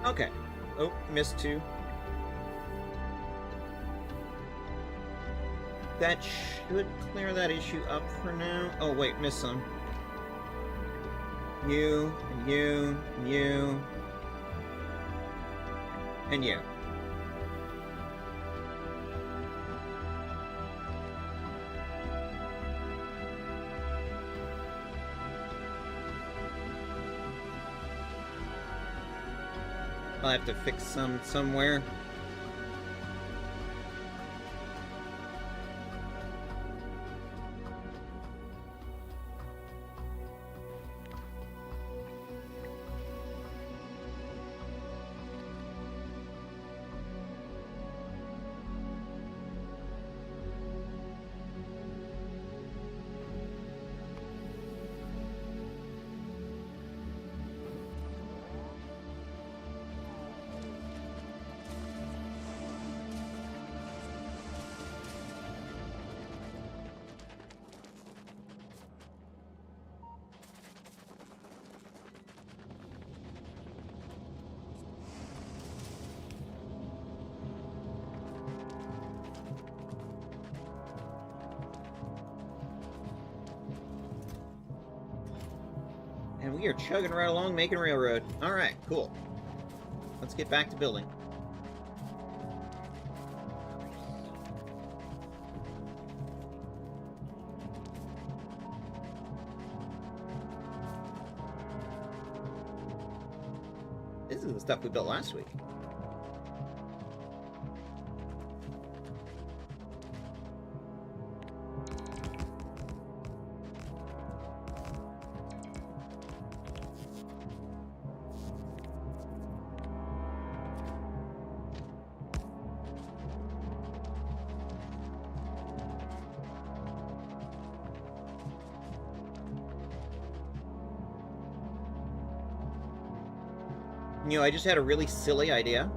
Okay. Oh, missed 2. That should clear that issue up for now. Oh, wait, missed some. You, and you, and you, and you. I'll have to fix some somewhere. And we are chugging right along, making railroad. Alright, cool. Let's get back to building. This is the stuff we built last week. You know, I just had a really silly idea.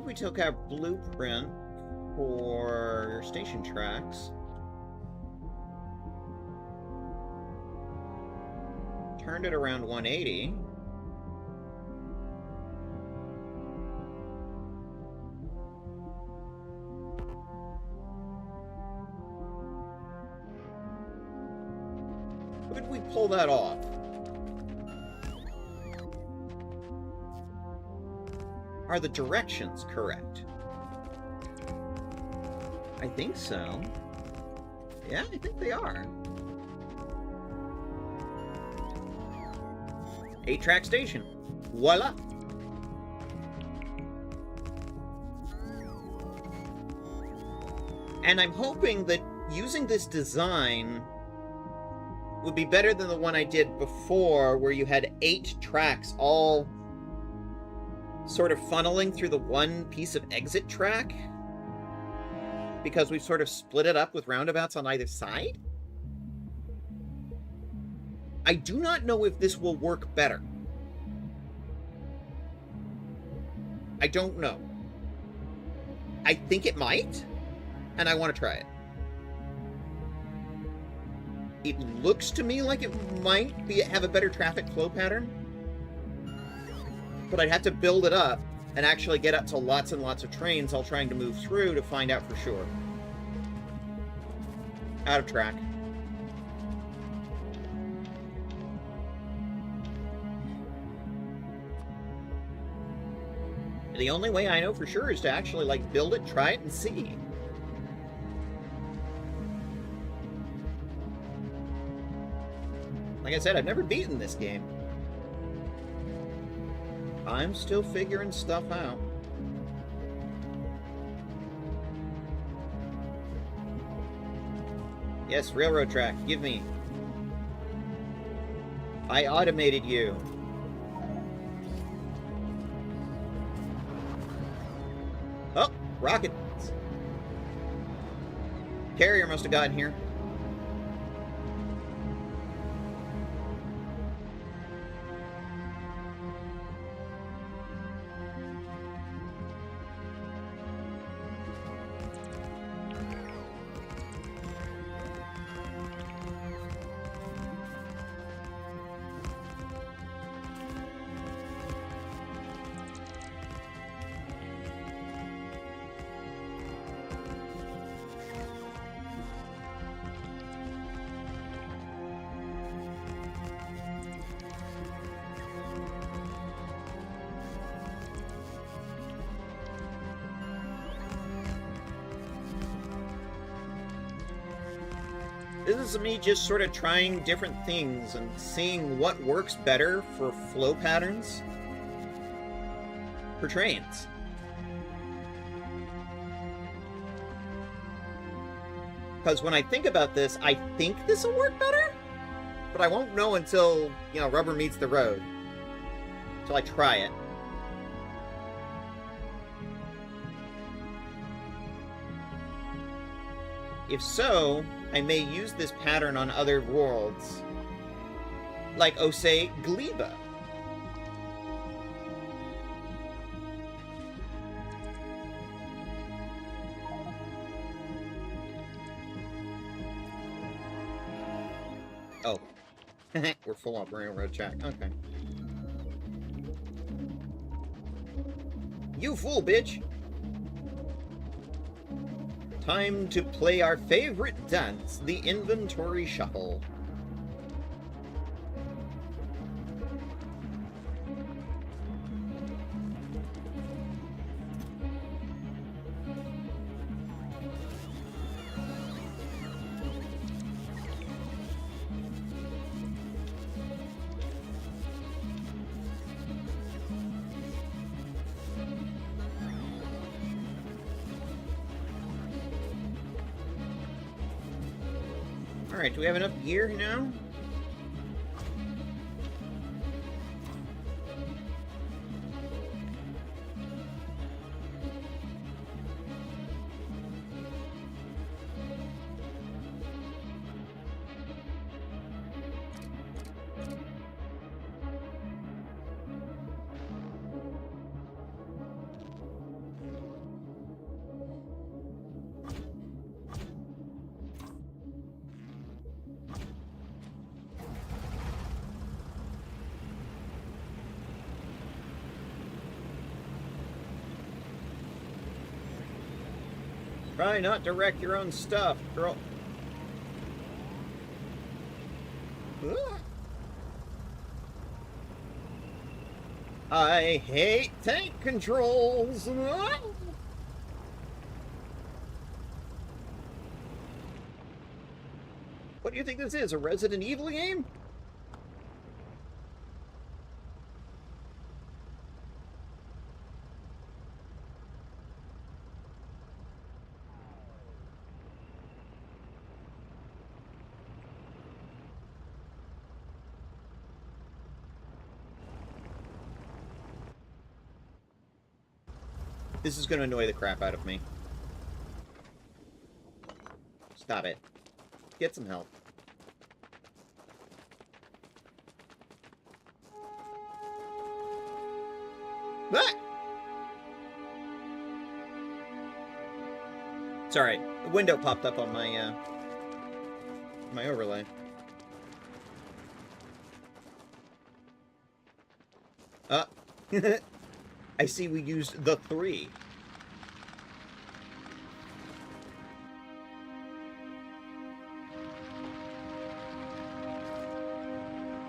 we took our blueprint for station tracks. Turned it around 180. Could we pull that off? Are the directions correct? I think so. Yeah, I think they are. 8-track station. Voila! And I'm hoping that using this design would be better than the one I did before, where you had 8 tracks all sort of funneling through the one piece of exit track, because we've sort of split it up with roundabouts on either side. I do not know if this will work better. I don't know. I think it might, and I want to try it. It looks to me like it might have a better traffic flow pattern, but I'd have to build it up and actually get up to lots and lots of trains all trying to move through to find out for sure. Out of track. The only way I know for sure is to actually, like, build it, try it, and see. Like I said, I've never beaten this game. I'm still figuring stuff out. Yes, railroad track, give me. I automated you. Oh, rockets. Carrier must have gotten here. This is me just sort of trying different things and seeing what works better for flow patterns for trains. Because when I think about this, I think this will work better, but I won't know until, you know, rubber meets the road. Until I try it. If so, I may use this pattern on other worlds, like, oh, say, Gleba. Oh. We're full on railroad track. Okay. You fool, bitch! Time to play our favorite dance, the inventory shuffle. Alright, do we have enough gear now? Try not to wreck your own stuff, girl. Ugh. I hate tank controls. Ugh. What do you think this is? A Resident Evil game? This is going to annoy the crap out of me. Stop it. Get some help. Ah! Sorry, a window popped up on my, my overlay. I see we used the 3.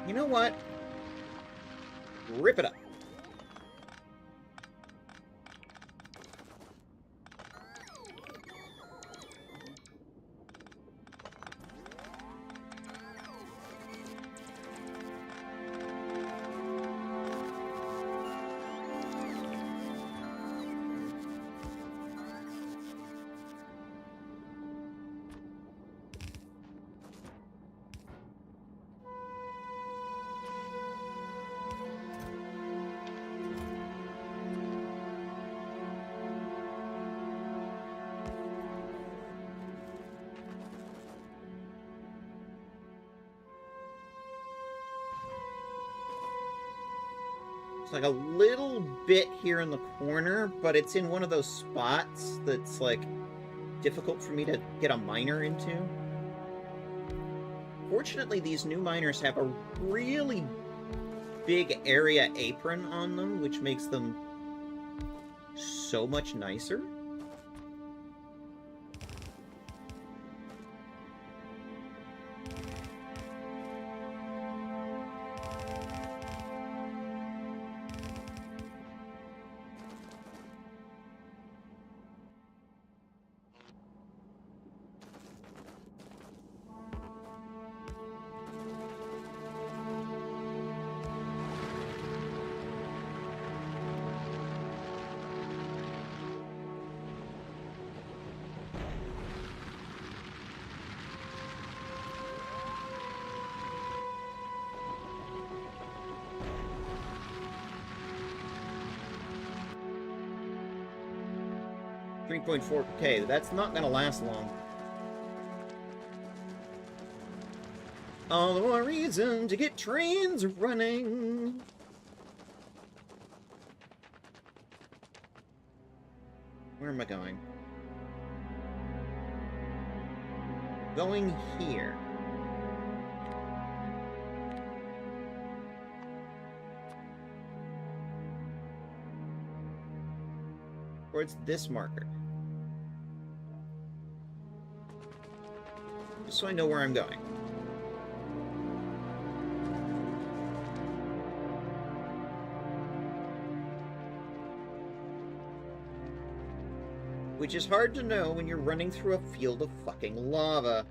You know what? Rip it up. It's like a little bit here in the corner, but it's in one of those spots that's, like, difficult for me to get a miner into. Fortunately, these new miners have a really big area apron on them, which makes them so much nicer. $3.4K, that's not gonna last long. All the more reason to get trains running. Where am I going? Going here. Towards this marker. Just so I know where I'm going. Which is hard to know when you're running through a field of fucking lava.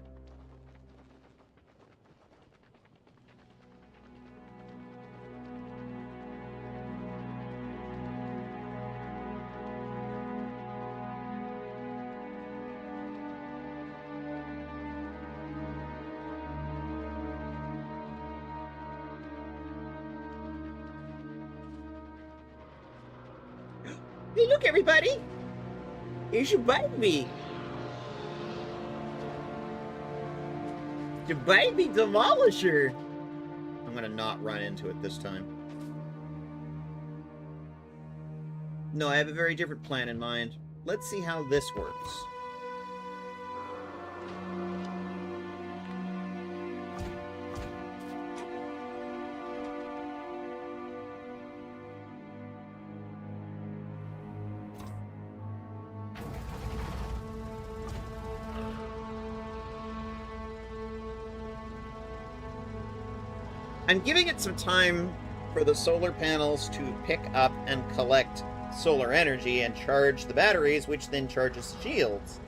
Hey, look, everybody! Here's your baby! Your baby demolisher! I'm gonna not run into it this time. No, I have a very different plan in mind. Let's see how this works. I'm giving it some time for the solar panels to pick up and collect solar energy and charge the batteries, which then charges the shields.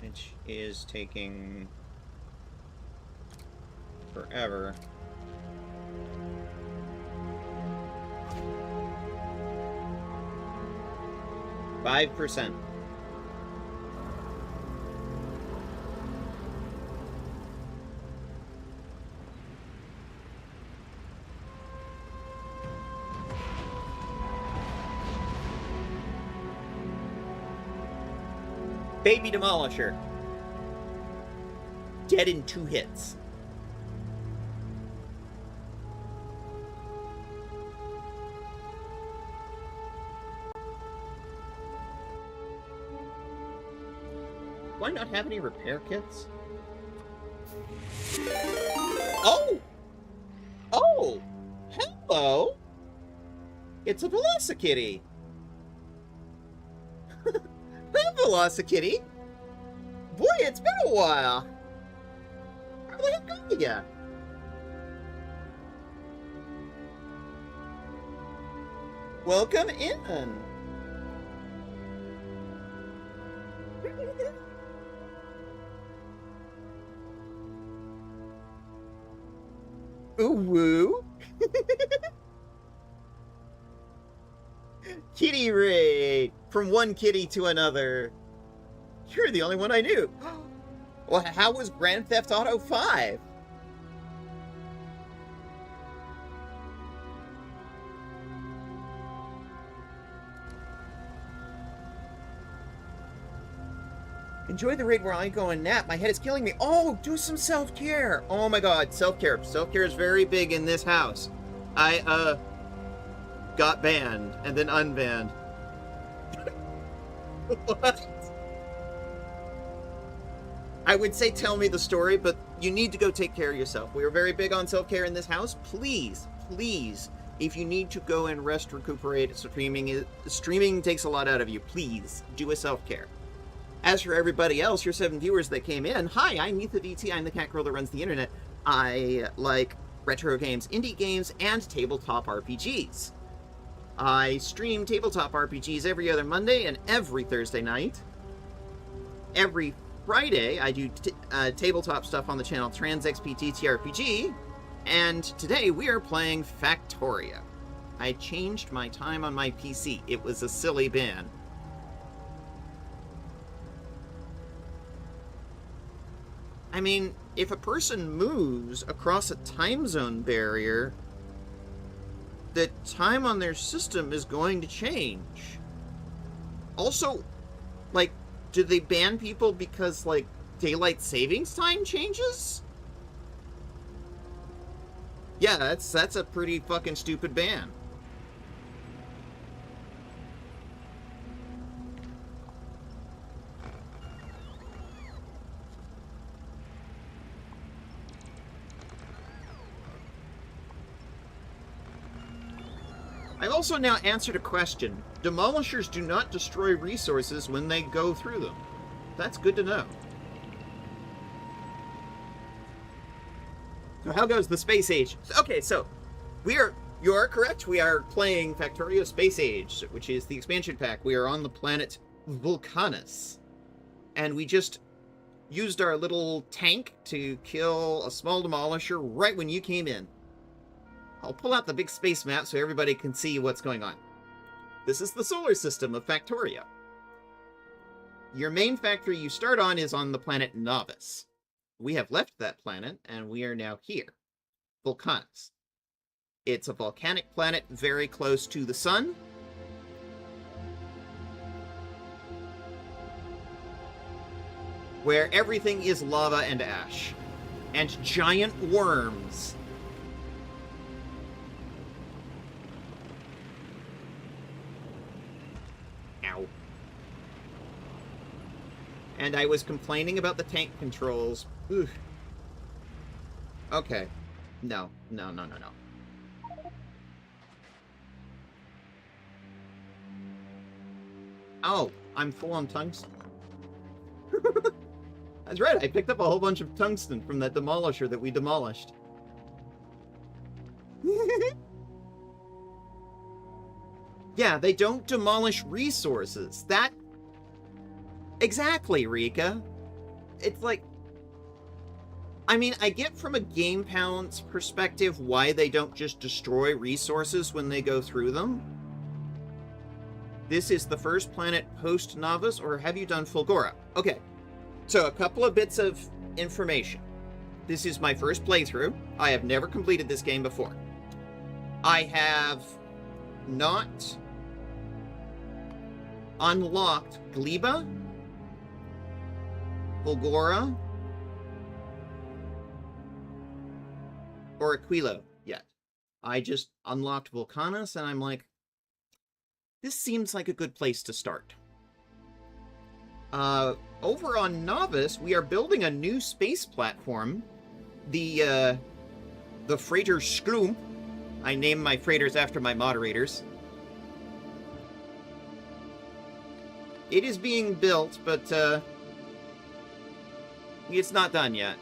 Which is taking forever. %. Baby Demolisher. Dead in 2 hits. Do I not have any repair kits? Oh! Oh! Hello! It's a Velocikitty! Hi, Velocikitty! Boy, it's been a while! How the heck are ya? Welcome in! Ooh woo! Kitty raid! From one kitty to another. You're the only one I knew. Well, how was Grand Theft Auto 5? Enjoy the raid where I go and nap. My head is killing me. Oh, do some self-care. Oh my god, self-care. Self-care is very big in this house. I, got banned and then unbanned. What? I would say tell me the story, but you need to go take care of yourself. We are very big on self-care in this house. Please, please, if you need to go and rest, recuperate, streaming takes a lot out of you. Please, do a self-care. As for everybody else, your 7 viewers that came in, hi, I'm MithaVT. I'm the cat girl that runs the internet. I like retro games, indie games, and tabletop RPGs. I stream tabletop RPGs every other Monday and every Thursday night. Every Friday, I do tabletop stuff on the channel TransXPTTRPG, and today we are playing Factoria. I changed my time on my PC. It was a silly ban. I mean, if a person moves across a time zone barrier, the time on their system is going to change. Also, like, do they ban people because, like, daylight savings time changes? Yeah, that's a pretty fucking stupid ban. I've also now answered a question. Demolishers do not destroy resources when they go through them. That's good to know. So how goes the Space Age? Okay, so you are correct. We are playing Factorio Space Age, which is the expansion pack. We are on the planet Vulcanus. And we just used our little tank to kill a small demolisher right when you came in. I'll pull out the big space map so everybody can see what's going on. This is the solar system of Factoria. Your main factory you start on is on the planet Novice. We have left that planet, and we are now here. Vulcanus. It's a volcanic planet very close to the sun. Where everything is lava and ash. And giant worms. And I was complaining about the tank controls. Oof. Okay. No. Oh, I'm full on tungsten. That's right, I picked up a whole bunch of tungsten from that demolisher that we demolished. Yeah, they don't demolish resources. That... Exactly, Rika. It's like... I mean, I get from a game balance perspective why they don't just destroy resources when they go through them. This is the first planet post-Navas, or have you done Fulgora? Okay, so a couple of bits of information. This is my first playthrough. I have never completed this game before. I have not unlocked Gleba, Fulgora, or Aquilo yet. I just unlocked Vulcanus, and I'm like, this seems like a good place to start. Over on Novus, we are building a new space platform. The freighter Sklump. I named my freighters after my moderators. It is being built, but, it's not done yet.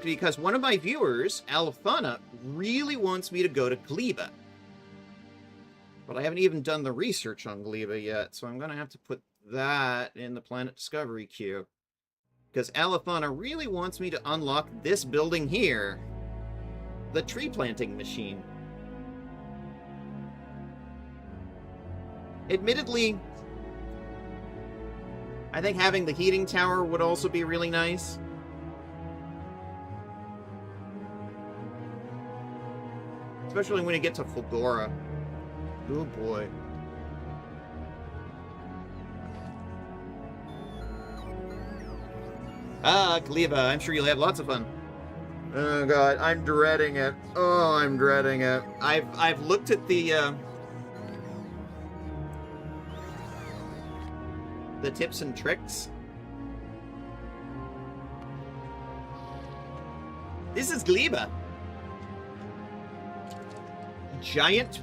Because one of my viewers, Alethana, really wants me to go to Gleba. But I haven't even done the research on Gleba yet, so I'm going to have to put that in the Planet Discovery queue. Because Alethana really wants me to unlock this building here. The tree planting machine. Admittedly, I think having the heating tower would also be really nice. Especially when you get to Fulgora. Oh boy. Ah, Gleba, I'm sure you'll have lots of fun. Oh god, I'm dreading it. Oh, I'm dreading it. I've looked at the tips and tricks. This is Gleba. Giant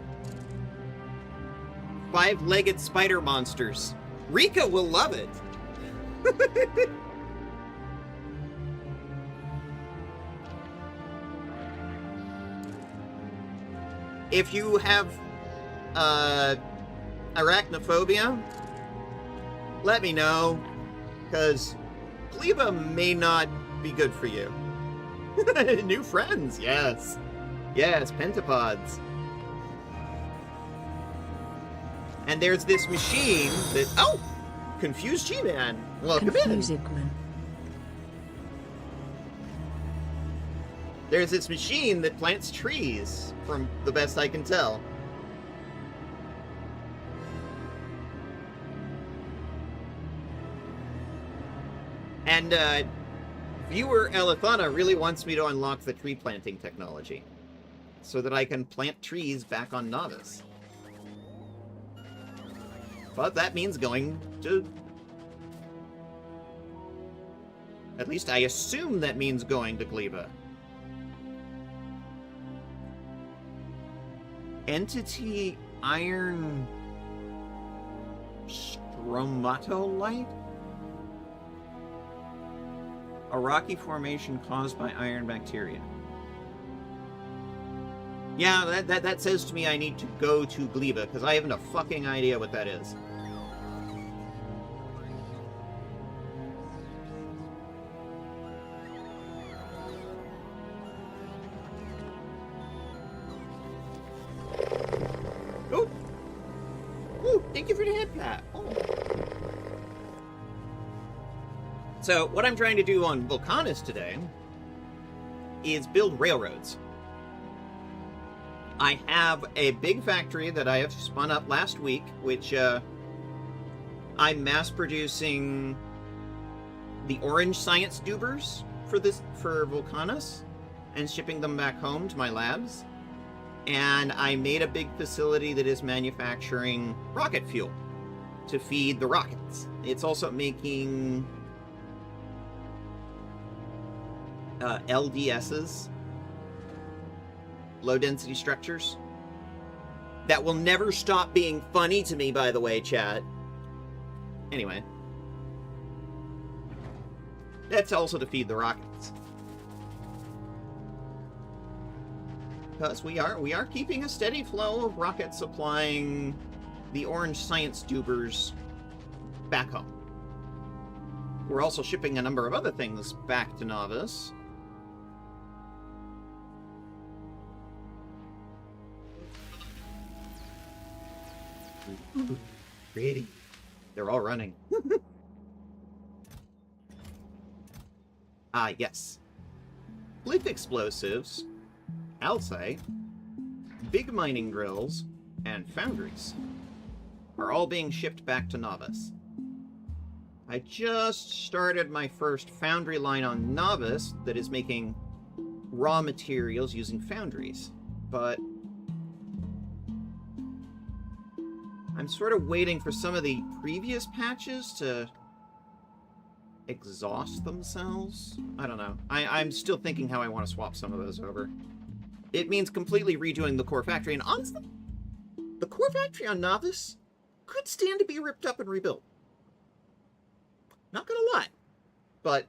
5-legged spider monsters. Rika will love it. If you have arachnophobia, let me know, because Gleba may not be good for you. New friends, yes. Yes, pentapods. And there's this machine that... Oh! Confused G-Man. Welcome in. There's this machine that plants trees, from the best I can tell. And, viewer Alethana really wants me to unlock the tree planting technology, so that I can plant trees back on Novus. But that means going to... At least I assume that means going to Gleba. Entity Iron Stromatolite? A rocky formation caused by iron bacteria. Yeah, that says to me I need to go to Gleba, because I haven't a fucking idea what that is. Oh! Ooh, thank you for the head pat. Oh. So, what I'm trying to do on Vulcanus today is build railroads. I have a big factory that I have spun up last week, which I'm mass producing the orange science dubers for Vulcanus and shipping them back home to my labs. And I made a big facility that is manufacturing rocket fuel to feed the rockets. It's also making LDSs, low-density structures, that will never stop being funny to me, by the way, chat. Anyway, That's also to feed the rockets. Because we are keeping a steady flow of rockets supplying the orange science dubers back home. We're also shipping a number of other things back to Novice. Pretty. They're all running. Ah, yes. Flip explosives, Alcite, big mining drills, and foundries are all being shipped back to Novice. I just started my first foundry line on Novice that is making raw materials using foundries, but I'm sort of waiting for some of the previous patches to exhaust themselves. I don't know. I'm still thinking how I want to swap some of those over. It means completely redoing the core factory, and honestly, the core factory on Novice could stand to be ripped up and rebuilt. Not gonna lie, but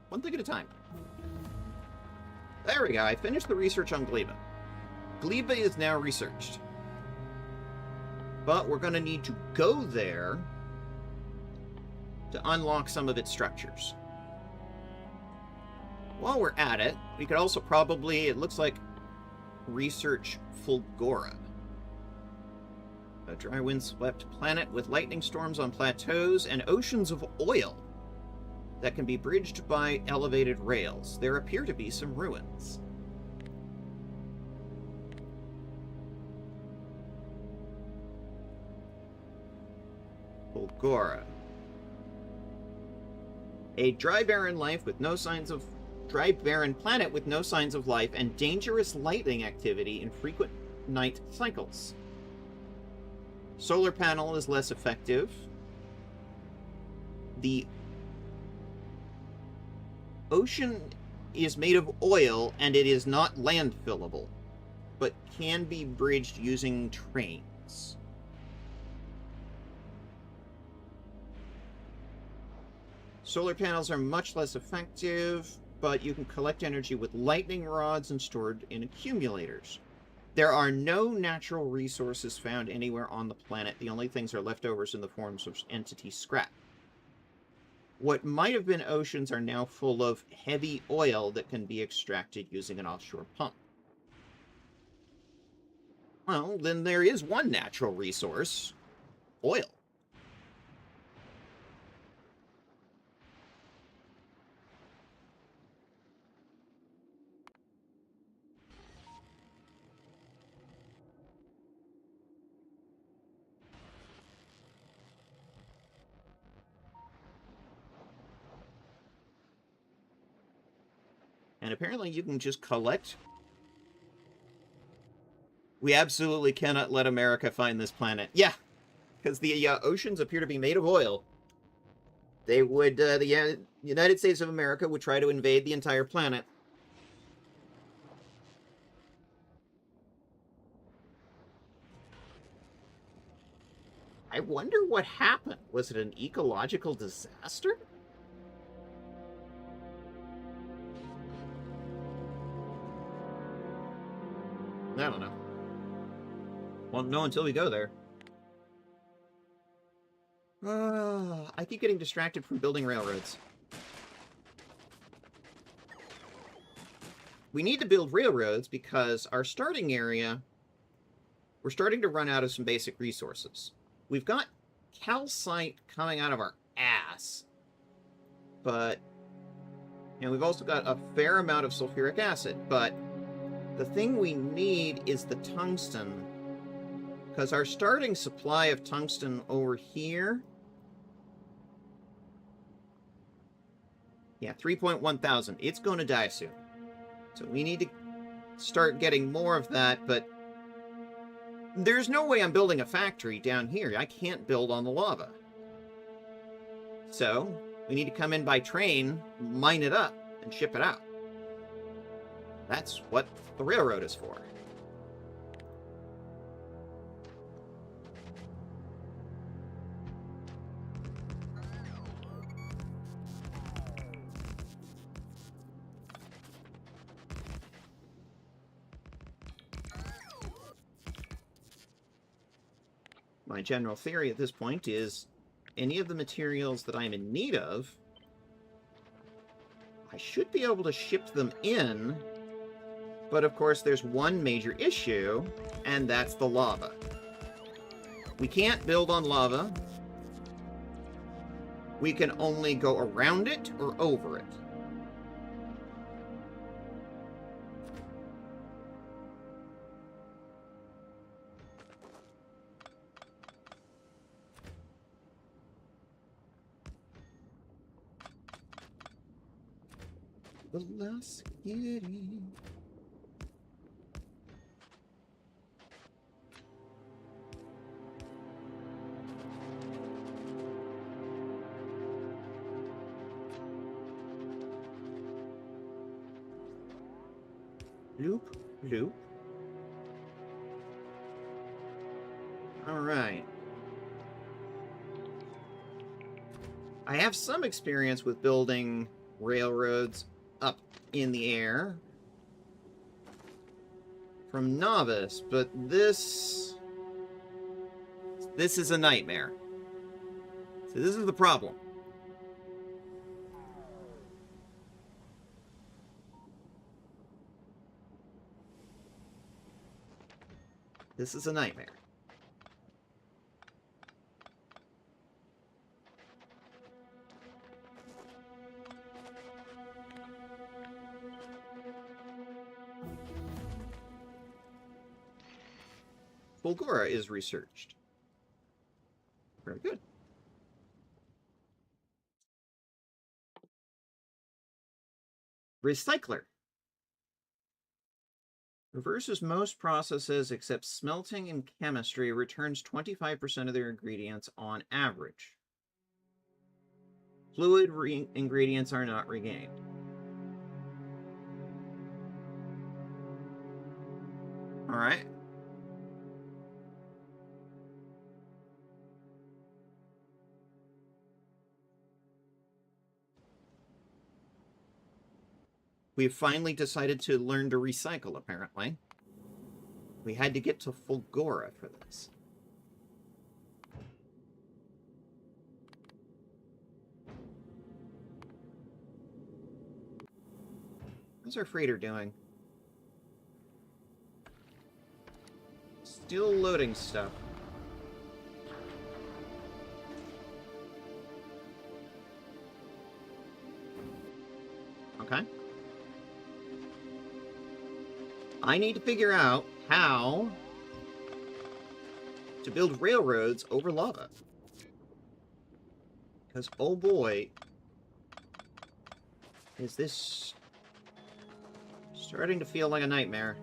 one thing at a time. There we go, I finished the research on Gleba. Gleba is now researched. But we're gonna need to go there to unlock some of its structures. While we're at it, we could also probably, it looks like, research Fulgora. A dry wind-swept planet with lightning storms on plateaus and oceans of oil that can be bridged by elevated rails. There appear to be some ruins. Fulgora. A dry barren planet with no signs of life and dangerous lightning activity in frequent night cycles. Solar panel is less effective. The ocean is made of oil and it is not landfillable, but can be bridged using trains. Solar panels are much less effective, but you can collect energy with lightning rods and stored in accumulators. There are no natural resources found anywhere on the planet. The only things are leftovers in the forms of entity scrap. What might have been oceans are now full of heavy oil that can be extracted using an offshore pump. Well, then there is one natural resource: oil. And apparently you can just collect. We absolutely cannot let America find this planet. Yeah, because the oceans appear to be made of oil. They would, the United States of America would try to invade the entire planet. I wonder what happened. Was it an ecological disaster? I don't know. Won't know until we go there. I keep getting distracted from building railroads. We need to build railroads because our starting area, we're starting to run out of some basic resources. We've got calcite coming out of our ass, but, and we've also got a fair amount of sulfuric acid, but the thing we need is the tungsten, because our starting supply of tungsten over here, yeah, 3.1 thousand. It's going to die soon. So we need to start getting more of that, but there's no way I'm building a factory down here. I can't build on the lava. So we need to come in by train, mine it up, and ship it out. That's what the railroad is for. my general theory at this point is any of the materials that I'm in need of, I should be able to ship them in, but of course there's one major issue, and that's the lava. We can't build on lava. We can only go around it or over it. Velocity. Loop, loop. All right. I have some experience with building railroads up in the air from novice, but this is a nightmare. So this is the problem. This is a nightmare. Fulgora is researched. Very good. Recycler. Reverses most processes except smelting and chemistry, returns 25% of their ingredients on average. Fluid ingredients are not regained. All right. We've finally decided to learn to recycle, apparently. We had to get to Fulgora for this. How's our freighter doing? Still loading stuff. Okay. I need to figure out how to build railroads over lava. Because, oh boy, is this starting to feel like a nightmare.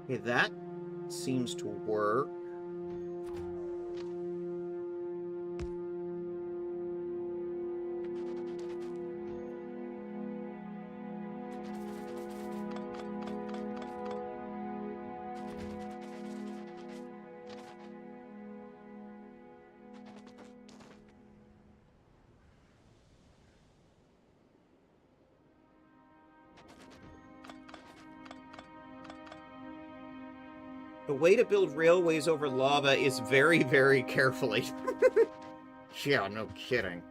Okay, that seems to work. The way to build railways over lava is very, very carefully. Yeah, no kidding.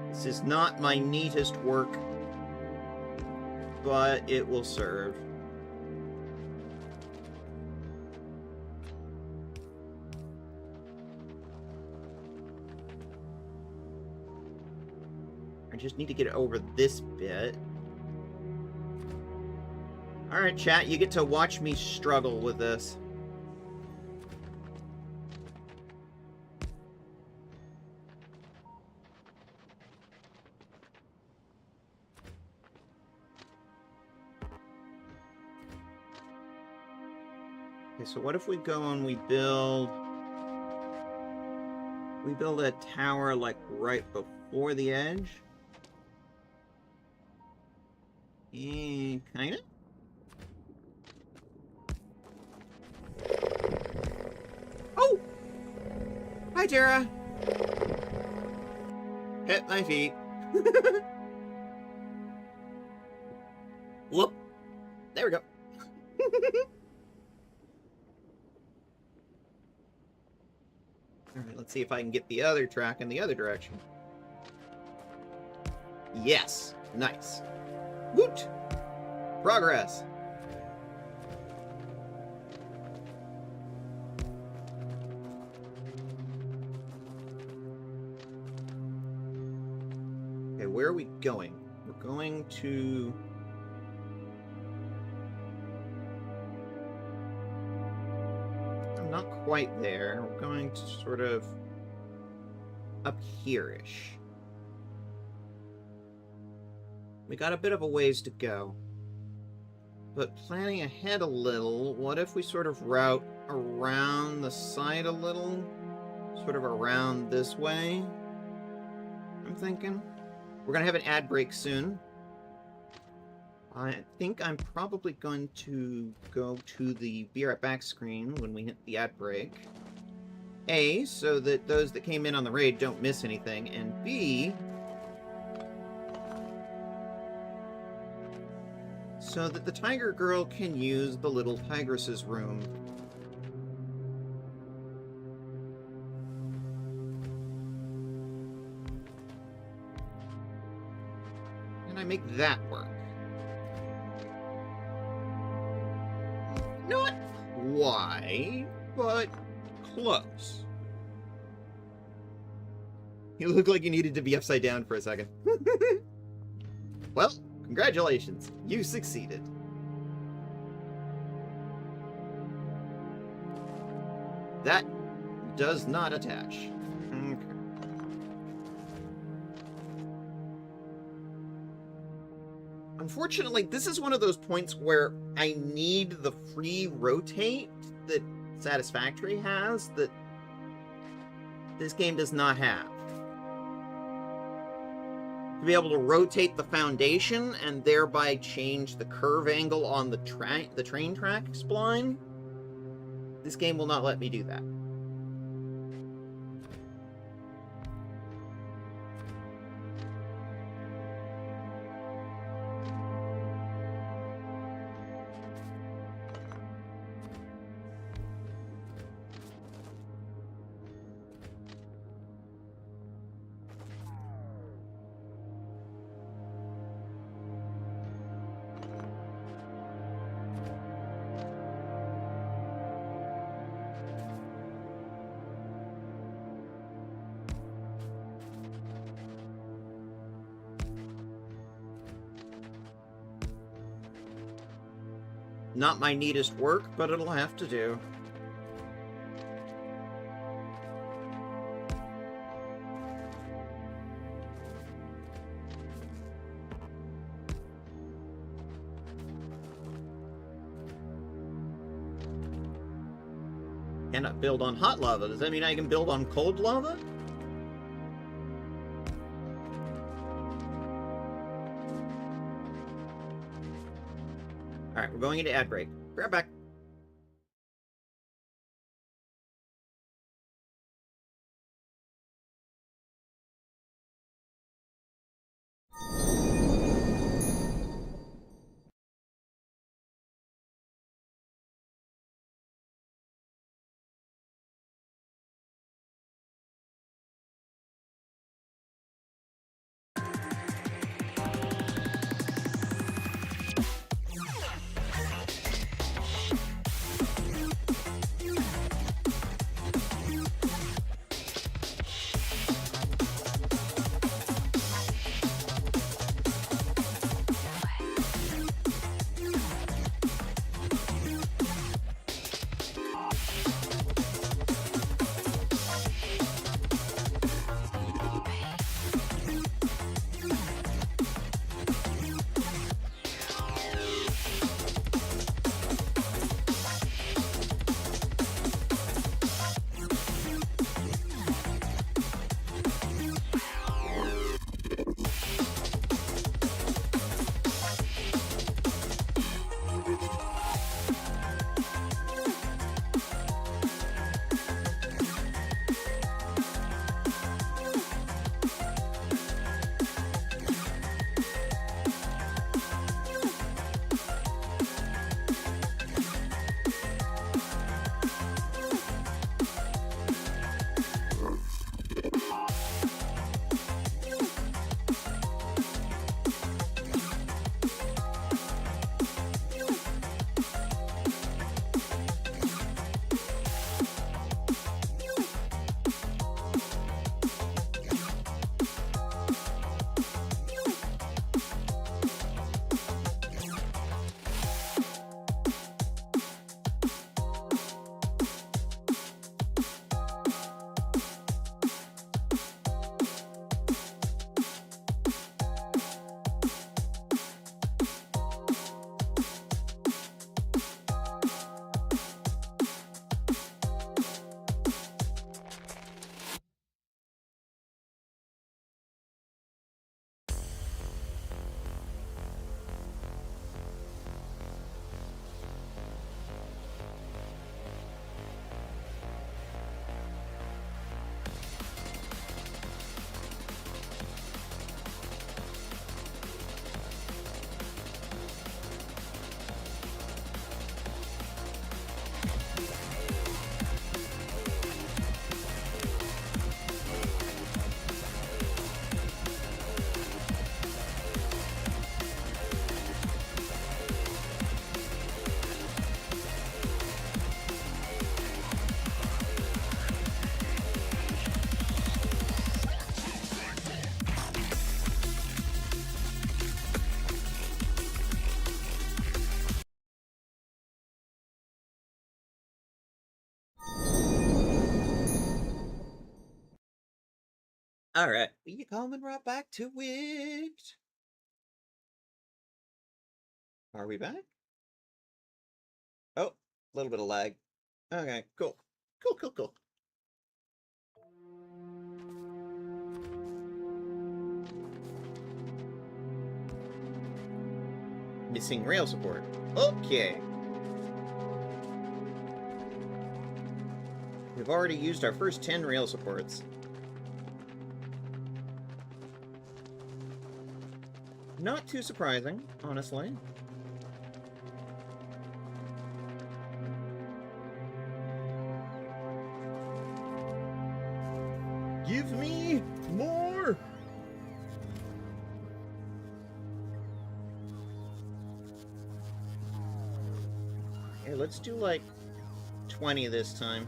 This is not my neatest work, but it will serve. Just need to get over this bit. Alright, chat, you get to watch me struggle with this. Okay, so what if we go and we build a tower like right before the edge? Kinda? Oh! Hi, Tara! Hit my feet. Whoop. There we go. Alright, let's see if I can get the other track in the other direction. Yes. Nice. Woot! Progress. Okay, where are we going? We're going to... I'm not quite there. We're going to sort of up here-ish. We got a bit of a ways to go. But planning ahead a little, what if we sort of route around the side a little? Sort of around this way, I'm thinking. We're going to have an ad break soon. I think I'm probably going to go to the Be Right Back screen when we hit the ad break. A, so that those that came in on the raid don't miss anything, and B, so that the Tiger Girl can use the little Tigress's room. Can I make that work? Not quite, but close. You look like you needed to be upside down for a second. Well, congratulations, you succeeded. That does not attach. Okay. Unfortunately, this is one of those points where I need the free rotate that Satisfactory has that this game does not have. To be able to rotate the foundation and thereby change the curve angle on the train track spline, this game will not let me do that. Not my neatest work, but it'll have to do. Cannot build on hot lava. Does that mean I can build on cold lava? Alright, we're going into ad break. Be right back. Alright, we coming right back to it. Are we back? Oh, a little bit of lag. Okay, cool. Cool. Missing rail support. Okay. We've already used our first 10 rail supports. Not too surprising, honestly. Give me more! Hey, let's do like 20 this time.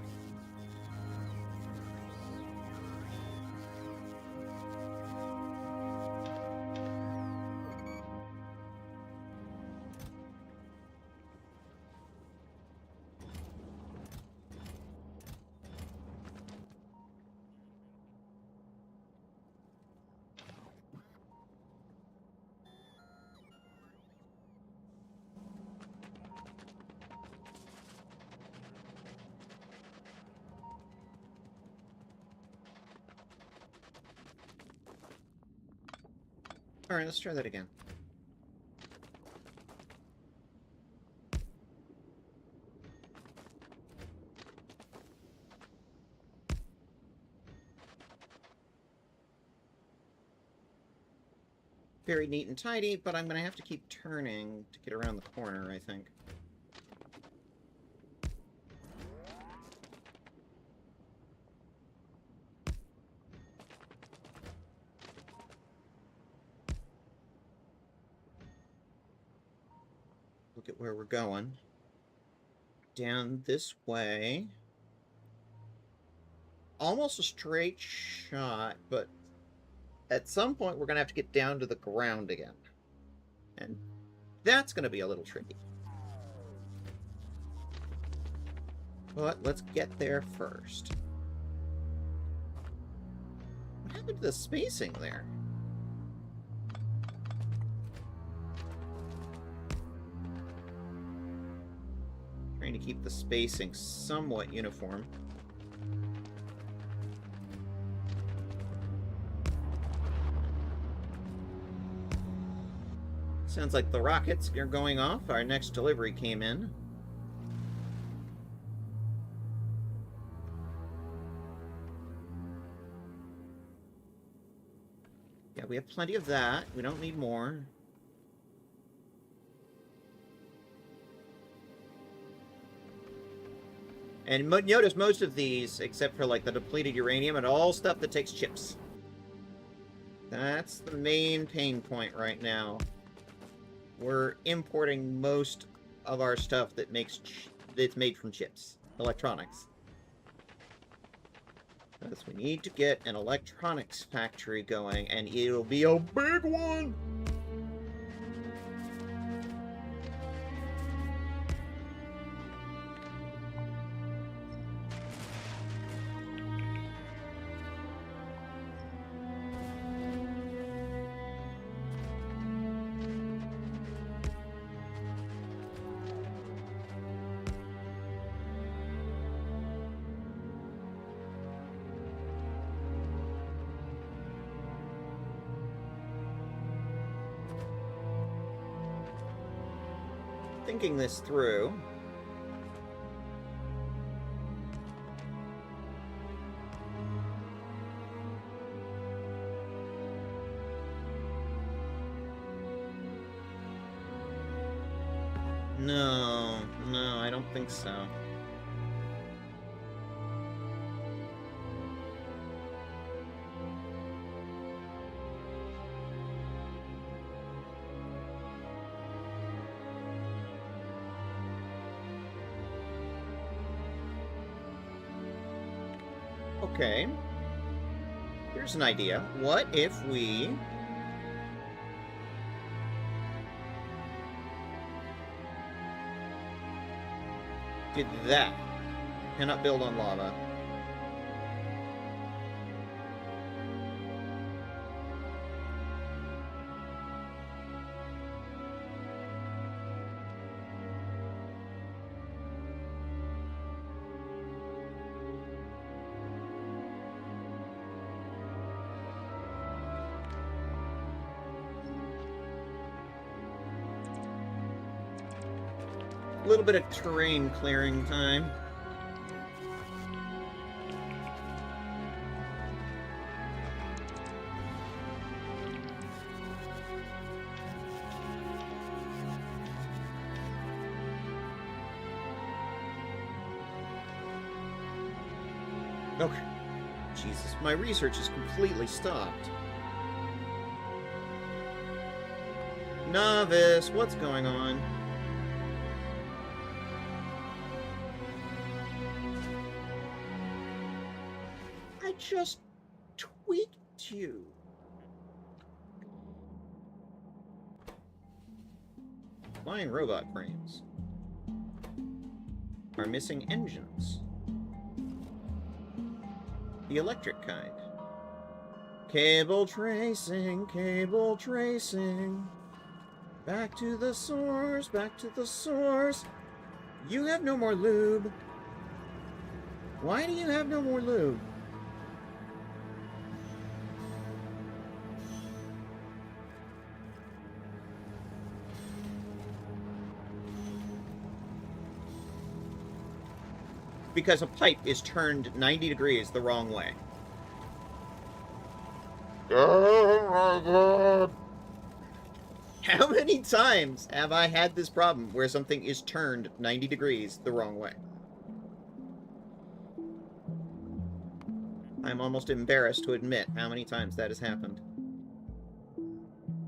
Alright, let's try that again. Very neat and tidy, but I'm going to have to keep turning to get around the corner, I think. Look at where we're going. Down this way. Almost a straight shot, but at some point we're going to have to get down to the ground again. And that's going to be a little tricky. But let's get there first. What happened to the spacing there? Trying to keep the spacing somewhat uniform. Sounds like the rockets are going off. Our next delivery came in. Yeah, we have plenty of that. We don't need more. And notice most of these, except for like the depleted uranium, and all stuff that takes chips. That's the main pain point right now. We're importing most of our stuff that's made from chips, electronics. Because we need to get an electronics factory going, and it'll be a big one! Thinking this through. No, I don't think so. Okay. Here's an idea. What if we... did that? Cannot build on lava. A little bit of terrain clearing time. Okay. Jesus, my research is completely stopped. Novice, what's going on? I just tweaked you. Flying robot frames are missing engines. The electric kind. Cable tracing, cable tracing. Back to the source, back to the source. You have no more lube. Why do you have no more lube? Because a pipe is turned 90 degrees the wrong way. Oh my god. How many times have I had this problem where something is turned 90 degrees the wrong way? I'm almost embarrassed to admit how many times that has happened.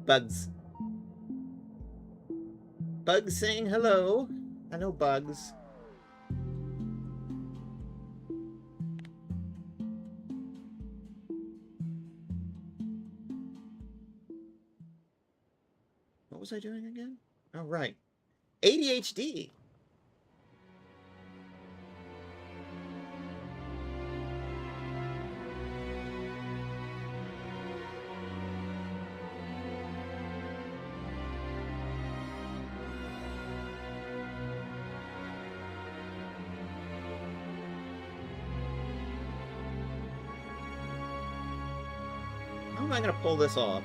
Bugs. Bugs saying hello. Hello, Bugs. What was I doing again? Oh, right. ADHD. How am I going to pull this off?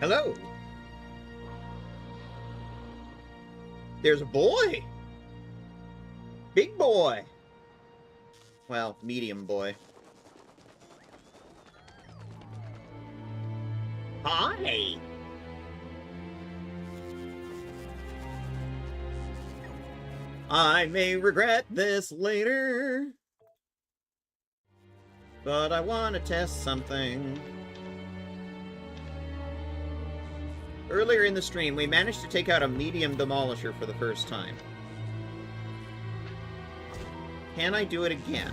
Hello. There's a boy. Big boy. Well, medium boy. Hi. I may regret this later, but I want to test something. Earlier in the stream, we managed to take out a medium demolisher for the first time. Can I do it again?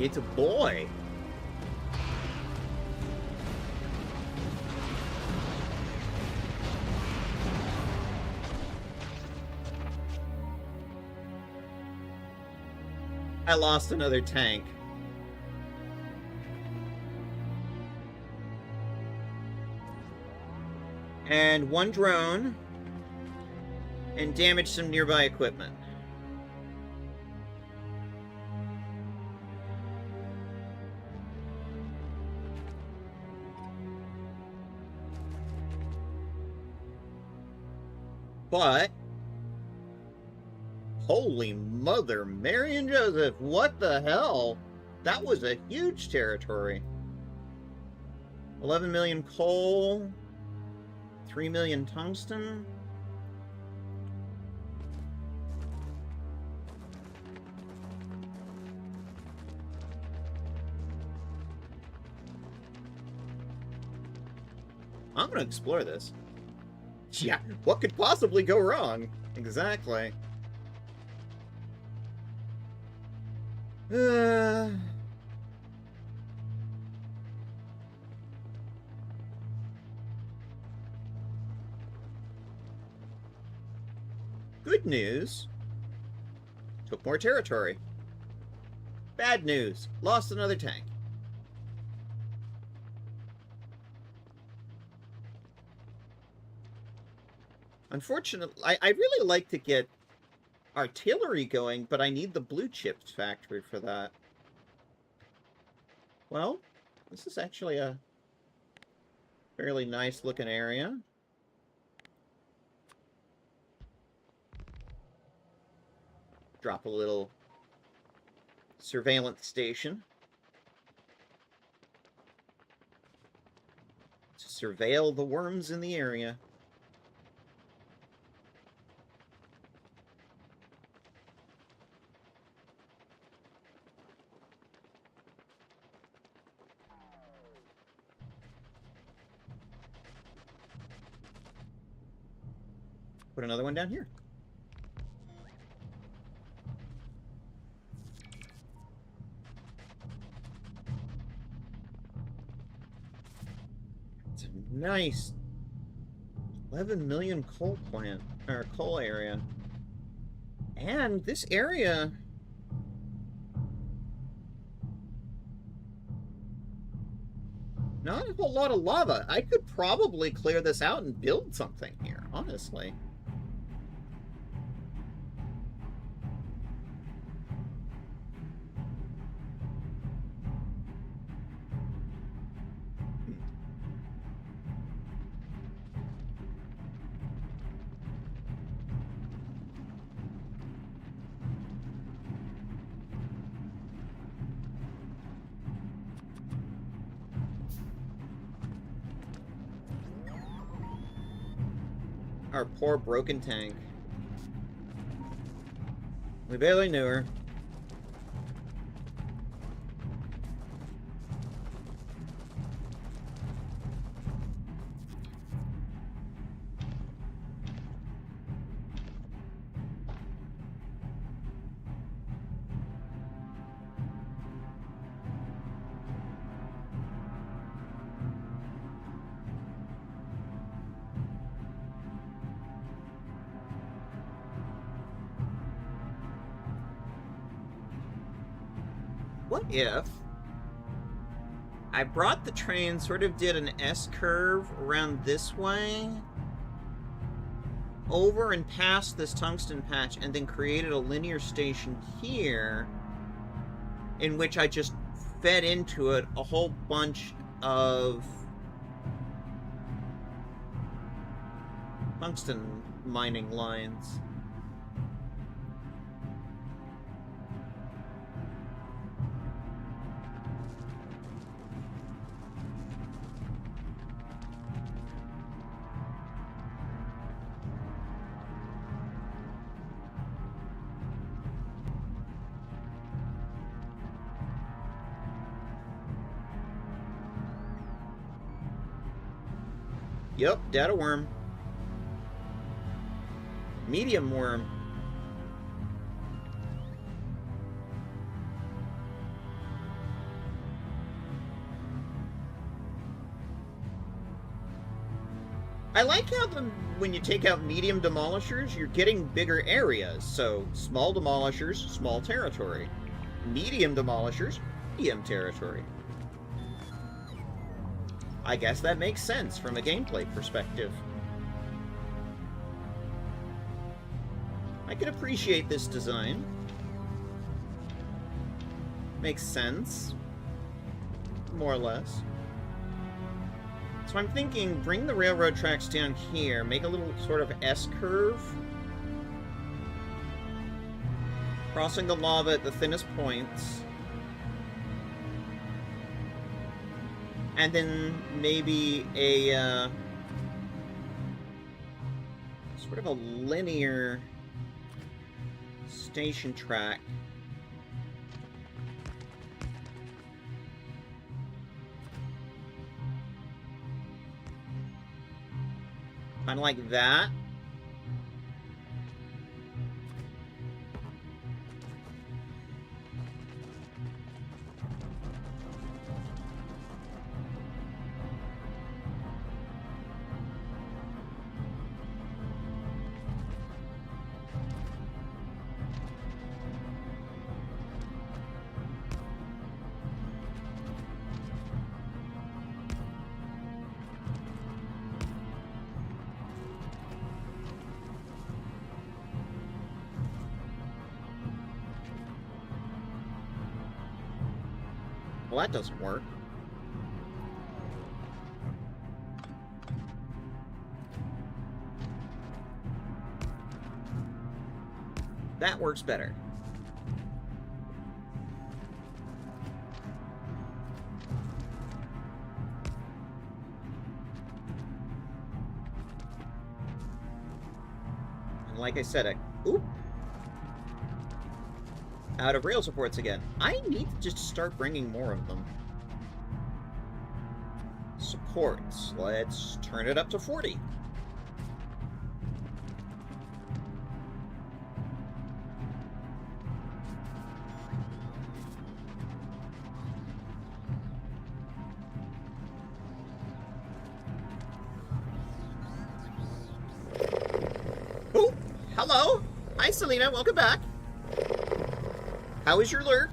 It's a boy. I lost another tank. And one drone. And damaged some nearby equipment. But, holy mother, Mary and Joseph, what the hell? That was a huge territory. 11 million coal, 3 million tungsten. I'm gonna explore this. Yeah, what could possibly go wrong? Exactly. Good news. Took more territory. Bad news. Lost another tank. Unfortunately, I really like to get artillery going, but I need the blue chips factory for that. Well, this is actually a fairly nice looking area. Drop a little surveillance station to surveil the worms in the area. Put another one down here. It's a nice 11 million coal plant, or coal area. And this area... not a whole lot of lava. I could probably clear this out and build something here, honestly. Our poor broken tank. We barely knew her. What if I brought the train, sort of did an S-curve around this way, over and past this tungsten patch, and then created a linear station here, in which I just fed into it a whole bunch of tungsten mining lines. Yep, data worm. Medium worm. I like how when you take out medium demolishers, you're getting bigger areas. So, small demolishers, small territory. Medium demolishers, medium territory. I guess that makes sense from a gameplay perspective. I can appreciate this design. Makes sense. More or less. So I'm thinking, bring the railroad tracks down here, make a little sort of S-curve. Crossing the lava at the thinnest points. And then maybe a sort of a linear station track. Kind of like that. Well, that doesn't work. That works better. And like I said, oop. Out of rail supports again. I need to just start bringing more of them. Supports. Let's turn it up to 40. Oh, hello. Hi, Selena. Welcome back. How is your lurk?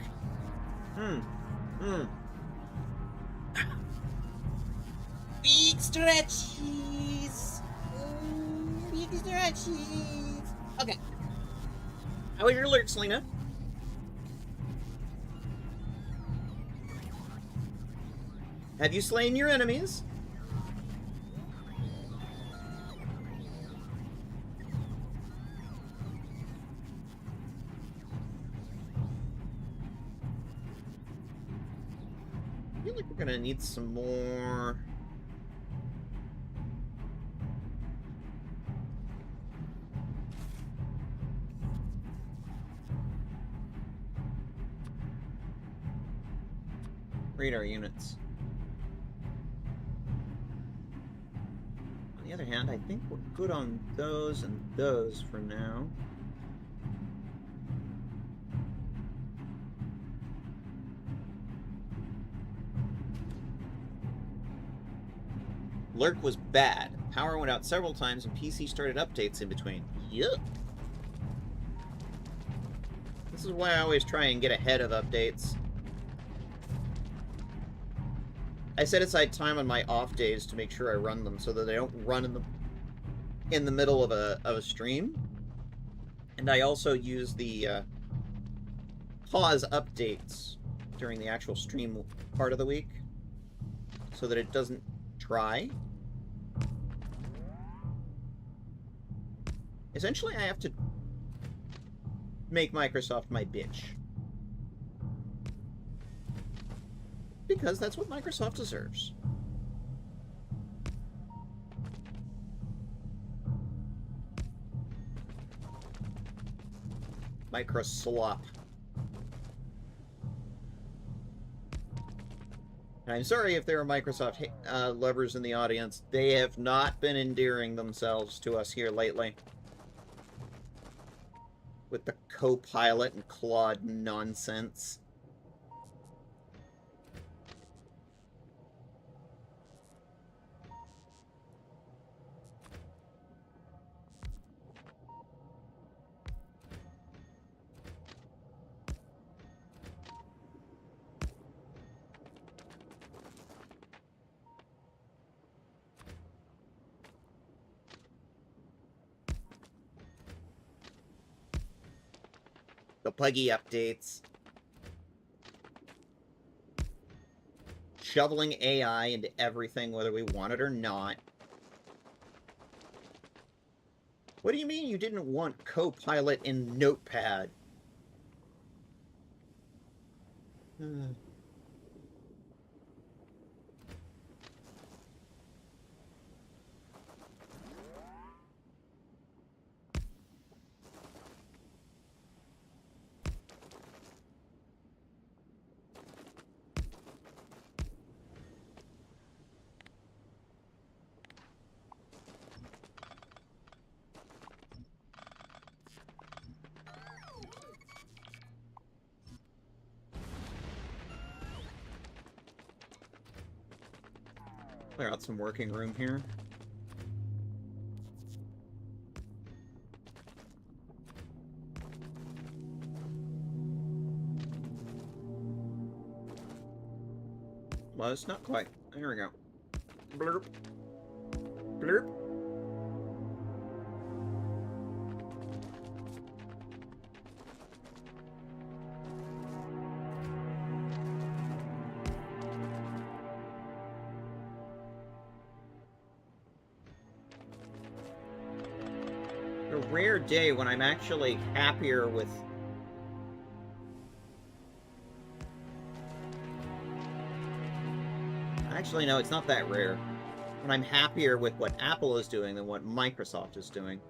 Big stretchies. Big stretchies. Okay. How is your lurk, Selena? Have you slain your enemies? I feel like we're gonna need some more. Radar units. On the other hand, I think we're good on those and those for now. Lurk was bad. Power went out several times and PC started updates in between. Yuck. This is why I always try and get ahead of updates. I set aside time on my off days to make sure I run them so that they don't run in the middle of a stream. And I also use the pause updates during the actual stream part of the week so that it doesn't try. Essentially, I have to make Microsoft my bitch. Because that's what Microsoft deserves. Microslop. And I'm sorry if there are Microsoft lovers in the audience. They have not been endearing themselves to us here lately. With the Copilot and Claude nonsense. The Puggy updates. Shoveling AI into everything, whether we want it or not. What do you mean you didn't want Copilot in Notepad? Clear out some working room here. Well, it's not quite. There we go. Blurp. Blurp. A rare day when I'm actually happier with... Actually, no, it's not that rare. When I'm happier with what Apple is doing than what Microsoft is doing.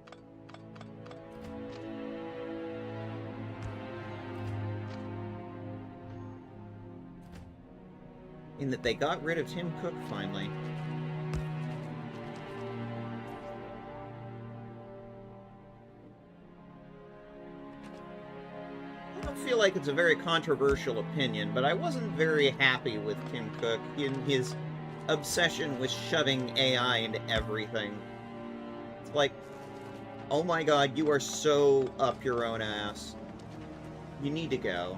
In that they got rid of Tim Cook, finally. I don't feel like it's a very controversial opinion, but I wasn't very happy with Tim Cook in his obsession with shoving AI into everything. It's like, oh my god, you are so up your own ass. You need to go.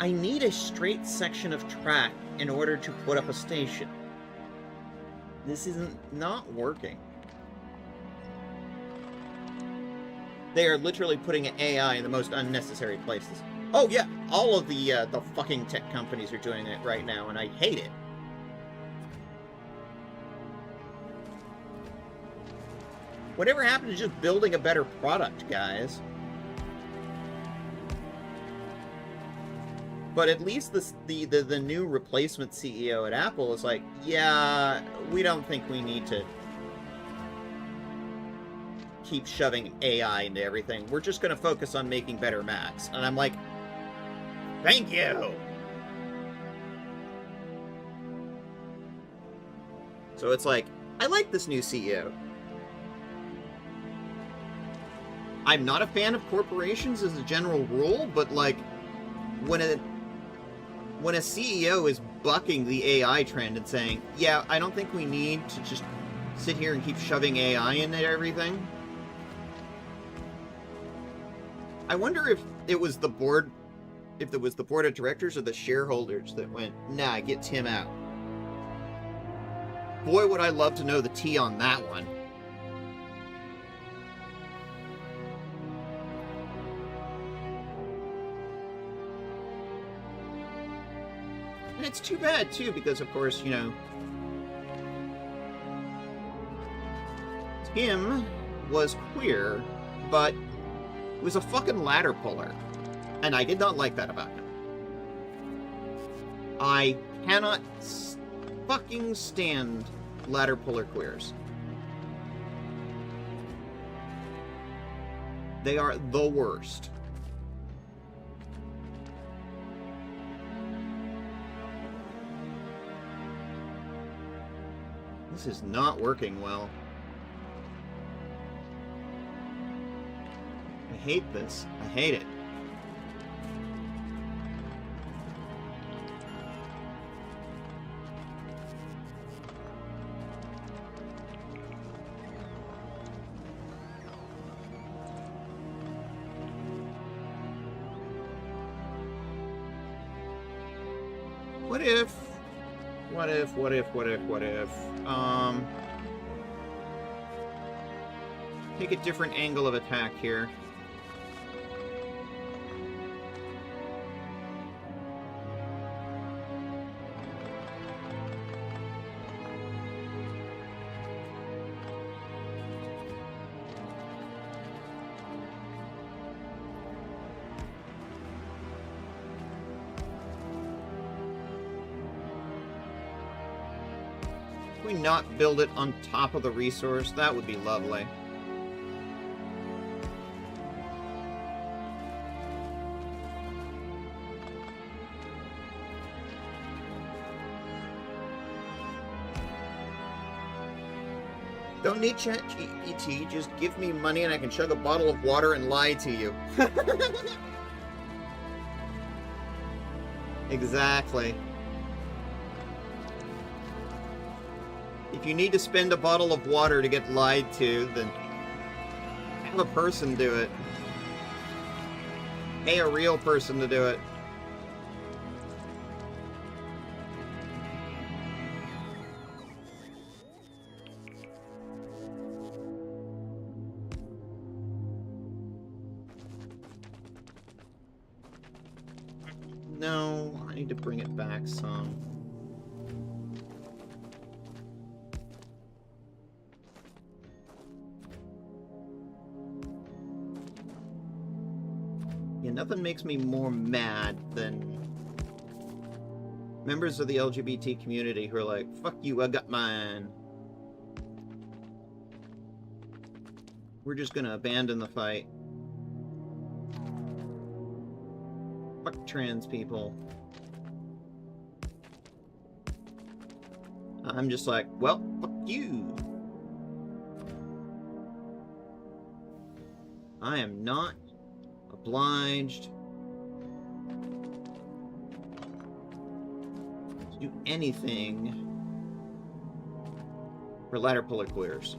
I need a straight section of track in order to put up a station. This isn't not working. They are literally putting AI in the most unnecessary places. Oh yeah, all of the fucking tech companies are doing it right now, and I hate it. Whatever happened to just building a better product, guys? But at least the new replacement CEO at Apple is like, yeah, we don't think we need to keep shoving AI into everything. We're just going to focus on making better Macs. And I'm like, thank you! So it's like, I like this new CEO. I'm not a fan of corporations as a general rule, but like, when a CEO is bucking the AI trend and saying, yeah, I don't think we need to just sit here and keep shoving AI into everything. I wonder if it was the board, if it was the board of directors or the shareholders that went, nah, get Tim out. Boy, would I love to know the tea on that one. And it's too bad, too, because, of course, you know, Tim was queer, but he was a fucking ladder puller. And I did not like that about him. I cannot fucking stand ladder puller queers. They are the worst. This is not working well. I hate this. I hate it. What if, take a different angle of attack here. We not build it on top of the resource? That would be lovely. Don't need ChatGPT, just give me money and I can chug a bottle of water and lie to you. Exactly. If you need to spend a bottle of water to get lied to, then have a person do it. Pay a real person to do it. No, I need to bring it back some. Yeah, nothing makes me more mad than members of the LGBT community who are like, fuck you, I got mine. We're just gonna abandon the fight. Fuck trans people. I'm just like, well, fuck you. I am not obliged to do anything for ladder puller queers.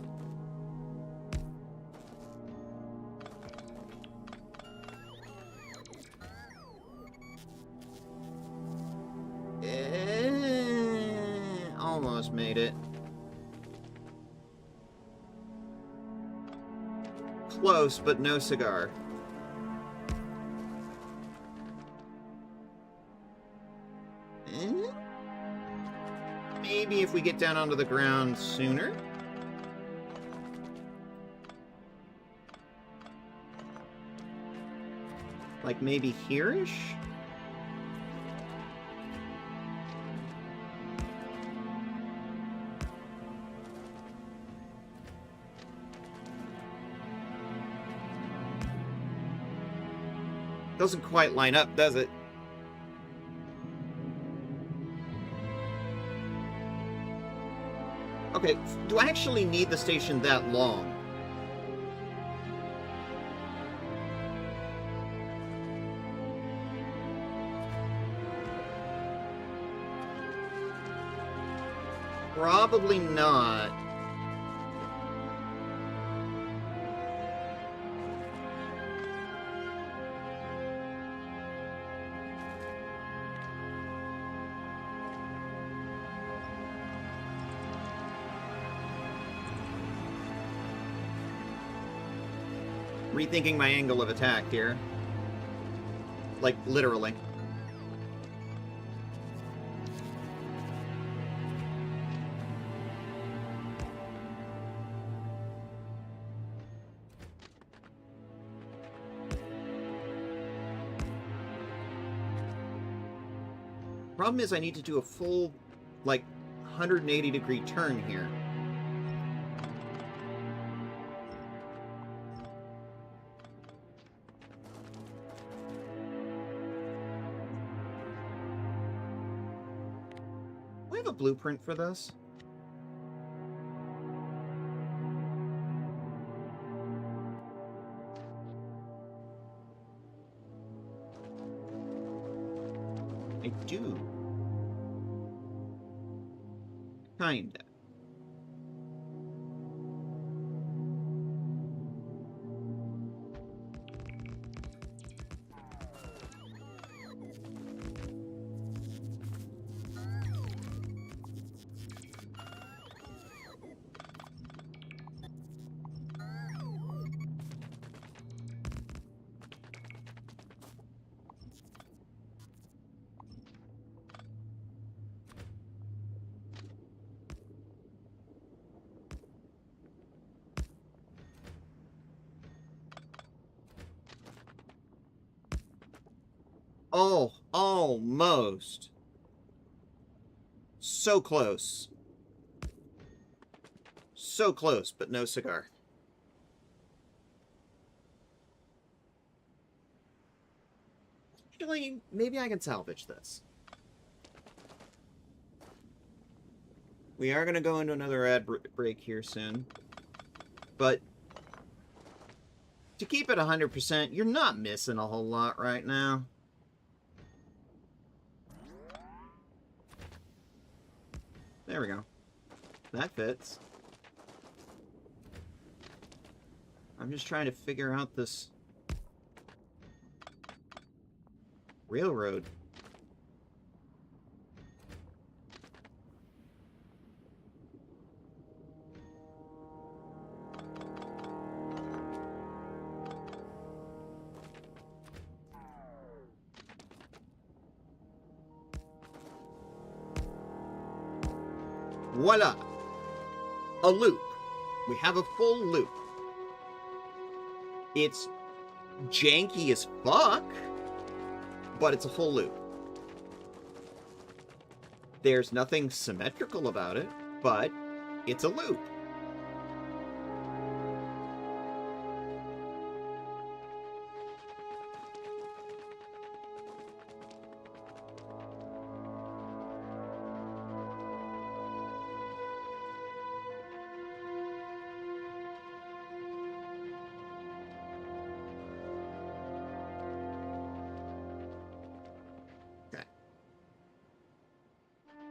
Almost made it. Close, but no cigar. Maybe if we get down onto the ground sooner? Like maybe here-ish? Doesn't quite line up, does it? Okay, do I actually need the station that long? Probably not. Rethinking my angle of attack here. Like, literally. Problem is I need to do a full, like, 180-degree turn here. Do I have a blueprint for this? I do. Kinda. Oh, almost. So close. So close, but no cigar. Actually, maybe I can salvage this. We are going to go into another ad break here soon. but to keep it 100%, you're not missing a whole lot right now. There we go. That fits. I'm just trying to figure out this railroad. Voila! A loop. We have a full loop. It's janky as fuck, but it's a full loop. There's nothing symmetrical about it, but it's a loop.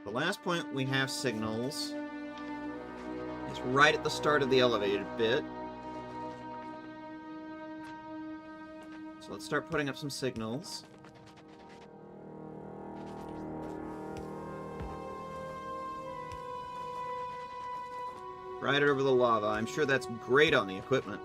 The last point we have signals is right at the start of the elevated bit. So let's start putting up some signals. Right over the lava. I'm sure that's great on the equipment.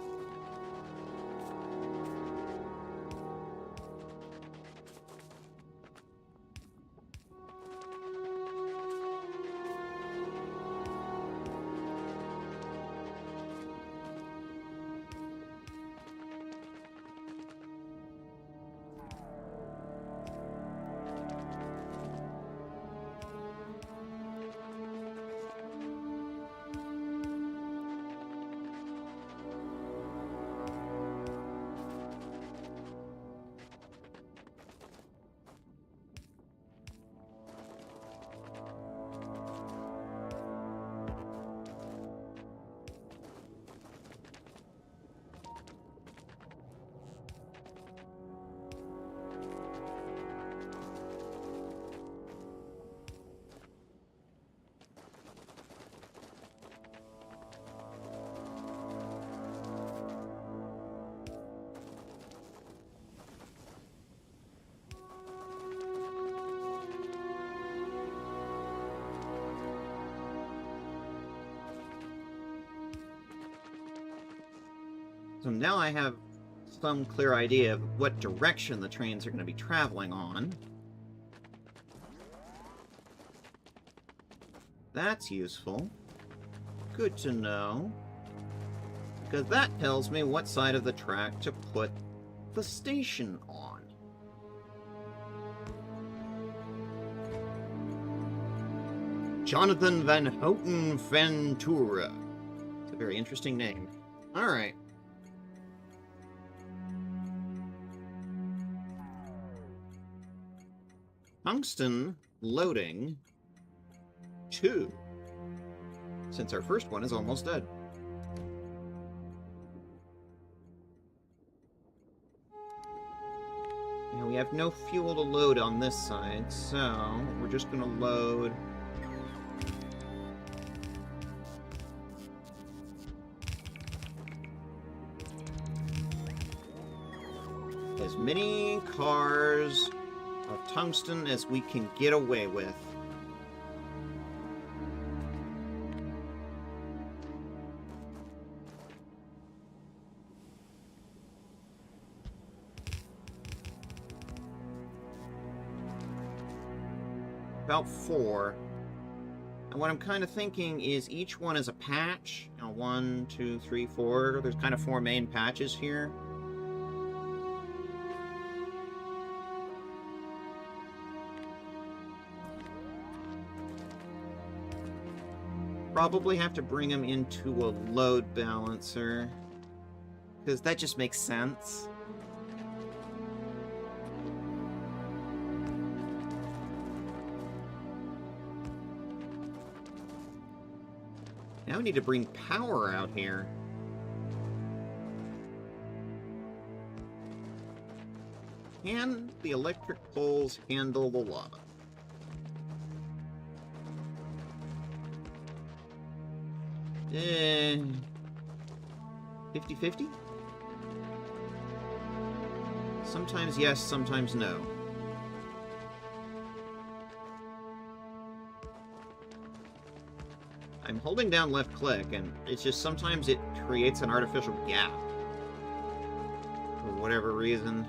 So now I have some clear idea of what direction the trains are going to be traveling on. That's useful. Good to know. Because that tells me what side of the track to put the station on. Jonathan Van Houten Ventura. It's a very interesting name. Alright. Tungsten loading 2. Since our first one is almost dead. And we have no fuel to load on this side, so we're just going to load as many cars of tungsten as we can get away with. About 4. And what I'm kind of thinking is each one is a patch. You know, 1, 2, 3, 4. There's kind of 4 main patches here. Probably have to bring them into a load balancer, because that just makes sense. Now we need to bring power out here. Can the electric poles handle the lava? Eh... 50-50? Sometimes yes, sometimes no. I'm holding down left click, and it's just sometimes it creates an artificial gap. For whatever reason.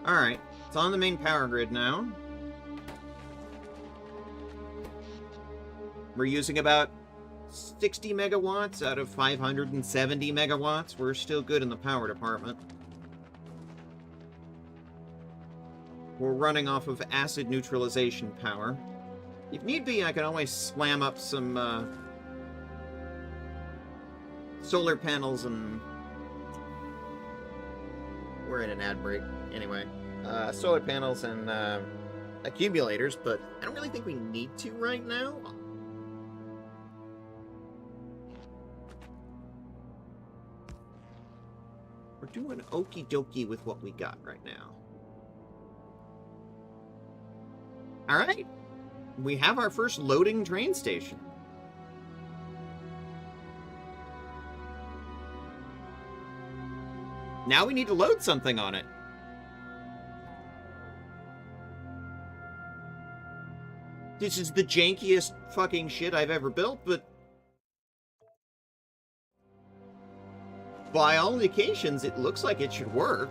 Alright, it's on the main power grid now. We're using about 60 megawatts out of 570 megawatts. We're still good in the power department. We're running off of acid neutralization power. If need be, I can always slam up some solar panels and... We're in an ad break, anyway. Solar panels and accumulators, but I don't really think we need to right now. We're doing okie dokie with what we got right now. Alright. We have our first loading train station. Now we need to load something on it. This is the jankiest fucking shit I've ever built, but by all indications, it looks like it should work.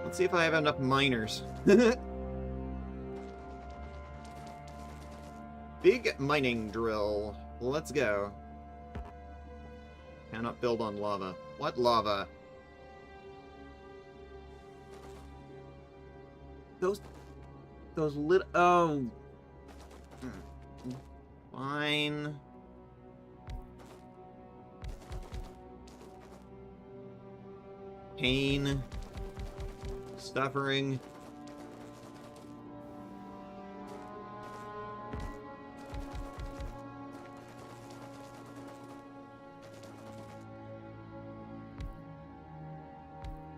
Let's see if I have enough miners. Big mining drill. Let's go. Cannot build on lava. What lava? Those little... Oh. Fine. Pain. Suffering.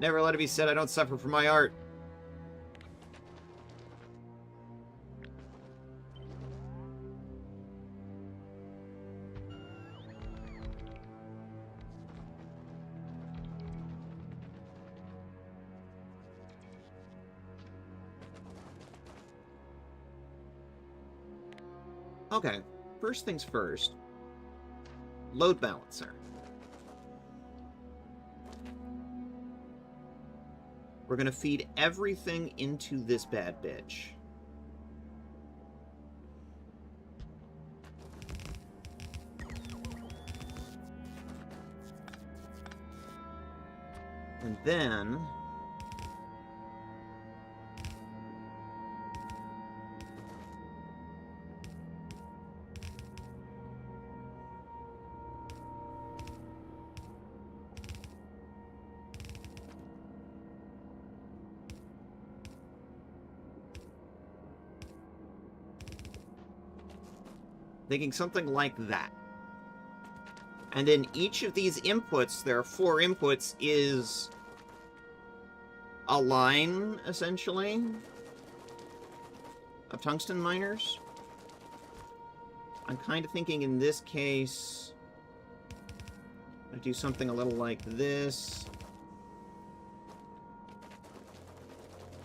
Never let it be said I don't suffer for my art. Okay, first things first. Load balancer. We're gonna feed everything into this bad bitch. And then... thinking something like that. And then each of these inputs, there are 4 inputs, is a line, essentially, of tungsten miners. I'm kind of thinking in this case, I do something a little like this.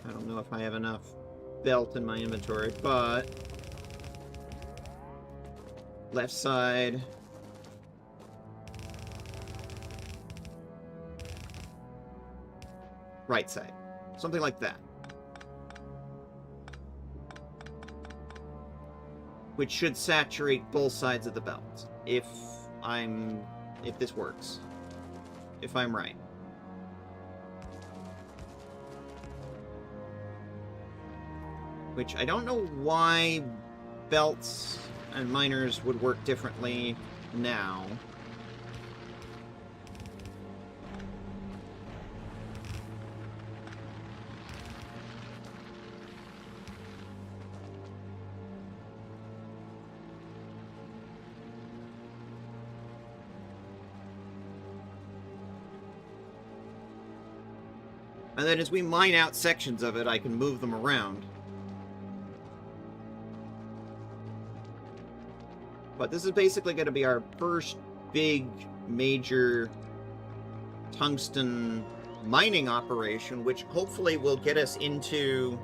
I don't know if I have enough belt in my inventory, but... Left side. Right side. Something like that. Which should saturate both sides of the belt. If this works. If I'm right. Which I don't know why belts and miners would work differently now. And then as we mine out sections of it, I can move them around. But this is basically going to be our first big, major tungsten mining operation, which hopefully will get us into,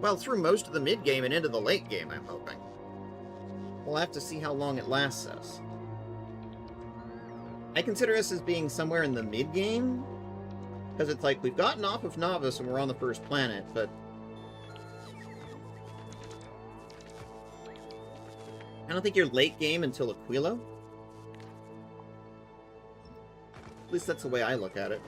well, through most of the mid-game and into the late game, I'm hoping. We'll have to see how long it lasts us. I consider us as being somewhere in the mid-game, because it's like, we've gotten off of Novice and we're on the first planet, but I don't think you're late game until Aquilo. At least that's the way I look at it.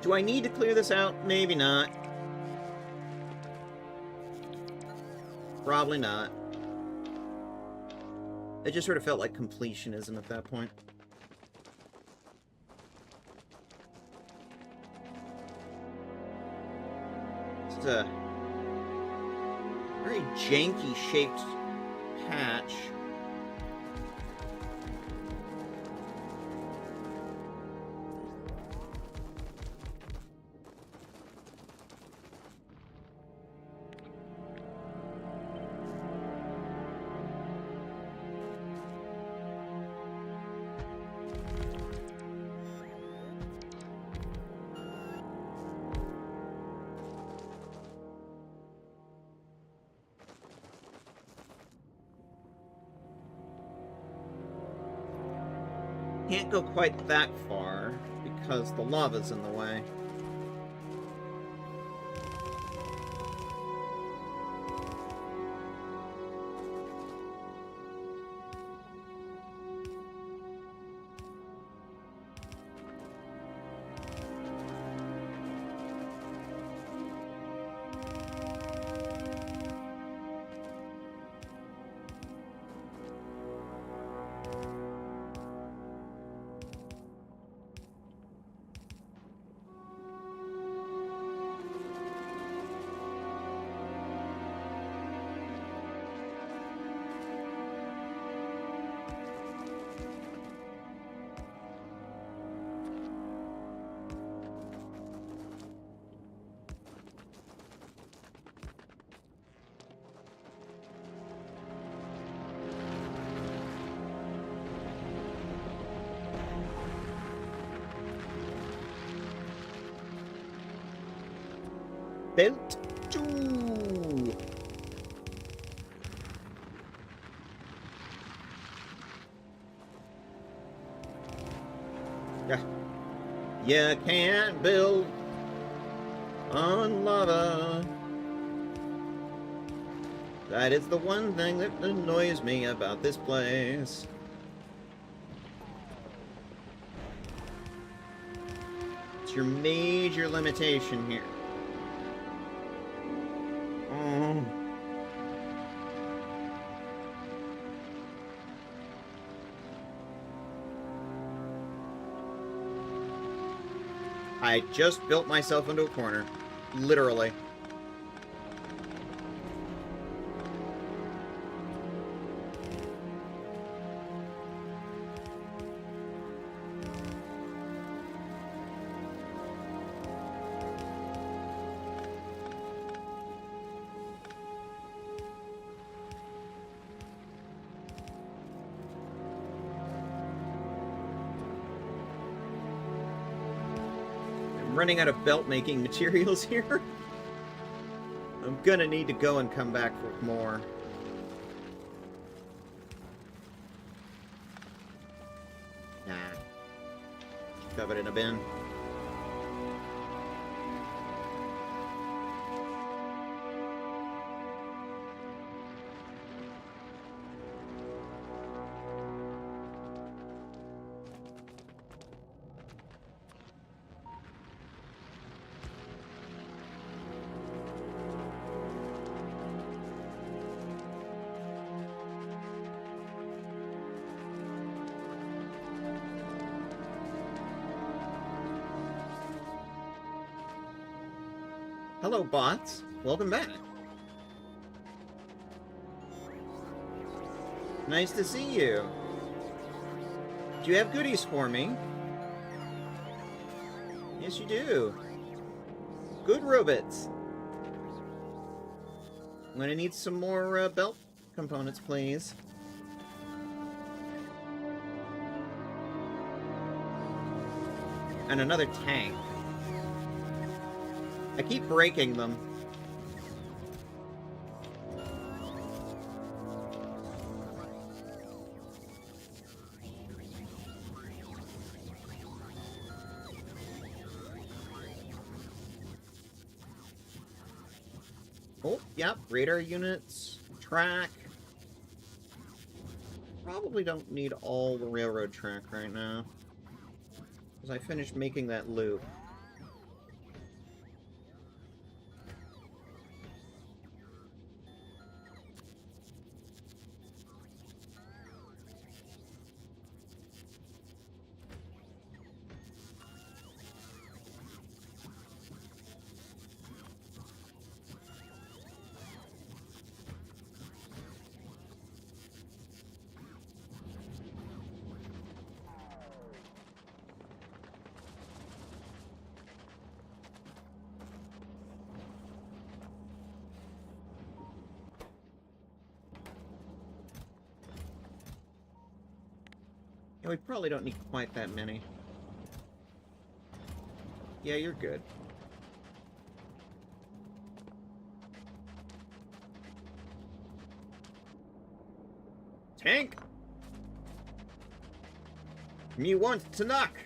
Do I need to clear this out? Maybe not. Probably not. It just sort of felt like completionism at that point. It's a very janky shaped patch. Can't go quite that far because the lava's in the way. Belt 2. Yeah. You can't build on lava. That is the one thing that annoys me about this place. It's your major limitation here. I just built myself into a corner. Literally. Running out of belt making materials here. I'm gonna need to go and come back for more. Shove it in a bin. Hello, bots. Welcome back. Nice to see you. Do you have goodies for me? Yes, you do. Good robots. I'm gonna need some more belt components, please. And another tank. I keep breaking them. Oh, yep, radar units, track. Probably don't need all the railroad track right now, because I finished making that loop. Yeah, we probably don't need quite that many. Yeah, you're good. Tank! Me want to knock!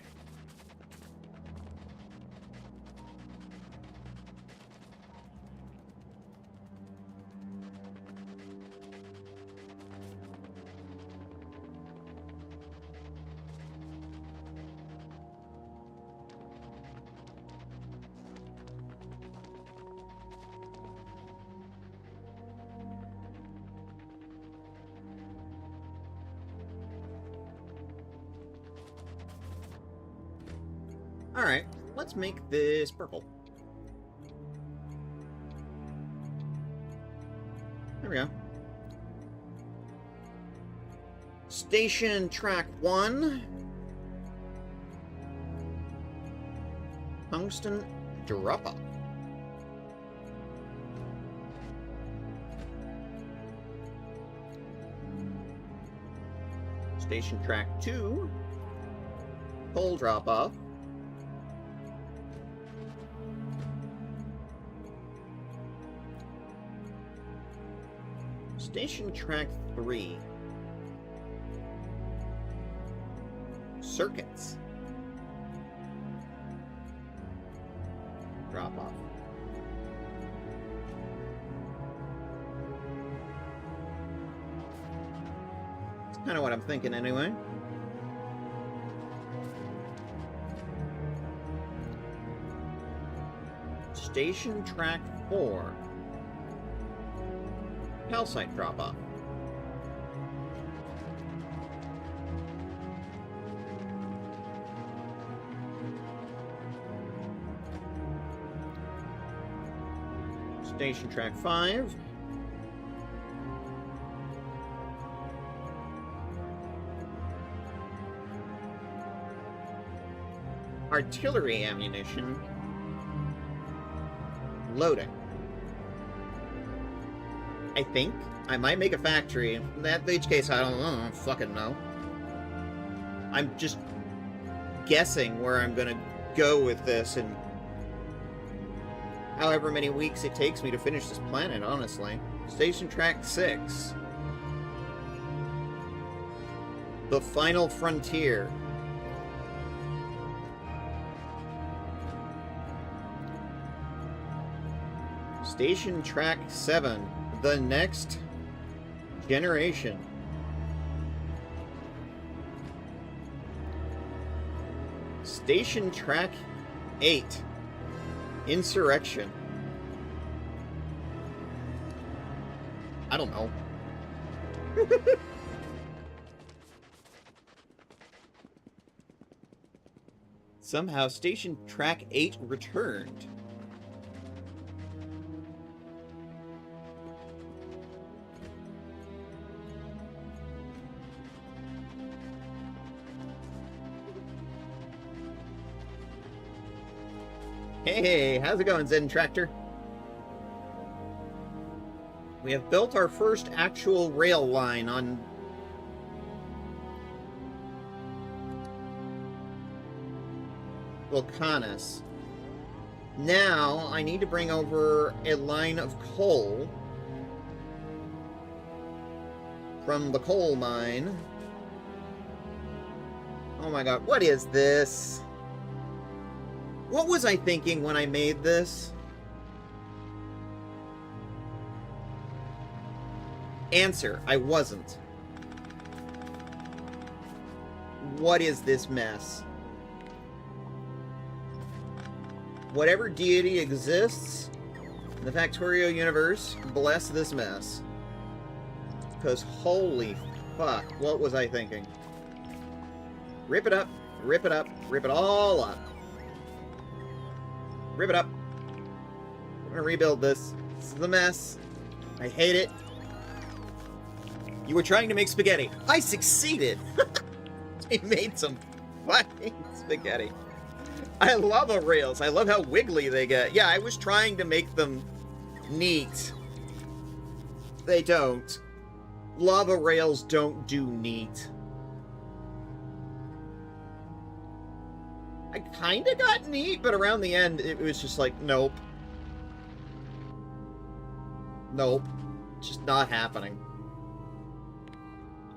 Alright, let's make this purple. There we go. Station track 1. Tungsten drop-off. Station track 2. Coal drop-off. Station track 3. Circuits. Drop off. That's kind of what I'm thinking anyway. Station track 4. Calcite drop-off. Station track 5. Artillery ammunition. Loading. I think. I might make a factory. In that each case, I don't fucking know. I'm just guessing where I'm gonna go with this and however many weeks it takes me to finish this planet, honestly. Station track 6. The final frontier. Station Track 7. The next generation. Station Track 8. Insurrection. I don't know. Somehow, Station Track 8 returned. Hey, how's it going, Zen Tractor? We have built our first actual rail line on... Vulcanus. Now, I need to bring over a line of coal from the coal mine. Oh my god, what is this? What was I thinking when I made this? Answer, I wasn't. What is this mess? Whatever deity exists in the Factorio universe, bless this mess. Because holy fuck, what was I thinking? Rip it up, rip it up, rip it all up. Rip it up. We're gonna rebuild this. This is a mess. I hate it. You were trying to make spaghetti. I succeeded! I made some fucking spaghetti. I love the rails. I love how wiggly they get. Yeah, I was trying to make them neat. They don't. Lava rails don't do neat. I kinda got neat, but around the end, it was just like, nope. Nope. Just not happening.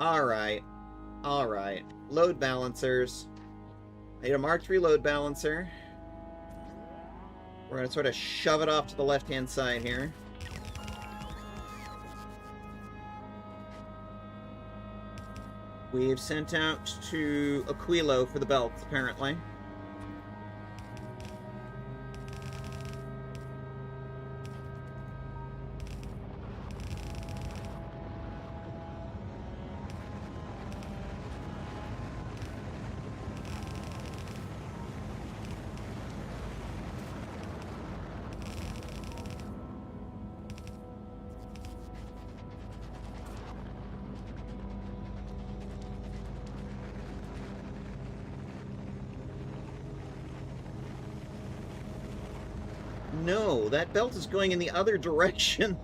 Alright. Alright. Load balancers. I need a Mark III load balancer. We're going to sort of shove it off to the left-hand side here. We've sent out to Aquilo for the belts, apparently. No, that belt is going in the other direction.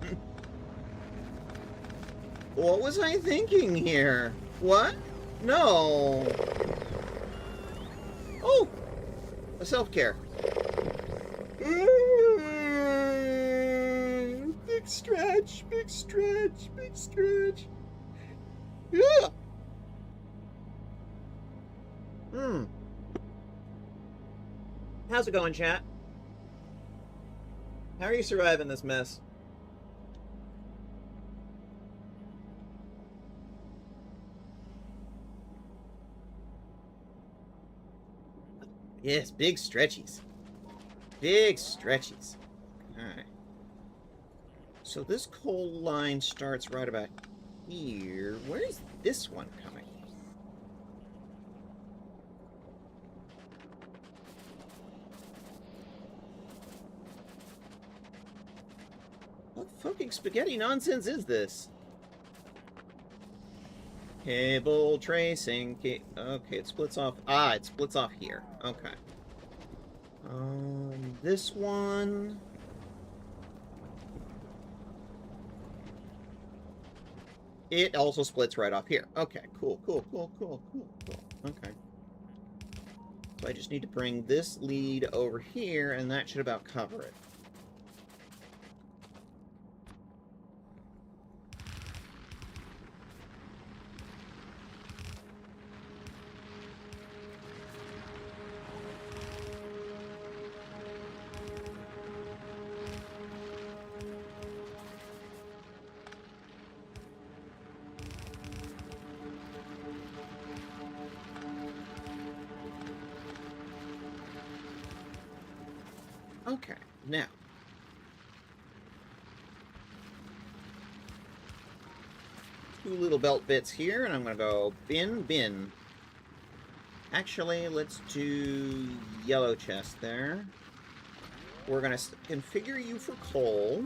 What was I thinking here? What? No. Oh! A self-care. Big stretch, big stretch, big stretch. Yeah. How's it going, chat? How are you surviving this mess? Yes, big stretchies. Big stretchies. Alright. So this coal line starts right about here. Where's this one coming? What fucking spaghetti nonsense is this? Cable tracing. Okay, it splits off. Ah, it splits off here. Okay. This one. It also splits right off here. Okay, cool. Okay. So I just need to bring this lead over here, and that should about cover it. Okay, now. Two little belt bits here, and I'm going to go bin, bin. Actually, let's do yellow chest there. We're going to configure you for coal.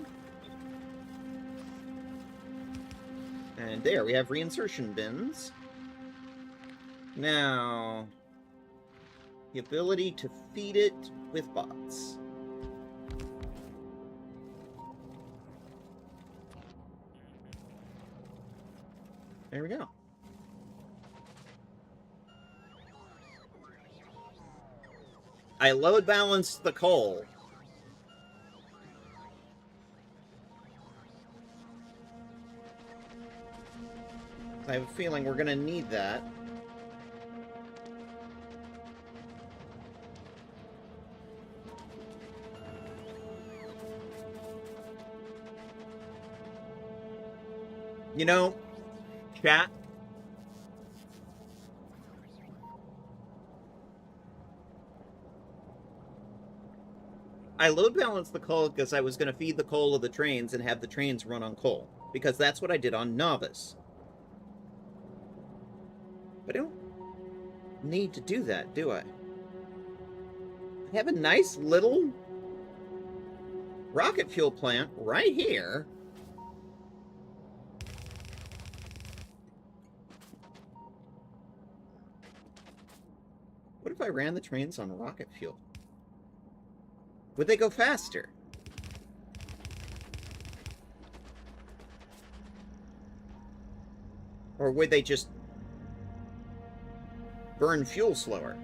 And there, we have reinsertion bins. Now, the ability to feed it with bots. There we go. I load balanced the coal. I have a feeling we're going to need that. You know, chat. I load balanced the coal because I was going to feed the coal of the trains and have the trains run on coal. Because that's what I did on Novice. But I don't need to do that, do I? I have a nice little rocket fuel plant right here. What if I ran the trains on rocket fuel? Would they go faster? Or would they just burn fuel slower?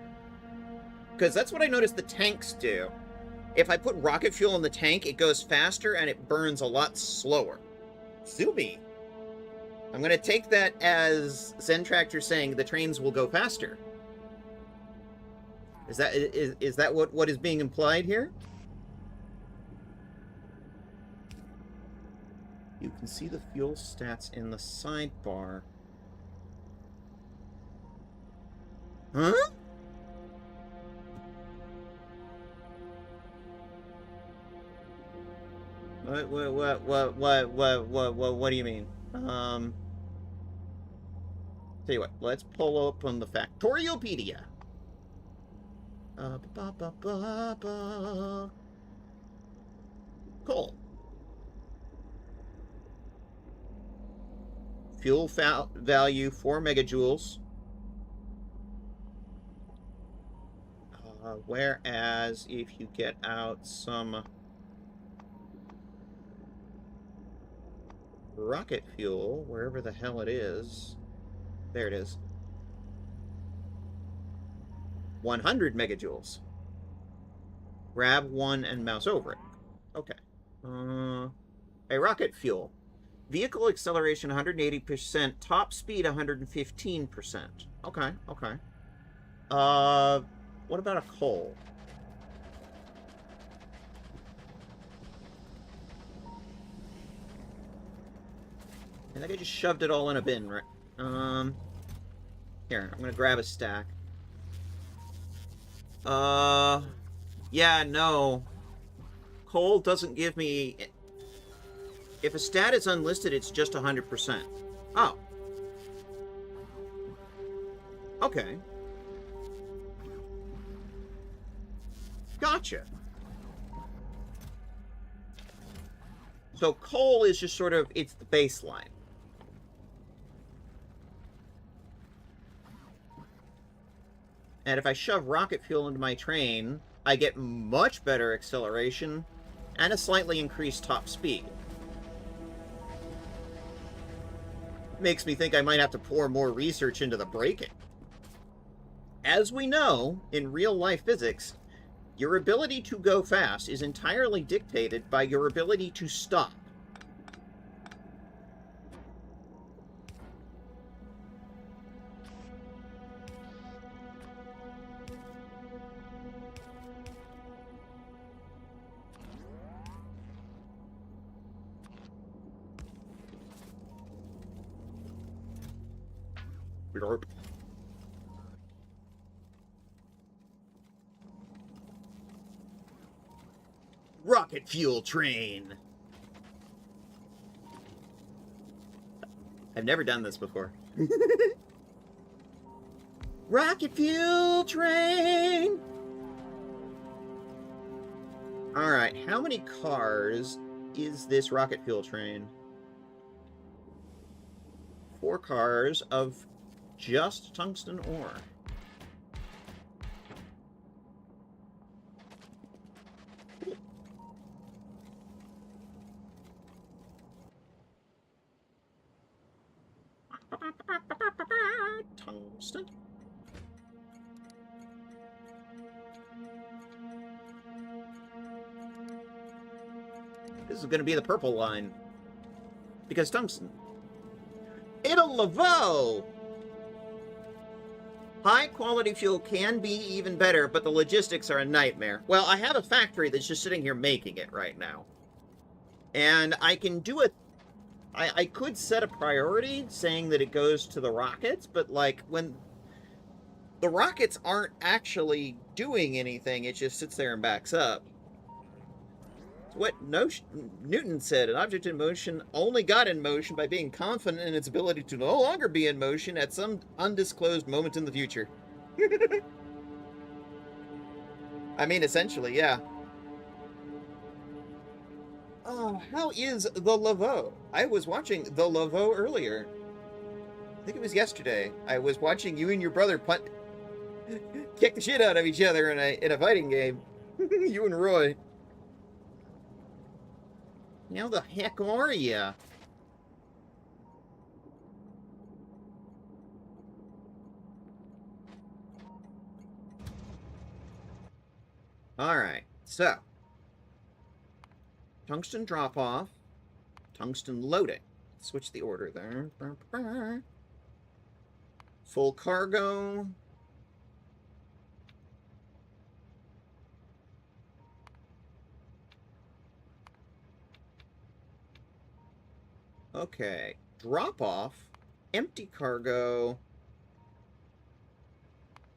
Because that's what I noticed the tanks do. If I put rocket fuel in the tank, it goes faster and it burns a lot slower. Zuby. I'm going to take that as Zen Tractor saying the trains will go faster. Is that what is being implied here? You can see the fuel stats in the sidebar. Huh? What do you mean? Tell you what, let's pull open the Factoriopedia. Cool. Fuel value 4 megajoules. Whereas if you get out some rocket fuel, wherever the hell it is, there it is. 100 megajoules. Grab one and mouse over it. Okay. A rocket fuel. Vehicle acceleration 180%. Top speed 115%. Okay, okay. What about a coal? I think I just shoved it all in a bin, right? Here, I'm gonna grab a stack. Yeah, no. Coal doesn't give me... If a stat is unlisted, it's just 100%. Oh. Okay. Gotcha. So coal is just sort of, it's the baseline. And if I shove rocket fuel into my train, I get much better acceleration and a slightly increased top speed. Makes me think I might have to pour more research into the braking. As we know, in real-life physics, your ability to go fast is entirely dictated by your ability to stop. Blurp. rocket fuel train. I've never done this before. Rocket fuel train! Alright, how many cars is this rocket fuel train? 4 cars of just tungsten ore. Tungsten. This is going to be the purple line. Because tungsten. It'll Laveau! High quality fuel can be even better, but the logistics are a nightmare. Well, I have a factory that's just sitting here making it right now. And I can do it. I could set a priority saying that it goes to the rockets, but like when the rockets aren't actually doing anything, it just sits there and backs up. It's what Newton said, an object in motion only got in motion by being confident in its ability to no longer be in motion at some undisclosed moment in the future. I mean, essentially, yeah. Oh, how is the Laveau? I was watching the Laveau earlier. I think it was yesterday. I was watching you and your brother kick the shit out of each other in a fighting game. You and Roy. How the heck are ya? Alright, so. Tungsten drop-off. Tungsten loading. Switch the order there. Full cargo. Okay. Drop-off. Empty cargo.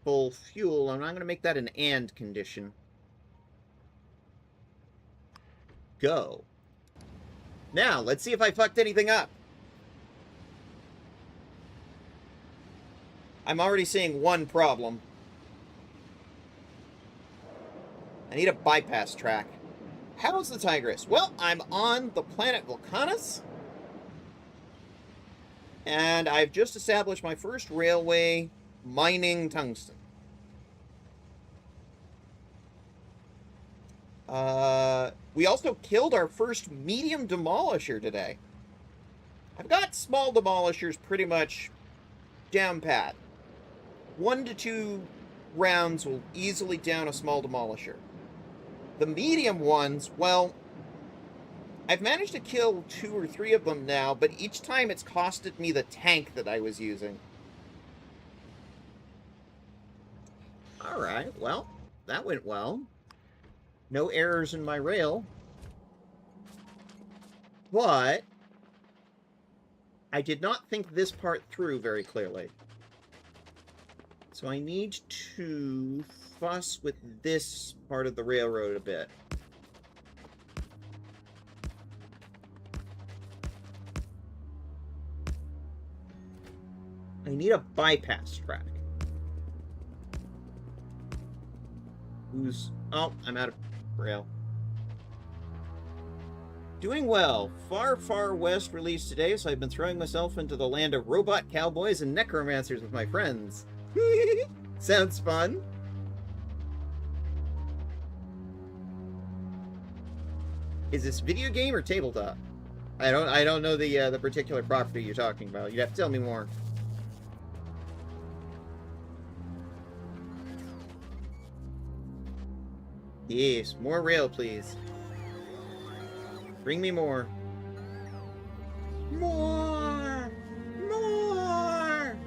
Full fuel. I'm not going to make that an and condition. Go. Now, let's see if I fucked anything up. I'm already seeing one problem. I need a bypass track. How's the Tigris? Well, I'm on the planet Vulcanus. And I've just established my first railway mining tungsten. We also killed our first medium demolisher today. I've got small demolishers pretty much down pat. 1 to 2 rounds will easily down a small demolisher. The medium ones, well, I've managed to kill 2 or 3 of them now, but each time it's costed me the tank that I was using. Alright, well, that went well. No errors in my rail. But I did not think this part through very clearly. So I need to fuss with this part of the railroad a bit. I need a bypass track. Oh, I'm out of rail. Doing well. Far, Far West released today, so I've been throwing myself into the land of robot cowboys and necromancers with my friends. Sounds fun. Is this video game or tabletop? I don't know the particular property you're talking about. You'd have to tell me more. Yes, more rail, please. Bring me more. More! More!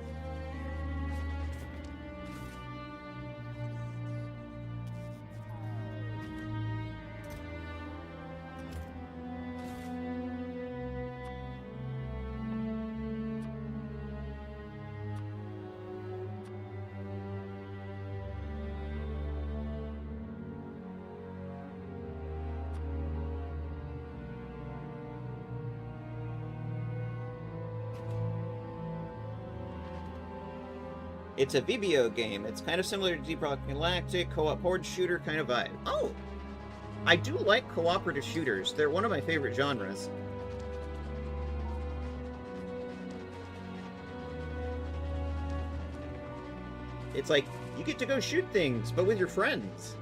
It's a VBO game. It's kind of similar to Deep Rock Galactic, co-op horde shooter kind of vibe. Oh! I do like cooperative shooters. They're one of my favorite genres. It's like, you get to go shoot things, but with your friends.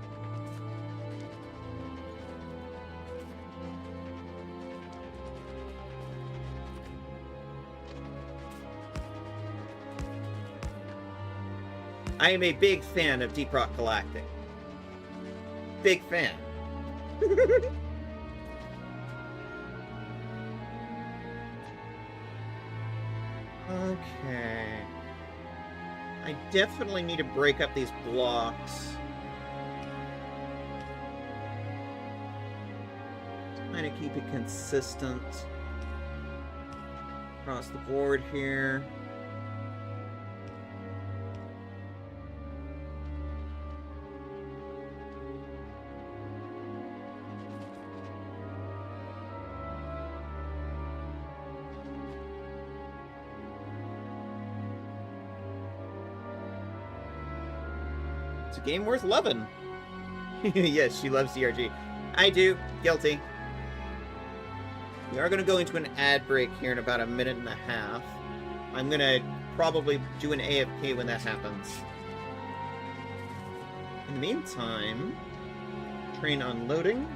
I am a big fan of Deep Rock Galactic. Big fan. Okay. I definitely need to break up these blocks. Kind of keep it consistent across the board here. It's a game worth loving. Yes, she loves DRG. I do. Guilty. We are going to go into an ad break here in about a minute and a half. I'm going to probably do an AFK when that happens. In the meantime, train unloading.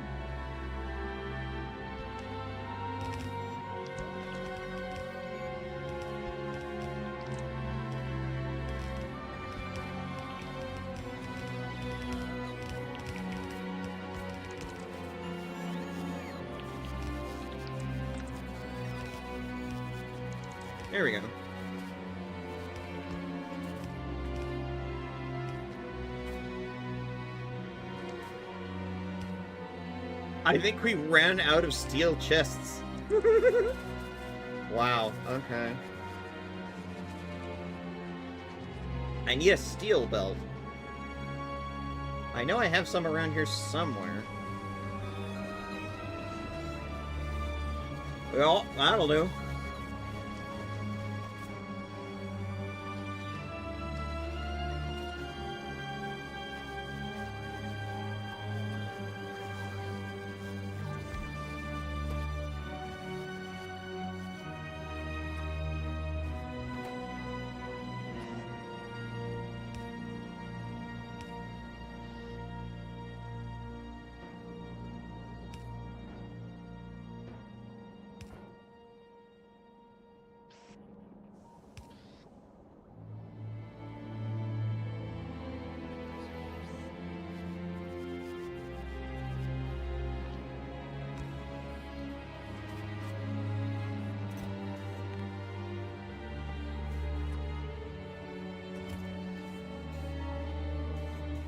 There we go. I think we ran out of steel chests. Wow, okay. I need a steel belt. I know I have some around here somewhere. Well, that'll do.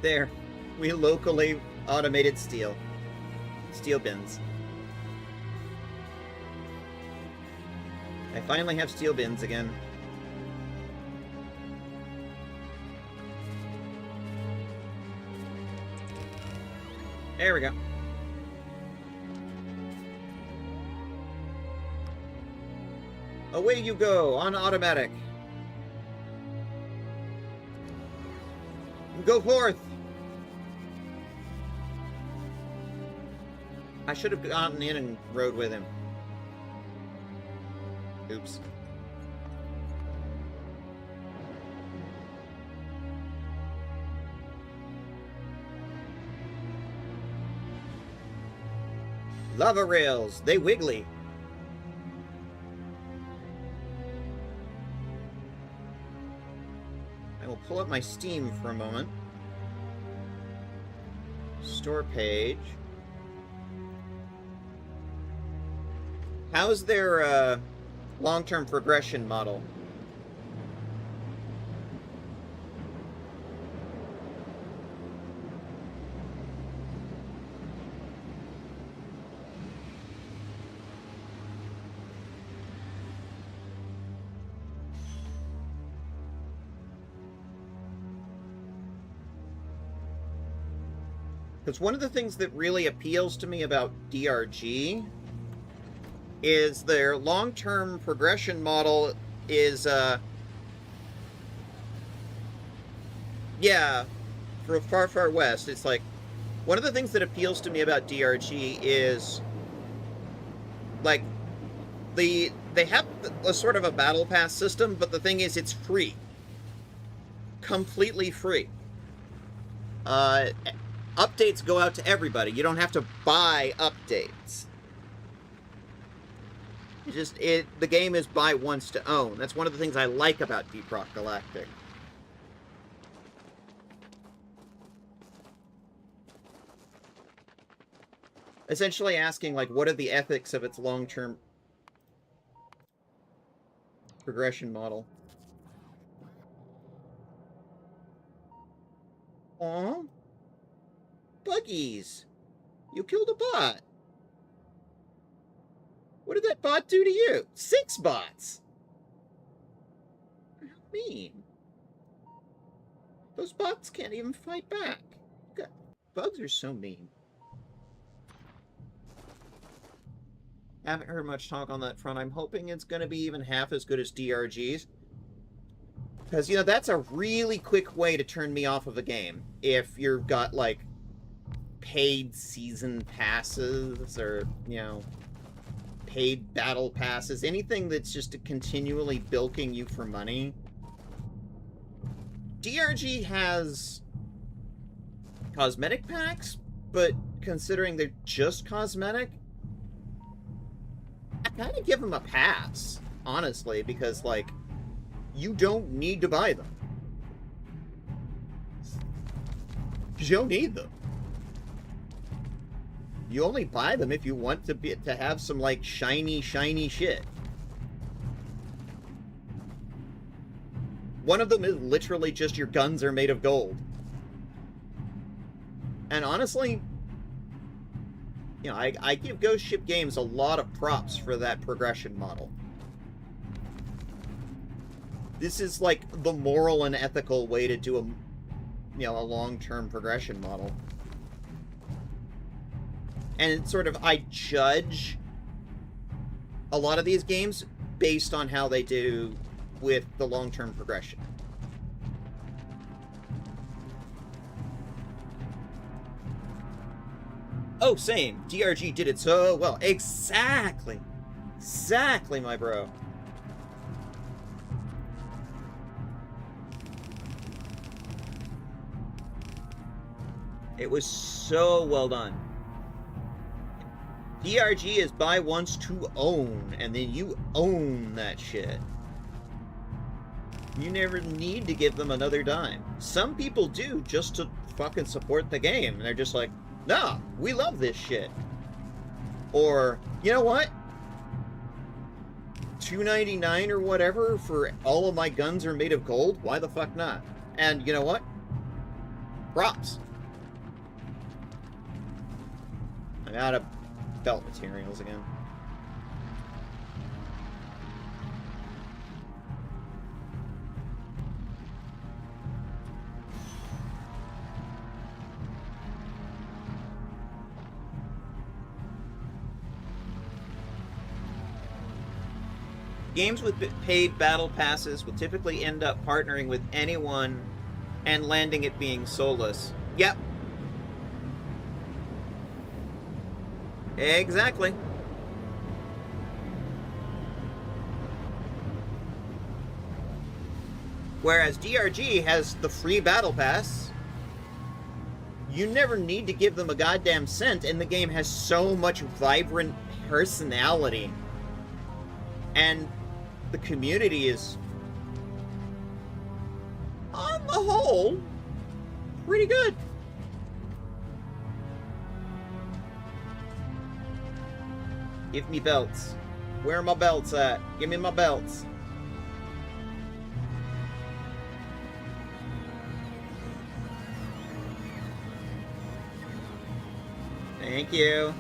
There. We locally automated steel. Steel bins. I finally have steel bins again. There we go. Away you go, on automatic. Go forth! I should have gotten in and rode with him. Oops. Lava rails, they wiggly. I will pull up my Steam for a moment. Store page. How's their long-term progression model? Because one of the things that really appeals to me about DRG is their long-term progression model is Yeah, for Far Far West, it's like one of the things that appeals to me about DRG is like they have a sort of a battle pass system, but the thing is it's free. Completely free. Updates go out to everybody. You don't have to buy updates. The game is buy once to own. That's one of the things I like about Deep Rock Galactic. Essentially asking, like, what are the ethics of its long-term progression model? Aw. Buggies! You killed a bot! What did that bot do to you? 6 bots! How mean. Those bots can't even fight back. God, bugs are so mean. Haven't heard much talk on that front. I'm hoping it's going to be even half as good as DRG's. Because, you know, that's a really quick way to turn me off of a game. If you've got, like, paid season passes or, you know, paid battle passes. Anything that's just continually bilking you for money. DRG has cosmetic packs, but considering they're just cosmetic, I kind of give them a pass, honestly, because, like, you don't need to buy them. Because you don't need them. You only buy them if you want to have some, like, shiny shit. One of them is literally just your guns are made of gold. And honestly, you know, I give Ghost Ship Games a lot of props for that progression model. This is, like, the moral and ethical way to do a long-term progression model. And it's sort of, I judge a lot of these games based on how they do with the long-term progression. Oh, same. DRG did it so well. Exactly. Exactly, my bro. It was so well done. DRG is buy once to own, and then you own that shit. You never need to give them another dime. Some people do just to fucking support the game, and they're just like, nah, we love this shit. Or, you know what? $2.99 or whatever for all of my guns are made of gold? Why the fuck not? And you know what? Props. I'm out of belt materials again. Games with paid battle passes will typically end up partnering with anyone and landing it being soulless. Yep. Exactly. Whereas DRG has the free battle pass, you never need to give them a goddamn cent, and the game has so much vibrant personality. And the community is, on the whole, pretty good. Give me belts. Where are my belts at? Give me my belts. Thank you.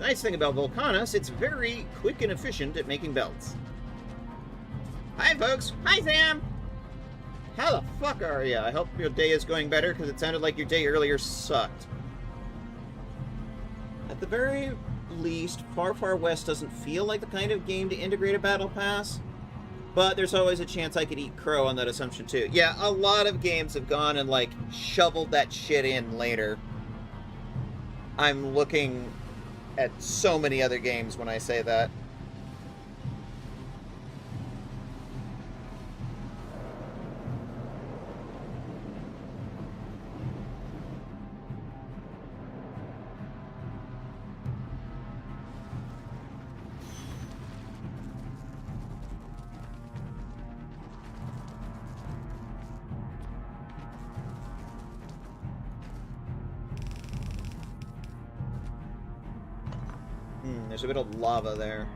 The nice thing about Volcanus, it's very quick and efficient at making belts. Hi, folks. Hi, Sam. How the fuck are you? I hope your day is going better, because it sounded like your day earlier sucked. At the very least, Far Far West doesn't feel like the kind of game to integrate a battle pass, but there's always a chance I could eat crow on that assumption too. Yeah, a lot of games have gone and, like, shoveled that shit in later. I'm looking at so many other games when I say that. There's a bit of lava there.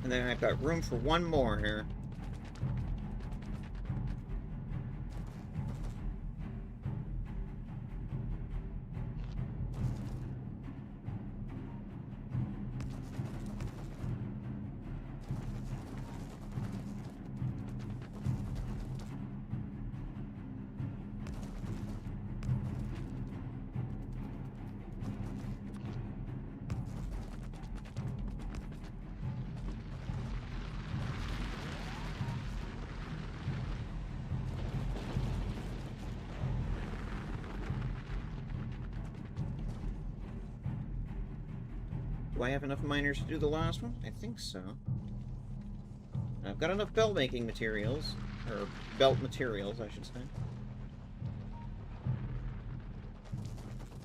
And then I've got room for one more here. Do I have enough miners to do the last one? I think so. I've got enough belt making materials. Or belt materials, I should say.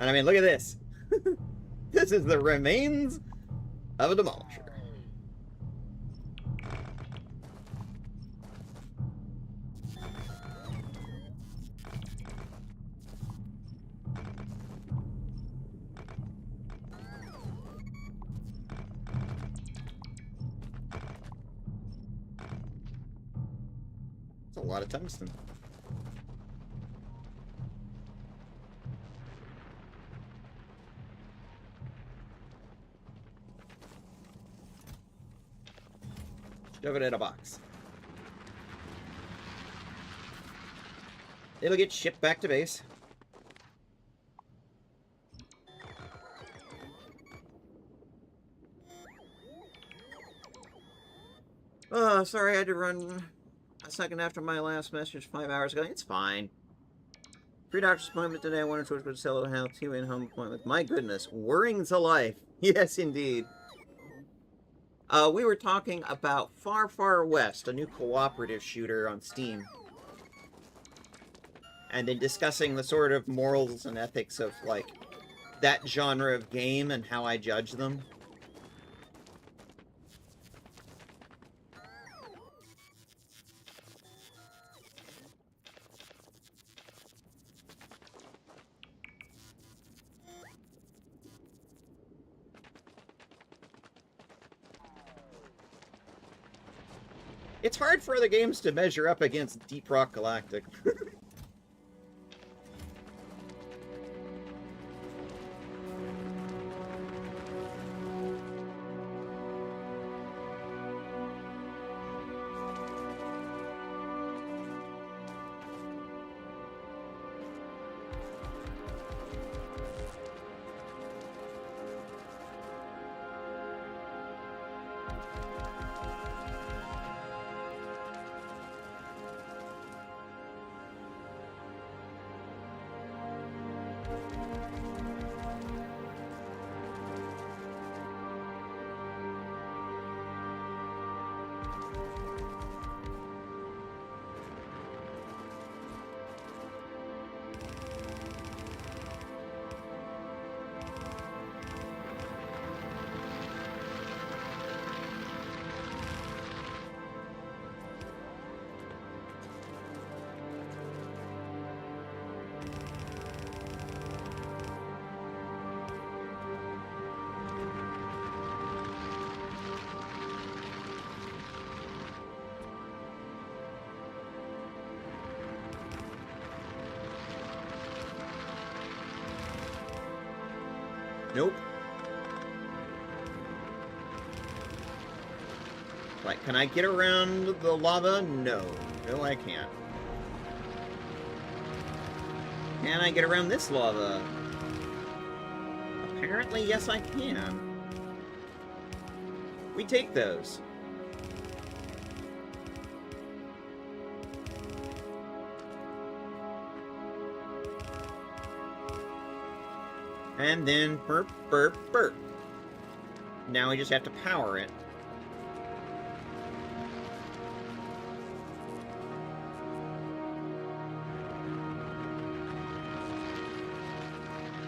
And I mean, look at this. This is the remains of a demolisher. A lot of tungsten. Shove it in a box. It'll get shipped back to base. Oh, sorry I had to run a second after my last message 5 hours ago. It's fine. Pre-doctor's appointment today. I wanted to go to Cello House. Two-in home appointment. My goodness. Worrying to life. Yes, indeed. We were talking about Far Far West, a new cooperative shooter on Steam. And then discussing the sort of morals and ethics of, like, that genre of game and how I judge them. It's hard for other games to measure up against Deep Rock Galactic. Nope. Right, can I get around the lava? No. No, I can't. Can I get around this lava? Apparently, yes, I can. We take those. And then burp, burp, burp. Now we just have to power it.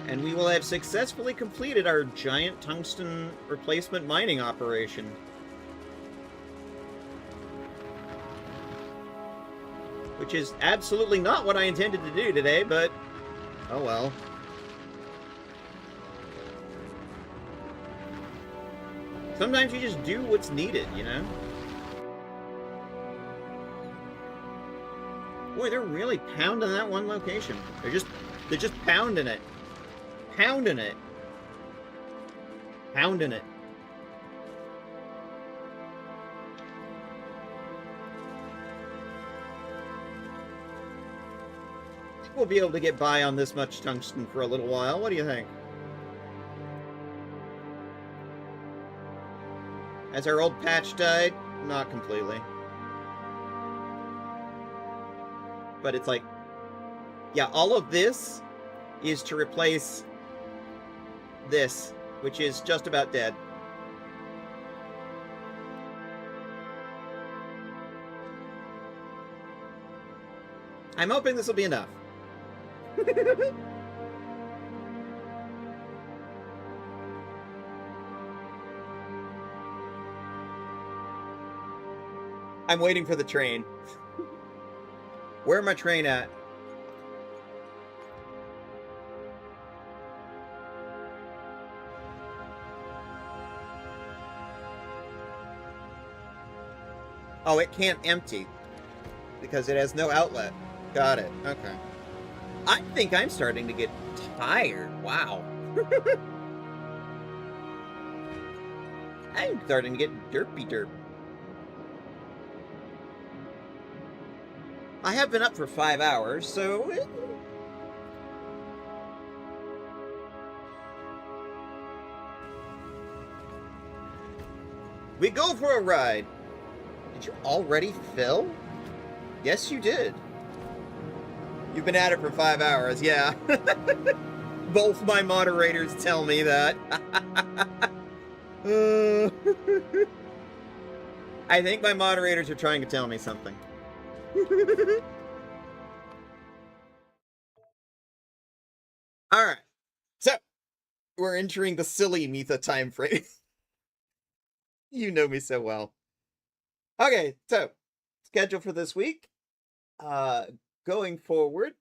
And we will have successfully completed our giant tungsten replacement mining operation. Which is absolutely not what I intended to do today, but oh well. Sometimes you just do what's needed, you know? Boy, they're really pounding that one location. They're just pounding it. Pounding it. Pounding it. I think we'll be able to get by on this much tungsten for a little while. What do you think? Has our old patch died? Not completely. But it's like, yeah, all of this is to replace this, which is just about dead. I'm hoping this will be enough. I'm waiting for the train. Where my train at? Oh, it can't empty because it has no outlet. Got it. Okay. I think I'm starting to get tired. Wow. I'm starting to get derpy derp. I have been up for 5 hours, so... We go for a ride. Did you already fill? Yes, you did. You've been at it for 5 hours, yeah. Both my moderators tell me that. I think my moderators are trying to tell me something. Alright. So, we're entering the silly Mitha time frame. You know me so well. Okay, so, schedule for this week. Going forward,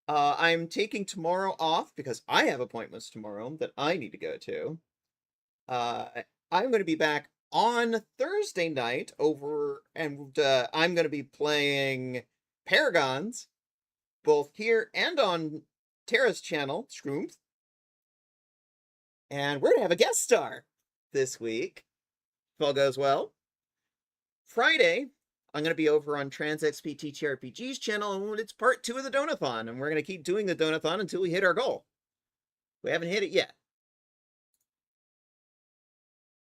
I'm taking tomorrow off because I have appointments tomorrow that I need to go to. I'm going to be back on Thursday night over, and I'm going to be playing Paragons, both here and on Tara's channel, Shrooms. And we're going to have a guest star this week, if all goes well. Friday, I'm going to be over on TransXP TTRPG's channel, and it's part 2 of the Donathon, and we're going to keep doing the Donathon until we hit our goal. We haven't hit it yet.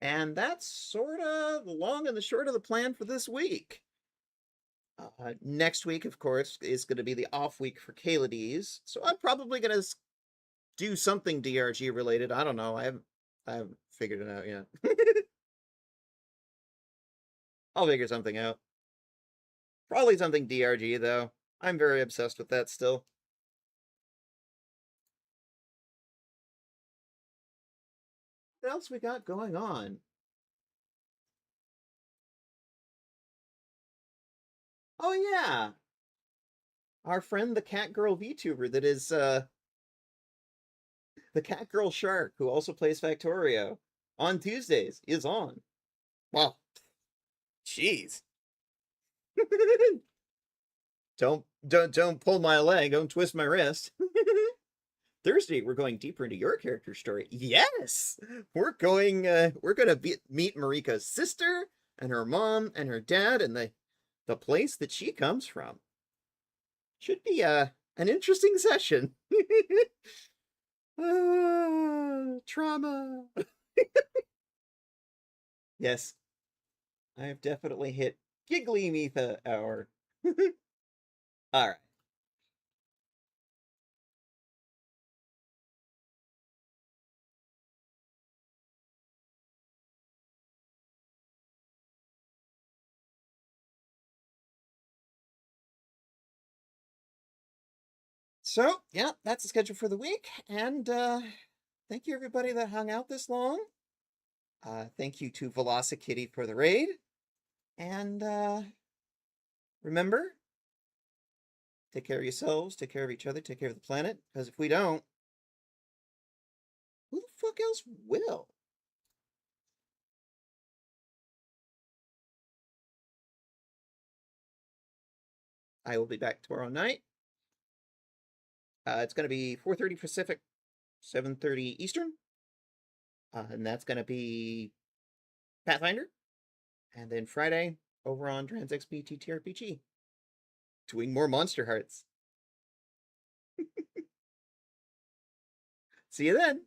And that's sort of the long and the short of the plan for this week. Next week, of course, is going to be the off week for Kalades, so I'm probably going to do something DRG related. I don't know. I haven't figured it out yet. I'll figure something out. Probably something DRG though. I'm very obsessed with that still. What else we got going on? Oh yeah, our friend the Cat Girl VTuber that is the Cat Girl Shark, who also plays Factorio on Tuesdays, is on. Wow, jeez. don't pull my leg. Don't twist my wrist. Thursday, we're going deeper into your character story. Yes, we're gonna meet Marika's sister and her mom and her dad and the place that she comes from. Should be an interesting session. Trauma. Yes, I have definitely hit giggly Mitha hour. All right. So, yeah, that's the schedule for the week. And thank you, everybody that hung out this long. Thank you to Velocikitty for the raid. And remember, take care of yourselves, take care of each other, take care of the planet. Because if we don't, who the fuck else will? I will be back tomorrow night. It's going to be 4:30 Pacific, 7:30 Eastern. And that's going to be Pathfinder. And then Friday, over on TransXP TTRPG. Doing more Monster Hearts. See you then.